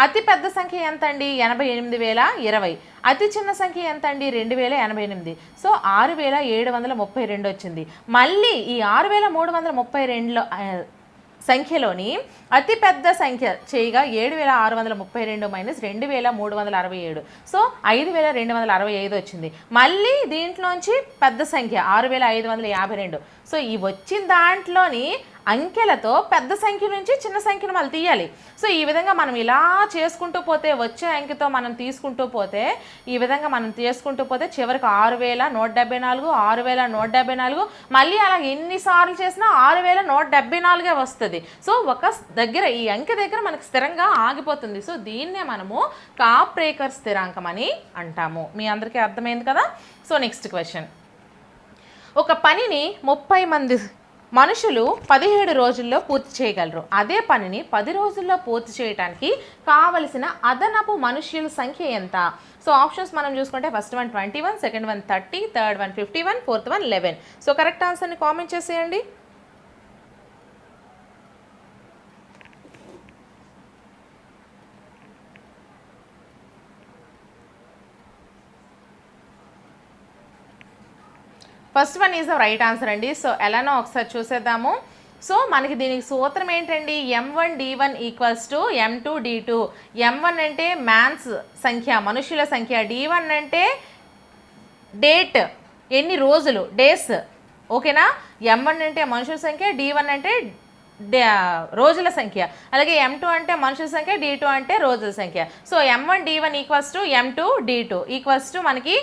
అతి పెద్ద సంఖ్య ఎంత అండి? 88020. అతి చిన్న సంఖ్య ఎంత అండి? 2088. సో 6732 వచ్చింది. మళ్ళీ ఈ 6332లో సంఖ్యలోని అతి పెద్ద సంఖ్య చేయగా 7632 మైనస్ 2367. సో 5265 వచ్చింది. మళ్ళీ దీంట్లోంచి పెద్ద సంఖ్య 6552. సో ఈ వచ్చిన దాంట్లోని అంకెలతో పెద్ద సంఖ్య నుంచి చిన్న సంఖ్యను మళ్ళీ తీయాలి. సో ఈ విధంగా మనం ఇలా చేసుకుంటూ పోతే వచ్చే అంకెతో మనం తీసుకుంటూ పోతే ఈ విధంగా మనం చేసుకుంటూ పోతే చివరికి 6174, 6174, మళ్ళీ అలా ఎన్నిసార్లు చేసినా 6174 వస్తుంది. సో ఒక దగ్గర ఈ అంకె దగ్గర మనకు స్థిరంగా ఆగిపోతుంది. సో దీన్నే మనము కాప్రేకర్ స్థిరాంకం అని అంటాము. మీ అందరికీ అర్థమైంది కదా. So next question. ఒక పనిని 30 మంది మనుషులు 17 రోజుల్లో పూర్తి చేయగలరు. అదే పనిని 10 రోజుల్లో పూర్తి చేయడానికి కావలసిన అదనపు మనుష్యుల సంఖ్య ఎంత? సో ఆప్షన్స్ మనం చూసుకుంటే first one 21, second one 30, third one 51, fourth one 11. So correct ఆన్సర్ని కామెంట్ చేసేయండి. First one is the right answer అండి. సో ఎలానో ఒకసారి చూసేద్దాము. సో మనకి దీనికి సూత్రం ఏంటండి? M1D1 equals to M2D2. M1 అంటే మ్యాన్స్ సంఖ్య, మనుషుల సంఖ్య. D1 అంటే డేట్, ఎన్ని రోజులు, డేస్. ఓకేనా? M1 అంటే మనుషుల సంఖ్య, D1 అంటే రోజుల సంఖ్య. అలాగే M2 అంటే మనుషుల సంఖ్య, D2 అంటే రోజుల సంఖ్య. So M1D1 equals to M2D2 equals to మనకి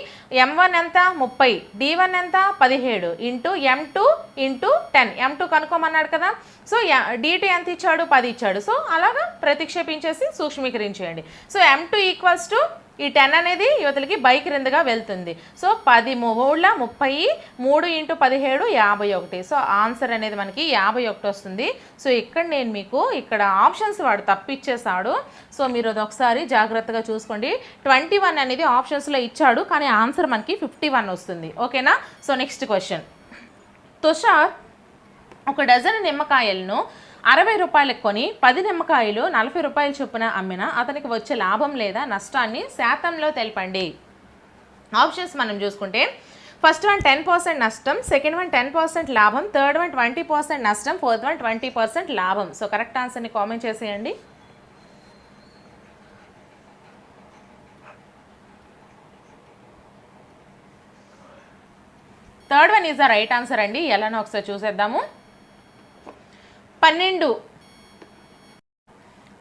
M1 ఎంత? 30, D1 ఎంత? 17 ఇంటూ M2 ఇంటూ 10. M2 కనుక్కోమన్నాడు కదా. సో D2 ఎంత ఇచ్చాడు? 10 ఇచ్చాడు. సో అలాగా ప్రతిక్షేపించేసి సూక్ష్మీకరించేయండి. సో M2 ఈక్వల్స్ టు ఈ 10 అనేది యువతలకి బైక్ క్రిందగా వెళ్తుంది. So 10 3 30, 3 into 17 51. సో ఆన్సర్ అనేది మనకి 51 వస్తుంది. సో ఇక్కడ నేను మీకు ఇక్కడ ఆప్షన్స్ వాడు తప్పిచ్చేసాడు. సో మీరు అది ఒకసారి జాగ్రత్తగా చూసుకోండి. 21 అనేది ఆప్షన్స్లో ఇచ్చాడు, కానీ ఆన్సర్ మనకి 51 వస్తుంది. ఓకేనా? So next question. తుషార్ ఒక డజన్ నిమ్మకాయలను 60 రూపాయలకు కొని 10 నిమ్మకాయలు 40 రూపాయల చొప్పున అమ్మిన అతనికి వచ్చే లాభం లేదా నష్టాన్ని శాతంలో తెలపండి. ఆప్షన్స్ మనం చూసుకుంటే ఫస్ట్ వన్ 10% నష్టం, సెకండ్ వన్ 10% లాభం, థర్డ్ వన్ 20% నష్టం, ఫోర్త్ వన్ 20% లాభం. సో కరెక్ట్ ఆన్సర్ని కామెంట్ చేసేయండి. Third one is the right answer అండి. ఎలానో ఒకసారి చూసేద్దాము. 12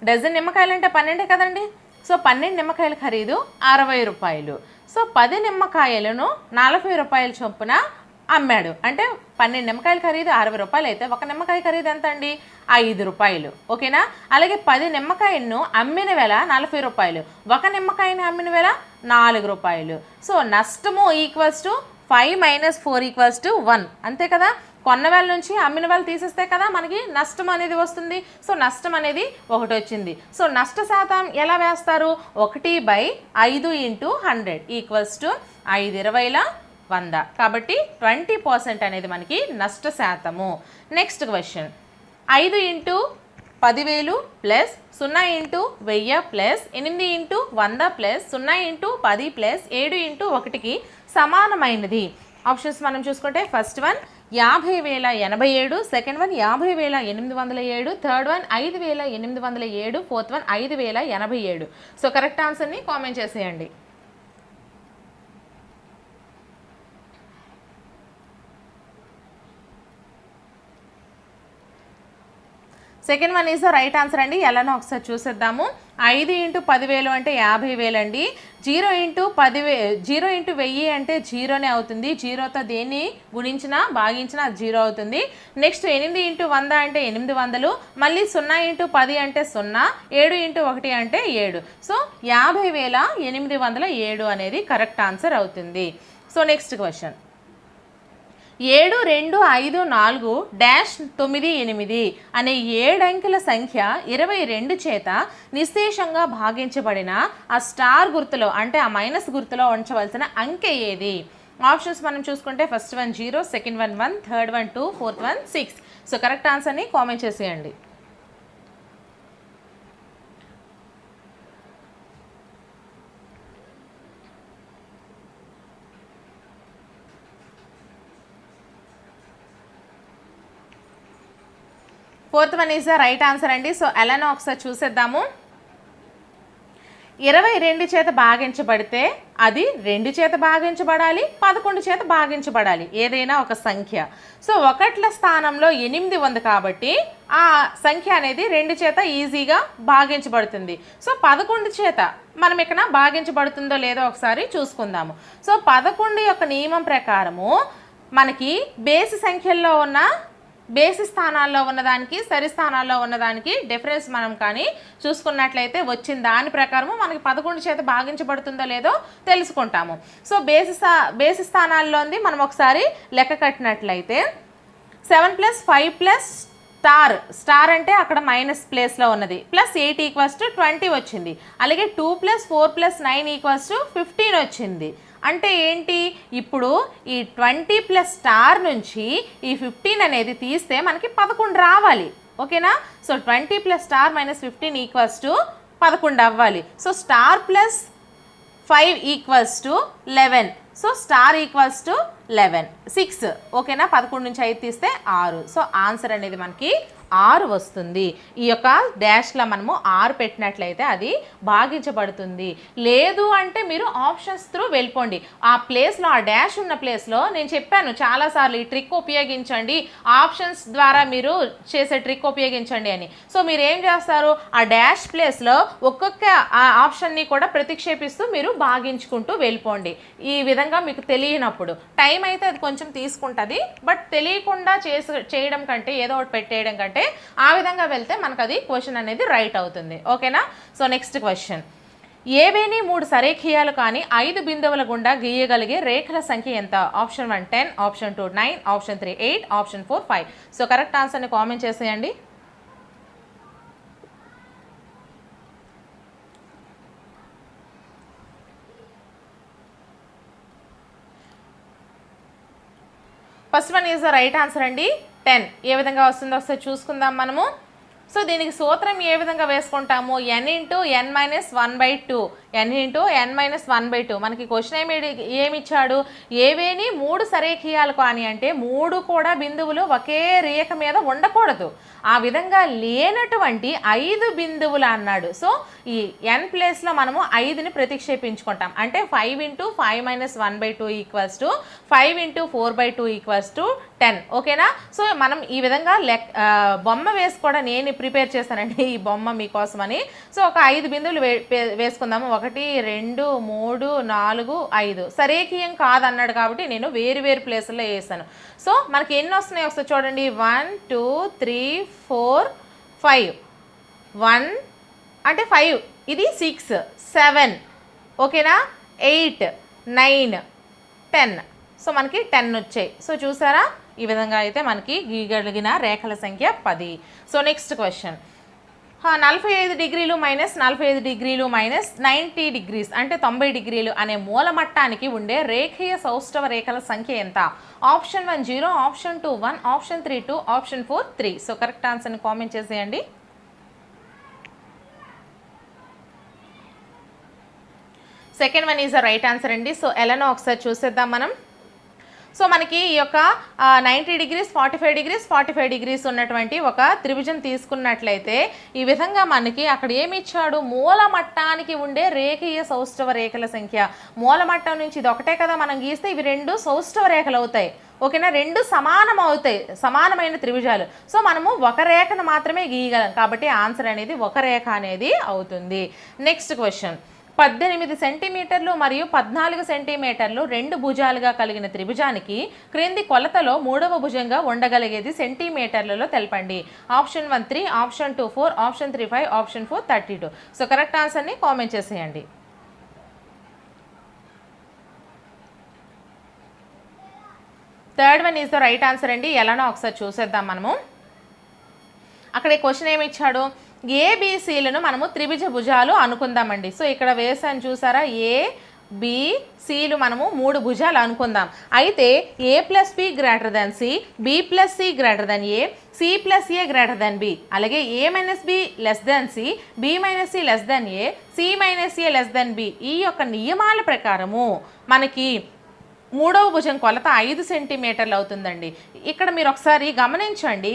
డజన్ నిమ్మకాయలు అంటే 12 కదండి. సో 12 నిమ్మకాయల ఖరీదు 60 రూపాయలు. సో 10 నిమ్మకాయలను 40 రూపాయల చొప్పున అమ్మాడు. అంటే 12 నిమ్మకాయల ఖరీదు 60 రూపాయలు అయితే ఒక నిమ్మకాయ ఖరీదు ఎంత అండి? 5 రూపాయలు. ఓకేనా? అలాగే 10 నిమ్మకాయలను అమ్మిన వేళ 40 రూపాయలు, ఒక నిమ్మకాయని అమ్మిన వేళ 4 రూపాయలు. సో నష్టము ఈక్వల్స్ టు 5 - 4 = 1. అంతే కదా. కొన్న వేళ నుంచి అమ్మిన వేళ తీసేస్తే కదా మనకి నష్టం అనేది వస్తుంది. సో నష్టం అనేది 1 వచ్చింది. సో నష్ట శాతం ఎలా వేస్తారు? 1/5 × 100 ఈక్వల్స్ టు 5/20 100. కాబట్టి 20% అనేది మనకి నష్ట శాతము. Next question. 5 × 10,000 plus 0 × 1000 plus 8 × 100 plus 0 × 10 plus 7 × 1కి సమానమైనది. ఆప్షన్స్ మనం చూసుకుంటే first one 50,087, second one 50,807, third one 5,807, fourth one 5,087. So correct ఆన్సర్ని కామెంట్ చేసేయండి. Second one is the right answer అండి. ఎలానో ఒకసారి చూసేద్దాము. 5 × 10,000 అంటే 50,000 అండి. 0 × 1000 అంటే జీరోనే అవుతుంది. జీరోతో దేన్ని గుణించినా భాగించినా అది జీరో అవుతుంది. నెక్స్ట్ 8 × 100 అంటే 800. మళ్ళీ 0 × 10 అంటే 0. 7 × 1 అంటే 7. సో 50,807 అనేది కరెక్ట్ ఆన్సర్ అవుతుంది. So next question. 7, 2, 5, 4 డాష్ 9, 8 అనే 7 అంకెల సంఖ్య 22 చేత నిశ్శేషంగా భాగించబడిన ఆ స్టార్ గుర్తులో అంటే ఆ మైనస్ గుర్తులో ఉంచవలసిన అంకె ఏది? ఆప్షన్స్ మనం చూసుకుంటే first one 0, second one 1, third one 2, fourth one 6. So correct ఆన్సర్ని కామెంట్ చేసేయండి. Fourth one is the right answer అండి. సో ఎలానో ఒకసారి చూసేద్దాము. 22 చేత భాగించబడితే అది 2 చేత భాగించబడాలి, 11 చేత భాగించబడాలి, ఏదైనా ఒక సంఖ్య. సో 1ల స్థానంలో 8 ఉంది కాబట్టి ఆ సంఖ్య అనేది 2 చేత ఈజీగా భాగించబడుతుంది. సో 11 చేత మనం ఇక్కడ భాగించబడుతుందో లేదో ఒకసారి చూసుకుందాము. సో 11 యొక్క నియమం ప్రకారము మనకి బేసి సంఖ్యల్లో ఉన్న బేసి స్థానాల్లో ఉన్నదానికి సరి స్థానాల్లో ఉన్నదానికి డిఫరెన్స్ మనం కానీ చూసుకున్నట్లయితే వచ్చిన దాని ప్రకారము మనకి 11 చేత భాగించబడుతుందో లేదో తెలుసుకుంటాము. సో బేసి స్థానాల్లోంది మనం ఒకసారి లెక్క కట్టినట్లయితే 7 + 5 + స్టార్ అంటే అక్కడ మైనస్ ప్లేస్లో ఉన్నది +8 = 20 వచ్చింది. అలాగే 2 + 4 + 9 = 15 వచ్చింది. అంటే ఏంటి, ఇప్పుడు ఈ 20 + స్టార్ నుంచి ఈ 15 అనేది తీస్తే మనకి 11 రావాలి. ఓకేనా? సో 20 + స్టార్ -15 = 11 అవ్వాలి. So star +5 = 11. So star = 11, 6. ఓకేనా? 11 నుంచి 5 తీస్తే 6. సో ఆన్సర్ అనేది మనకి 6 వస్తుంది. ఈ యొక్క డాష్లో మనము 6 పెట్టినట్లయితే అది భాగించబడుతుంది. లేదు అంటే మీరు ఆప్షన్స్ త్రూ వెళ్ళిపోండి. ఆ ప్లేస్లో ఆ డాష్ ఉన్న ప్లేస్లో నేను చెప్పాను చాలాసార్లు ఈ ట్రిక్ ఉపయోగించండి, ఆప్షన్స్ ద్వారా మీరు చేసే ట్రిక్ ఉపయోగించండి అని. సో మీరు ఏం చేస్తారు, ఆ డాష్ ప్లేస్లో ఒక్కొక్క ఆప్షన్ని కూడా ప్రతిక్షేపిస్తూ మీరు భాగించుకుంటూ వెళ్ళిపోండి. ఈ విధంగా మీకు తెలియనప్పుడు టైం అయితే అది కొంచెం తీసుకుంటుంది, బట్ తెలియకుండా చేయడం కంటే ఏదో ఒకటి పెట్టేయడం కంటే ఆ విధంగా వెళ్తే మనకు అది క్వశ్చన్ అనేది రైట్ అవుతుంది. ఓకేనా? So next question. ఏవేని 3 సరేఖీయాలు కానీ 5 బిందువుల గుండా గీయగలిగే రేఖల సంఖ్య ఎంత? Option 1 10, option 2 9, option 3 8, option 4 5. So correct ఆన్సర్ని కామెంట్ చేసేయండి. First one is the right answer అండి. 10 ఏ విధంగా వస్తుందో ఒకసారి చూసుకుందాం మనము. సో దీనికి సూత్రం ఏ విధంగా వేసుకుంటాము, n × n-1/2, n × n-1/2. మనకి క్వశ్చన్ ఏమి ఇచ్చాడు, ఏవేని 3 సరేఖీయాలు కానీ అంటే 3 కూడా బిందువులు ఒకే రేఖ మీద ఉండకూడదు, ఆ విధంగా లేనటువంటి 5 బిందువులు అన్నాడు. సో ఈ n ప్లేస్లో మనము 5ని ప్రతిక్షేపించుకుంటాం. అంటే 5 × 5-1/2 = 5 × 4/2 = 10. ఓకేనా? సో మనం ఈ విధంగా బొమ్మ వేసుకోవడం నేను ప్రిపేర్ చేస్తానండి ఈ బొమ్మ మీకోసమని. సో ఒక 5 బిందువులు వేసుకుందాము. 1 2 3 4 5. సరేఖీయం కాదన్నాడు కాబట్టి నేను వేరు వేరు ప్లేసుల్లో వేసాను. సో మనకి ఎన్ని వస్తున్నాయి ఒకసారి చూడండి. 1 2 3 4 5. 1 అంటే 5, ఇది 6 7. ఓకేనా? 8 9 10. సో మనకి 10 వచ్చాయి. సో చూసారా, ఈ విధంగా అయితే మనకి గీయగలిగిన రేఖల సంఖ్య 10. So next question. 45 డిగ్రీలు -45 డిగ్రీలు -90 డిగ్రీస్ అంటే 90 డిగ్రీలు అనే మూలమట్టానికి ఉండే రేఖీయ సౌష్ఠవ రేఖల సంఖ్య ఎంత? Option 1 0, option 2 1, option 3 2, option 4 3. So correct ఆన్సర్ని కామెంట్ చేసేయండి. Second one is the right answer అండి. సో ఎలానో ఒకసారి చూసేద్దాం మనం. సో మనకి ఈ యొక్క 90 డిగ్రీస్ 45 డిగ్రీస్ 45 డిగ్రీస్ ఉన్నటువంటి ఒక త్రిభుజం తీసుకున్నట్లయితే ఈ విధంగా మనకి అక్కడ ఏమి ఇచ్చాడు, మూలమట్టానికి ఉండే రేఖీయ సౌష్ఠవ రేఖల సంఖ్య. మూలమట్టం నుంచి ఇది ఒకటే కదా మనం గీస్తే ఇవి 2 సౌష్ఠవ రేఖలు అవుతాయి. ఓకేనా, రెండు సమానం అవుతాయి, సమానమైన త్రిభుజాలు. సో మనము ఒక రేఖను మాత్రమే గీయగలం కాబట్టి ఆన్సర్ అనేది ఒక రేఖ అనేది అవుతుంది. నెక్స్ట్ క్వశ్చన్, 18 సెంటీమీటర్లు మరియు 14 సెంటీమీటర్లు రెండు భుజాలుగా కలిగిన త్రిభుజానికి క్రింది కొలతలో మూడవ భుజంగా ఉండగలిగేది సెంటీమీటర్లలో తెలపండి. Option 1 3, option 2 4, option 3 5, option 4 32. So correct ఆన్సర్ని కామెంట్ చేసేయండి. Third one is the right answer అండి. ఎలానో ఒకసారి చూసేద్దాం మనము. అక్కడ క్వశ్చన్ ఏమి ఇచ్చాడు, ఏబిసిలను మనము త్రిభుజ భుజాలు అనుకుందామండి. సో ఇక్కడ వేసాను చూసారా, ఏబిసిలు మనము మూడు భుజాలు అనుకుందాం. అయితే A plus B greater than C, B plus C greater than A, C plus A greater than B, అలాగే A minus B less than C, B minus C less than A, C minus A less than B. ఈ యొక్క నియమాల ప్రకారము మనకి మూడవ భుజం కొలత 5 సెంటీమీటర్లు అవుతుందండి. ఇక్కడ మీరు ఒకసారి గమనించండి,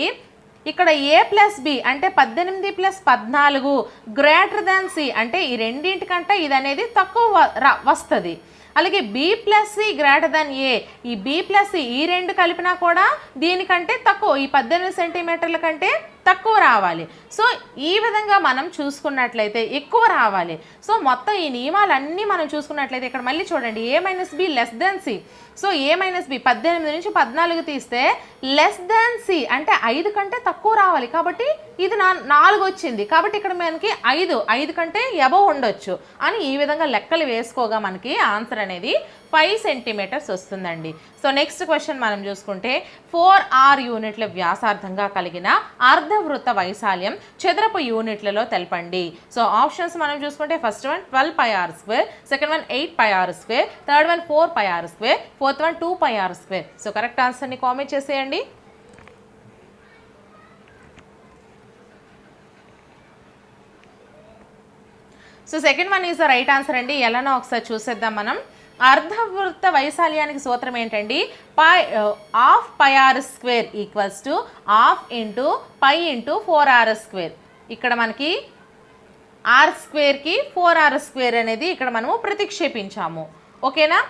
ఇక్కడ ఏ ప్లస్ బి అంటే 18 ప్లస్ 14 గ్రేటర్ దాన్ సి అంటే ఈ రెండింటికంటే ఇది అనేది తక్కువ వస్తుంది. అలాగే B plus C greater than A, ఈ బి ప్లస్ సి ఈ రెండు కలిపినా కూడా దీనికంటే తక్కువ, ఈ 18 సెంటీమీటర్ల కంటే తక్కువ రావాలి. సో ఈ విధంగా మనం చూసుకున్నట్లయితే ఎక్కువ రావాలి. సో మొత్తం ఈ నియమాలన్నీ మనం చూసుకున్నట్లయితే ఇక్కడ మళ్ళీ చూడండి, A minus B less than C. So A minus B 18 నుంచి 14 తీస్తే లెస్ దాన్ సి అంటే 5 కంటే తక్కువ రావాలి. కాబట్టి ఇది 4 వచ్చింది. కాబట్టి ఇక్కడ మనకి 5 కంటే ఎబవ్ ఉండొచ్చు అని ఈ విధంగా లెక్కలు వేసుకోగా మనకి ఆన్సర్ అనేది 5 సెంటీమీటర్స్ వస్తుందండి. సో నెక్స్ట్ క్వశ్చన్ మనం చూసుకుంటే 4r యూనిట్ల వ్యాసార్థంగా కలిగిన అర్ధవృత్త వైశాల్యం చదరపు యూనిట్లలో తెలపండి. సో ఆప్షన్స్ మనం చూసుకుంటే first one 12πr², second one 8πr², third one 4πr², fourth one 2πr². So correct ఆన్సర్ని కామెంట్ చేసేయండి. So second one is the right answer అండి. ఎలానో ఒకసారి చూసేద్దాం మనం. అర్ధవృత్త వైశాల్యానికి సూత్రం ఏంటండి, ½ πr² ఈక్వల్స్ టు ½ π × 4r². ఇక్కడ మనకి r²కి 4r² అనేది ఇక్కడ మనము ప్రతిక్షేపించాము. ఓకేనా,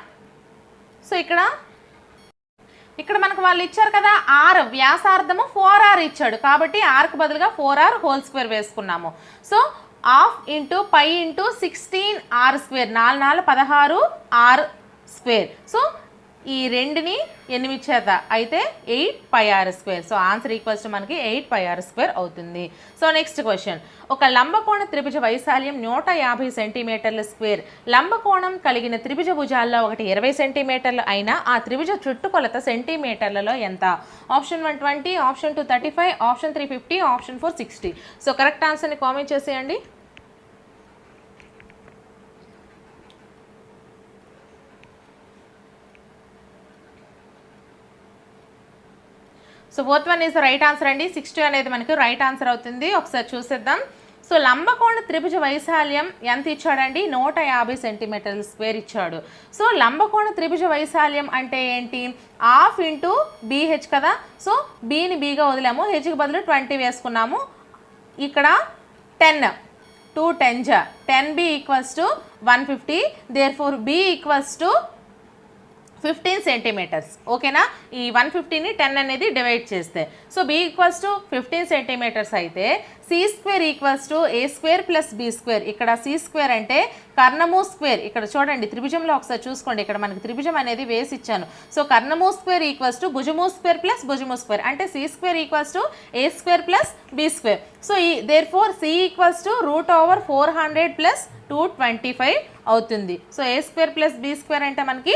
సో ఇక్కడ మనకు వాళ్ళు ఇచ్చారు కదా, r వ్యాసార్థము 4r ఇచ్చాడు కాబట్టి rకు బదులుగా 4r² వేసుకున్నాము. So ½ × π × 16r², 4 4 16 r². సో ఈ రెండుని 8 చేత అయితే 8πr². So answer equals to మనకి 8πr² అవుతుంది. సో నెక్స్ట్ క్వశ్చన్, ఒక లంబకోణ త్రిభుజ వైశాల్యం 150 సెంటీమీటర్ల స్క్వేర్ లంబకోణం కలిగిన త్రిభుజ భుజాల్లో ఒకటి 20 సెంటీమీటర్లు అయినా ఆ త్రిభుజ చుట్టుకొలత సెంటీమీటర్లలో ఎంత? Option 1 20, option 2 35, option 3 50, option 4 60. So correct ఆన్సర్ని కామెంట్ చేసేయండి. So fourth one is right answer అండి. 60 అనేది మనకి రైట్ ఆన్సర్ అవుతుంది. ఒకసారి చూసేద్దాం. సో లంబకోణ త్రిభుజ వైశాల్యం ఎంత ఇచ్చాడండి, 150 సెంటీమీటర్ల స్క్వేర్ ఇచ్చాడు. సో లంబకోణ త్రిభుజ వైశాల్యం అంటే ఏంటి, ½ × BH కదా. సో బీని బీగా వదిలాము, హెచ్కి బదులు 20 వేసుకున్నాము. ఇక్కడ 10 2 10 10b = 150. Therefore b = 15 centimetres. ఓకేనా, ఈ 150ని 10 అనేది డివైడ్ చేస్తే సో b = 15 సెంటీమీటర్స్ అయితే c² = a² + b². ఇక్కడ c² అంటే కర్ణము స్క్వేర్. ఇక్కడ చూడండి త్రిభుజంలో ఒకసారి చూసుకోండి, ఇక్కడ మనకి త్రిభుజం అనేది వేసి ఇచ్చాను. సో కర్ణము స్క్వేర్ = భుజము స్క్వేర్ + భుజము స్క్వేర్ అంటే c² = a² + b². సో ఈ దేర్ఫోర్ c = √400 + 225 అవుతుంది. సో a² + b² అంటే మనకి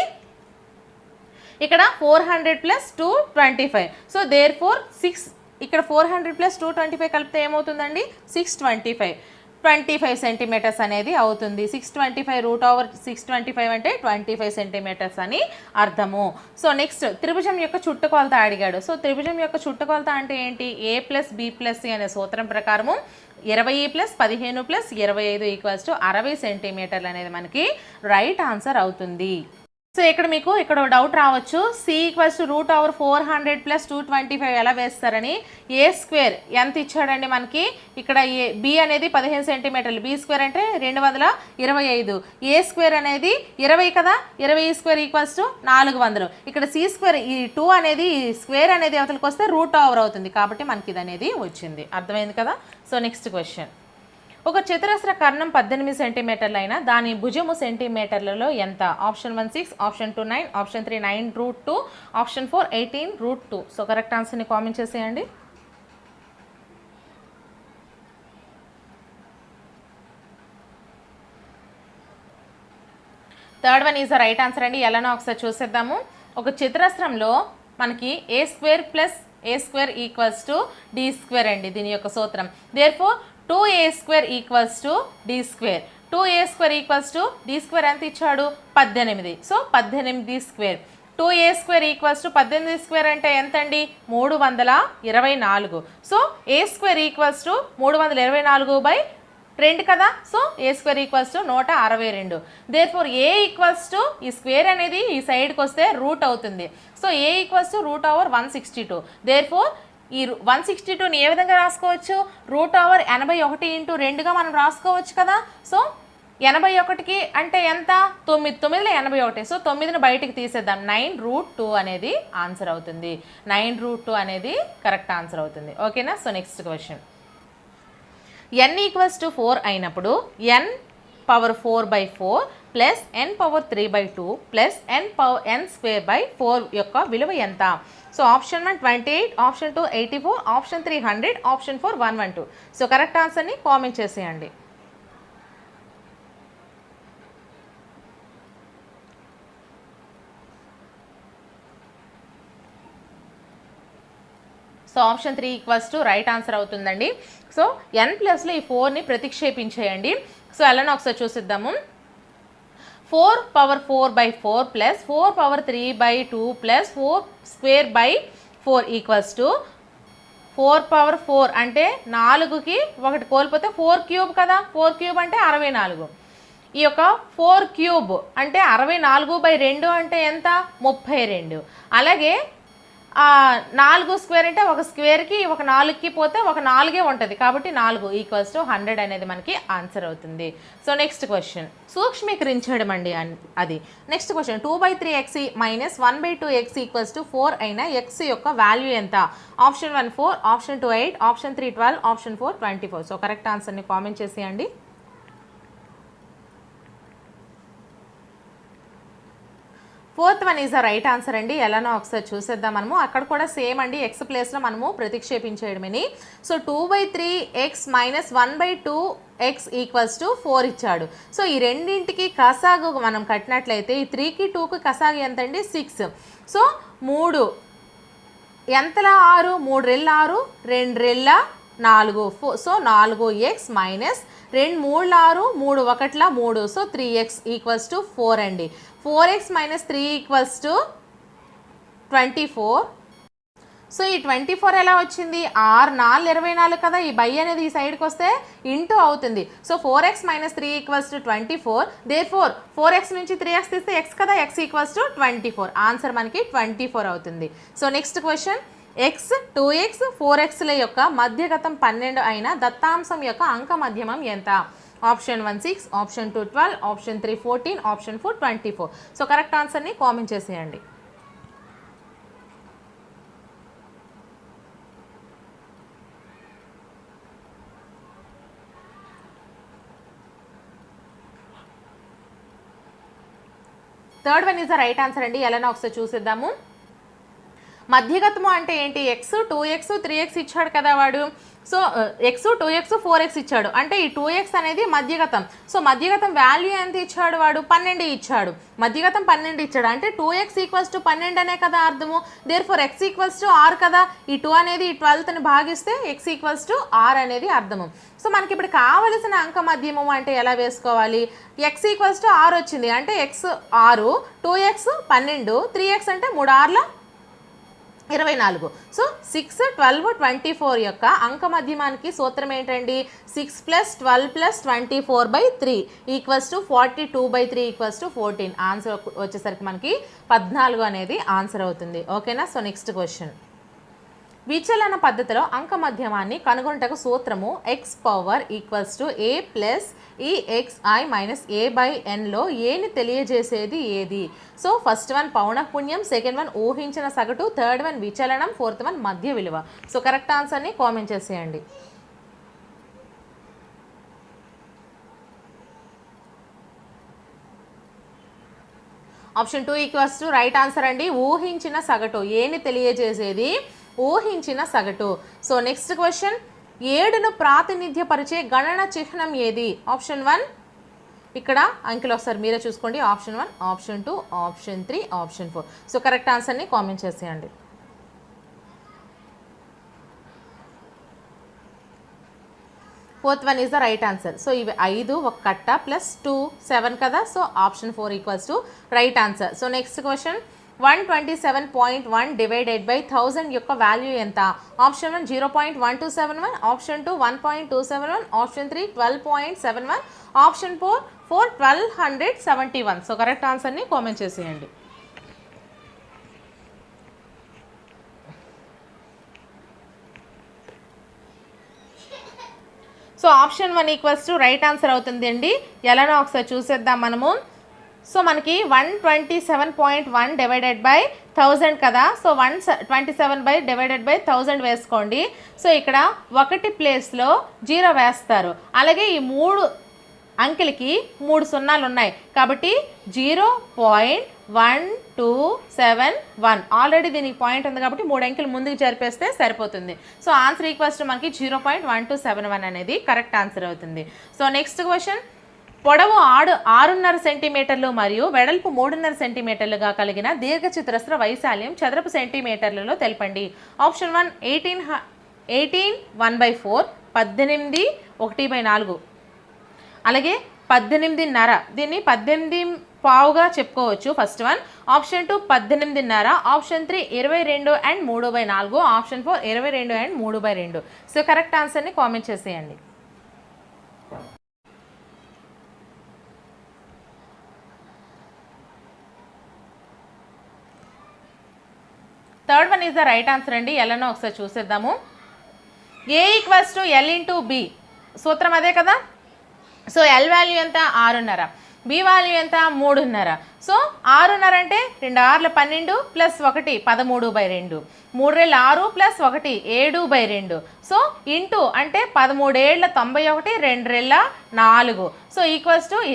ఇక్కడ 400 + 225. సో దేర్ఫోర్ 6 ఇక్కడ 400 + 225 కలిపితే ఏమవుతుందండి, 625 సెంటీమీటర్స్ అనేది అవుతుంది. 625 √625 అంటే 25 సెంటీమీటర్స్ అని అర్థము. సో నెక్స్ట్ త్రిభుజం యొక్క చుట్టుకొలత అడిగాడు. సో త్రిభుజం యొక్క చుట్టుకొలత అంటే ఏంటి, a + b + c అనే సూత్రం ప్రకారము 20 + 15 + 25 = 60 సెంటీమీటర్లు అనేది మనకి రైట్ ఆన్సర్ అవుతుంది. సో ఇక్కడ మీకు ఇక్కడ డౌట్ రావచ్చు, సి ఈక్వల్స్ టు √400 + 225 ఎలా వేస్తారని. ఏ స్క్వేర్ ఎంత ఇచ్చాడండి మనకి, ఇక్కడ బి అనేది 15 సెంటీమీటర్లు, బి స్క్వేర్ అంటే 225, ఏ స్క్వేర్ అనేది 20 కదా, 20 స్క్వేర్ ఈక్వల్స్ టు 400. ఇక్కడ సి స్క్వేర్ ఈ 2 అనేది స్క్వేర్ అనేది అవతలకి వస్తే √ఓవర్ అవుతుంది, కాబట్టి మనకి ఇది అనేది వచ్చింది. అర్థమైంది కదా. సో నెక్స్ట్ క్వశ్చన్, ఒక చతురస్ర కర్ణం 18 సెంటీమీటర్లు అయినా దాని భుజము సెంటీమీటర్లలో ఎంత. Option 1 6, option 2 9, option 3 9√2, option 4 18√2. So correct ఆన్సర్ని కామెంట్ చేసేయండి. Third one is the right answer అండి. ఎలానో ఒకసారి చూసేద్దాము. ఒక చతురస్రంలో మనకి A square plus A square equals to D square అండి దీని యొక్క సూత్రం. Therefore 2a square equals to D square. 2a square equals to D square ఎంత ఇచ్చాడు, 18. So 18 square. 2a square equals to 18 square అంటే ఎంత అండి, 324. So A square equals to 324/2 కదా. So A square equals to 162. Therefore A equals to ఈ square అనేది ఈ సైడ్కి వస్తే రూట్ అవుతుంది. So A equals to √162. Therefore ఈ 162ని ఏ విధంగా రాసుకోవచ్చు, √81 × 2గా మనం రాసుకోవచ్చు కదా. సో 81కి అంటే ఎంత, 9, 9లో 81. సో 9ని బయటికి తీసేద్దాం, 9√2 అనేది ఆన్సర్ అవుతుంది. 9√2 అనేది కరెక్ట్ ఆన్సర్ అవుతుంది. ఓకేనా. సో నెక్స్ట్ క్వశ్చన్, n = 4 అయినప్పుడు n⁴/4 plus n⁴3/2 plus n²/4 యొక్క విలువ ఎంత. So option 1 28, option 2 84, option 3 100, option 4 112. So correct ఆన్సర్ని కామెంట్ చేసేయండి. So option 3 equals to right answer అవుతుందండి. సో n+లో ఈ 4ని ప్రతిక్షేపించేయండి. సో ఎలానో ఒకసారి చూసిద్దాము. 4⁴/4 ప్లస్ 4⁴3/2 ప్లస్ 4² ఈక్వల్స్ టు 4⁴ అంటే 4కి 1 కోల్పోతే 4³ కదా, 4³ అంటే 64. ఈ యొక్క 4³ అంటే 64/2 అంటే ఎంత, 32. అలాగే 4 స్క్వేర్ అంటే ఒక స్క్వేర్కి ఒక 4కి పోతే ఒక 4 ఉంటుంది, కాబట్టి 4 ఈక్వల్స్ టు 100 అనేది మనకి ఆన్సర్ అవుతుంది. సో నెక్స్ట్ క్వశ్చన్, సూక్ష్మీకరించడం అండి అది. Next question, 2/3x - 1/2x equals to 4 అయిన x యొక్క వాల్యూ ఎంత. Option 1 4, option 2 8, option 3 12, option 4 24. So correct ఆన్సర్ని కామెంట్ చేసేయండి. Fourth one is the right answer అండి. ఎలానో ఒకసారి చూసేద్దాం మనము. అక్కడ కూడా సేమ్ అండి, ఎక్స్ ప్లేస్లో మనము ప్రతిక్షేపించేయడమని. So 2/3x - 1/2x equals to 4 ఇచ్చాడు. సో ఈ రెండింటికి కసాగు మనం కట్టినట్లయితే ఈ 3కి 2కి కసాగు ఎంత అండి, 6. సో 3 ఎంతలా 6, 3 రెళ్ళ 6, 2 రెళ్ళ 4. So 4x minus 2 3 6, 3 1 3. So 3x equals to 4 అండి. 4x - 3 equals to 24. సో ఈ 24 ఎలా వచ్చింది, 6 4 24 కదా, ఈ బై అనేది ఈ సైడ్కి వస్తే ఇంటూ అవుతుంది. So 4x - 3 equals to 24. Therefore 4x నుంచి 3x తీస్తే x కదా, x ఈక్వల్స్ టు 24. ఆన్సర్ మనకి 24 అవుతుంది. So next question, x 2x 4xల యొక్క మధ్యగతం 12 అయిన దత్తాంశం యొక్క అంక మధ్యమం ఎంత. Option 1 6, option 2 12, option 3 14, option 4 24. So correct ఆన్సర్ని కామెంట్ చేసేయండి. Third one is the right answer అండి. ఎలానో ఒకసారి చూసేద్దాము. మధ్యగతము అంటే ఏంటి, x 2x 3x ఇచ్చాడు కదా వాడు. సో x 2x 4x ఇచ్చాడు అంటే ఈ 2x అనేది మధ్యగతం. సో మధ్యగతం వాల్యూ ఎంత ఇచ్చాడు వాడు, 12 ఇచ్చాడు. మధ్యగతం 12 ఇచ్చాడు అంటే 2x ఈక్వల్స్ టు 12 అనే కదా అర్థము. Therefore x equals to r కదా, ఈ 2 అనేది ఈ 12ని భాగిస్తే x ఈక్వల్స్ టు r అనేది అర్థము. సో మనకి ఇప్పుడు కావలసిన అంక మధ్యమం అంటే ఎలా వేసుకోవాలి, x ఈక్వల్స్ టు r వచ్చింది అంటే x 6, 2x 12, 3x అంటే 3 6 24. సో 6, 12, 24 యొక్క అంక మధ్యమానికి సూత్రం ఏంటండి? 6 + 12 + 24/3 = 42/3 = 14. ఆన్సర్ వచ్చేసరికి మనకి 14 అనేది ఆన్సర్ అవుతుంది. ఓకేనా? So next question. విచలన పద్ధతిలో అంక మధ్యమాన్ని కనుగొనుటకు సూత్రము x power = a plus exi - a/nలో ఏని తెలియజేసేది ఏది? సో ఫస్ట్ వన్ పౌనఃపున్యం, సెకండ్ వన్ ఊహించిన సగటు, థర్డ్ వన్ విచలనం, ఫోర్త్ వన్ మధ్య విలువ. సో కరెక్ట్ ఆన్సర్ని కామెంట్ చేసేయండి. ఆప్షన్ 2 రైట్ ఆన్సర్ అండి. ఊహించిన సగటు ఏని తెలియజేసేది ఊహించిన సగటు. So next question. 7ను ప్రాతినిధ్యపరిచే గణన చిహ్నం ఏది? ఆప్షన్ 1 ఇక్కడ అంకెలు ఒకసారి మీరే చూసుకోండి. Option 1, option 2, option 3, option 4. So correct ఆన్సర్ని కామెంట్ చేసేయండి. Fourth one is the right answer. So ఇవి 5 ఒక కట్ట ప్లస్ 2 7 కదా. So option 4 = right answer. So next question. 127.1 divided by 1000 యొక్క వాల్యూ ఎంత? Option 1 0.1271, option 2 1.271, option 3 12.71, option 4 1271. So correct ఆన్సర్ని comment చేసేయండి. సో ఆప్షన్ 1 రైట్ ఆన్సర్ అవుతుంది అండి. ఎలానో ఒకసారి చూసేద్దాం మనము. సో మనకి 127.1 డివైడెడ్ బై 1000 కదా. సో 127 డివైడెడ్ బై 1000 వేసుకోండి. సో ఇక్కడ 1 ప్లేస్లో 0 వేస్తారు. అలాగే ఈ 3 అంకెలకి 3 సున్నాలు ఉన్నాయి కాబట్టి 0.1271. ఆల్రెడీ దీనికి పాయింట్ ఉంది కాబట్టి 3 అంకెలు ముందుకు జరిపేస్తే సరిపోతుంది. సో ఆన్సర్ = మనకి 0.1271 అనేది కరెక్ట్ ఆన్సర్ అవుతుంది. So next question. పొడవు 6.5 సెంటీమీటర్లు మరియు వెడల్పు 3.5 సెంటీమీటర్లుగా కలిగిన దీర్ఘచతురస్ర వైశాల్యం చదరపు సెంటీమీటర్లలో తెలపండి. ఆప్షన్ 1 18 1/4, 18 1/4, అలాగే 18.5. దీన్ని 18 చెప్పుకోవచ్చు first one. Option 2 18.5, option 3 22 and 3/4, option 4 22 and 3/2. So correct ఆన్సర్ని కామెంట్ చేసేయండి. Third one is the right answer అండి. ఎలానో ఒకసారి చూసేద్దాము. A = L × B సూత్రం అదే కదా. సో L వాల్యూ ఎంత? 6.5. B వాల్యూ ఎంత? 3.5. సో 6.5 అంటే 2 6 12 ప్లస్ 1 13/2, 3 6 ప్లస్ 1 7/2. సో ఇంటూ అంటే 13 91, 2 4. సో =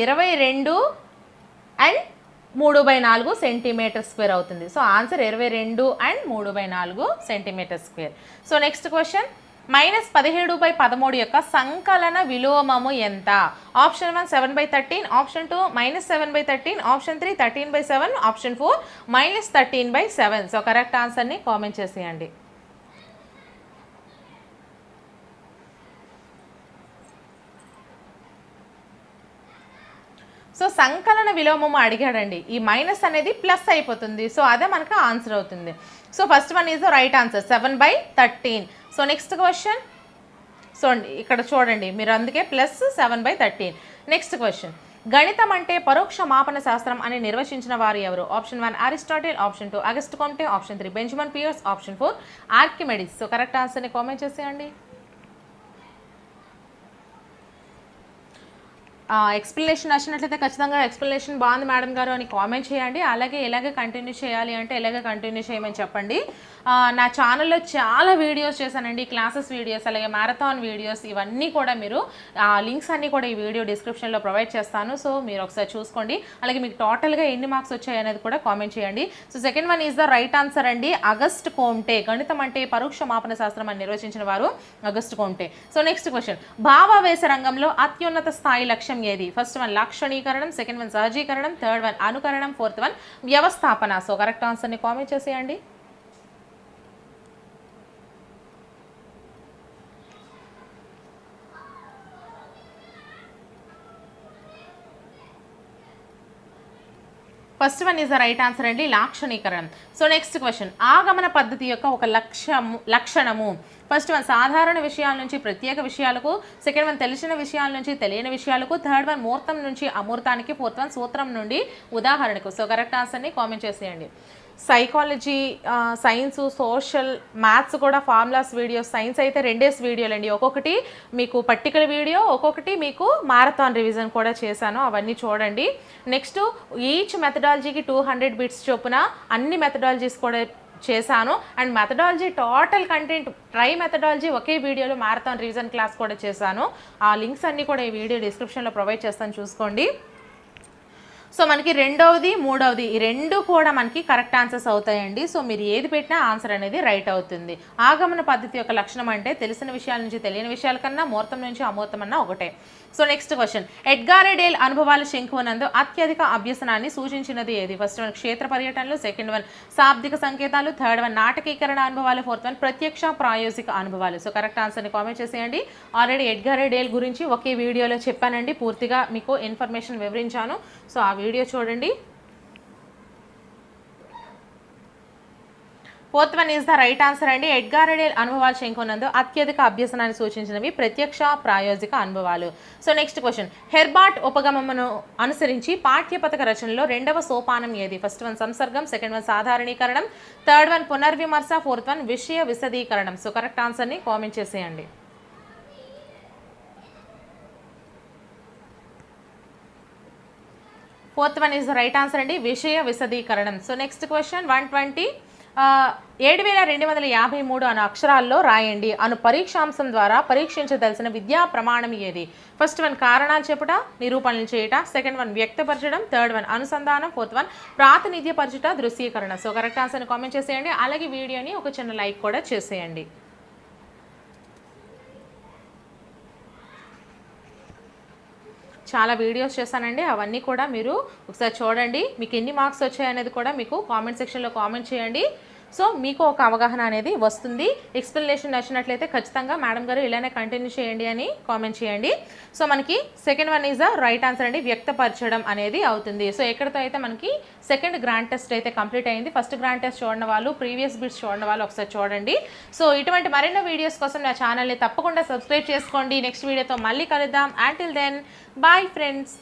22 and 3/4 సెంటీమీటర్ స్క్వేర్ అవుతుంది. So answer 22 and 3/4 centimetre square. So next question. -17/13 యొక్క సంకలన విలోమము ఎంత? Option 1 7/13, option 2 -7/13, option 3 13/7, option 4 -13/7. So correct ఆన్సర్ని కామెంట్ చేసేయండి. సో సంకలన విలోమము అడిగాడండి. ఈ మైనస్ అనేది ప్లస్ అయిపోతుంది. సో అదే మనకు ఆన్సర్ అవుతుంది. So first one is the right answer 7/13. So next question. So ఇక్కడ చూడండి మీరు, అందుకే +7/13. Next question. గణితం అంటే పరోక్ష మాపన శాస్త్రం అని నిర్వచించిన వారు ఎవరు? Option 1 Aristotle, option 2 Auguste Comte, option 3 Benjamin Peirce, option 4 Archimedes. So correct ఆన్సర్ని కామెంట్ చేసేయండి. ఎక్స్ప్లెనేషన్ నచ్చినట్లయితే ఖచ్చితంగా ఎక్స్ప్లెనేషన్ బాగుంది మేడం గారు అని కామెంట్ చేయండి. అలాగే ఇలాగే కంటిన్యూ చేయాలి అంటే ఇలాగే కంటిన్యూ చేయమని చెప్పండి. నా ఛానల్లో చాలా వీడియోస్ చేశానండి, క్లాసెస్ వీడియోస్, అలాగే మ్యారథాన్ వీడియోస్. ఇవన్నీ కూడా మీరు లింక్స్ అన్నీ కూడా ఈ వీడియో డిస్క్రిప్షన్లో ప్రొవైడ్ చేస్తాను. సో మీరు ఒకసారి చూసుకోండి. అలాగే మీకు టోటల్గా ఎన్ని మార్క్స్ వచ్చాయి అనేది కూడా కామెంట్ చేయండి. So second one is the right answer అండి. Auguste Comte. గణితం అంటే పరోక్ష మాపన శాస్త్రం అని నిర్వచించిన వారు Auguste Comte. So next question. భావావేశ రంగంలో అత్యున్నత స్థాయి లక్ష్యం ఏది? ఫస్ట్ వన్ లాక్షణీకరణం, సెకండ్ వన్ సహజీకరణం, థర్డ్ వన్ అనుకరణం, ఫోర్త్ వన్ వ్యవస్థాపన. సో కరెక్ట్ ఆన్సర్ని కామెంట్ చేసేయండి. First one is the right answer అండి, లాక్షణీకరణం. సో నెక్స్ట్ క్వశ్చన్, ఆగమన పద్ధతి యొక్క ఒక లక్షణము. ఫస్ట్ వన్ సాధారణ విషయాల నుంచి ప్రత్యేక విషయాలకు, సెకండ్ వన్ తెలిసిన విషయాల నుంచి తెలియని విషయాలకు, థర్డ్ వన్ మూర్తం నుంచి అమూర్తానికి, ఫోర్త్ వన్ సూత్రం నుండి ఉదాహరణకు. సో కరెక్ట్ ఆన్సర్ని కామెంట్ చేసేయండి. సైకాలజీ, సైన్స్, సోషల్, మ్యాథ్స్ కూడా ఫార్ములాస్ వీడియోస్. సైన్స్ అయితే 2 వీడియోలు అండి, ఒక్కొక్కటి మీకు పర్టికులర్ వీడియో, ఒక్కొక్కటి మీకు మారథాన్ రివిజన్ కూడా చేశాను, అవన్నీ చూడండి. నెక్స్ట్ ఈచ్ మెథడాలజీకి 200 బిట్స్ చొప్పున అన్ని మెథడాలజీస్ కూడా చేశాను. And methodology total content try methodology ఒకే వీడియోలో మారథాన్ రివిజన్ క్లాస్ కూడా చేశాను. ఆ లింక్స్ అన్నీ కూడా ఈ వీడియో డిస్క్రిప్షన్లో ప్రొవైడ్ చేస్తాను, చూసుకోండి. సో మనకి రెండవది మూడవది ఈ రెండు కూడా మనకి కరెక్ట్ ఆన్సర్స్ అవుతాయండి. సో మీరు ఏది పెట్టినా ఆన్సర్ అనేది రైట్ అవుతుంది. ఆగమన పద్ధతి యొక్క లక్షణం అంటే తెలిసిన విషయాల నుంచి తెలియని విషయాల కన్నా, మూర్తం నుంచి అమూర్తం అన్నా ఒకటే. So next question, Edgar Dale అనుభవాల శంకునందు అత్యధిక అభ్యసనాన్ని సూచించినది ఏది? ఫస్ట్ వన్ క్షేత్ర పర్యటనలు, సెకండ్ వన్ శాబ్దిక సంకేతాలు, థర్డ్ వన్ నాటకీకరణ అనుభవాలు, ఫోర్త్ వన్ ప్రత్యక్ష ప్రాయోజిక అనుభవాలు. సో కరెక్ట్ ఆన్సర్ని కామెంట్ చేసేయండి. ఆల్రెడీ ఎడ్గార్ డేల్ గురించి ఒకే వీడియోలో చెప్పానండి, పూర్తిగా మీకు ఇన్ఫర్మేషన్ వివరించాను. సో ఆ వీడియో చూడండి. Fourth one is the right answer అండి. ఎడ్గార్ డేల్ అనుభవాలు శంకునందు అత్యధిక అభ్యసనాన్ని సూచించినవి ప్రత్యక్ష ప్రాయోజిక అనుభవాలు. సో నెక్స్ట్ క్వశ్చన్, హెర్బార్ట్ ఉపగమమును అనుసరించి పాఠ్యపథక రచనలో 2వ సోపానం ఏది? ఫస్ట్ వన్ సంసర్గం, సెకండ్ వన్ సాధారణీకరణం, థర్డ్ వన్ పునర్విమర్శ, ఫోర్త్ వన్ విషయ విశదీకరణం. సో కరెక్ట్ ఆన్సర్ని కామెంట్ చేసేయండి. Fourth one is the right answer అండి, విషయ విశదీకరణం. సో నెక్స్ట్ క్వశ్చన్ 120, 7253 అను అక్షరాల్లో రాయండి అను పరీక్షాంశం ద్వారా పరీక్షించదలసిన విద్యా ప్రమాణం ఏది? ఫస్ట్ వన్ కారణాలు చెప్పుట, నిరూపణలు చేయుట, సెకండ్ వన్ వ్యక్తపరచడం, థర్డ్ వన్ అనుసంధానం, ఫోర్త్ వన్ ప్రాతినిధ్యపరచుట, దృశ్యీకరణ. సో కరెక్ట్ ఆన్సర్ని కామెంట్ చేసేయండి. అలాగే వీడియోని ఒక చిన్న లైక్ కూడా చేసేయండి. చాలా వీడియోస్ చేశానండి, అవన్నీ కూడా మీరు ఒకసారి చూడండి. మీకు ఎన్ని మార్క్స్ వచ్చాయనేది కూడా మీకు కామెంట్ సెక్షన్లో కామెంట్ చేయండి. సో మీకు ఒక అవగాహన అనేది వస్తుంది. ఎక్స్ప్లెనేషన్ నచ్చినట్లయితే ఖచ్చితంగా మేడం గారు ఇలానే కంటిన్యూ చేయండి అని కామెంట్ చేయండి. సో మనకి second one is the right answer అండి, వ్యక్తపరచడం అనేది అవుతుంది. సో ఎక్కడితో అయితే మనకి సెకండ్ గ్రాండ్ టెస్ట్ అయితే కంప్లీట్ అయింది. ఫస్ట్ గ్రాండ్ టెస్ట్ చూడని వాళ్ళు, ప్రీవియస్ బిట్స్ చూడని వాళ్ళు ఒకసారి చూడండి. సో ఇటువంటి మరిన్ని వీడియోస్ కోసం నా ఛానల్ని తప్పకుండా సబ్స్క్రైబ్ చేసుకోండి. నెక్స్ట్ వీడియోతో మళ్ళీ కలుద్దాం. Until then bye friends.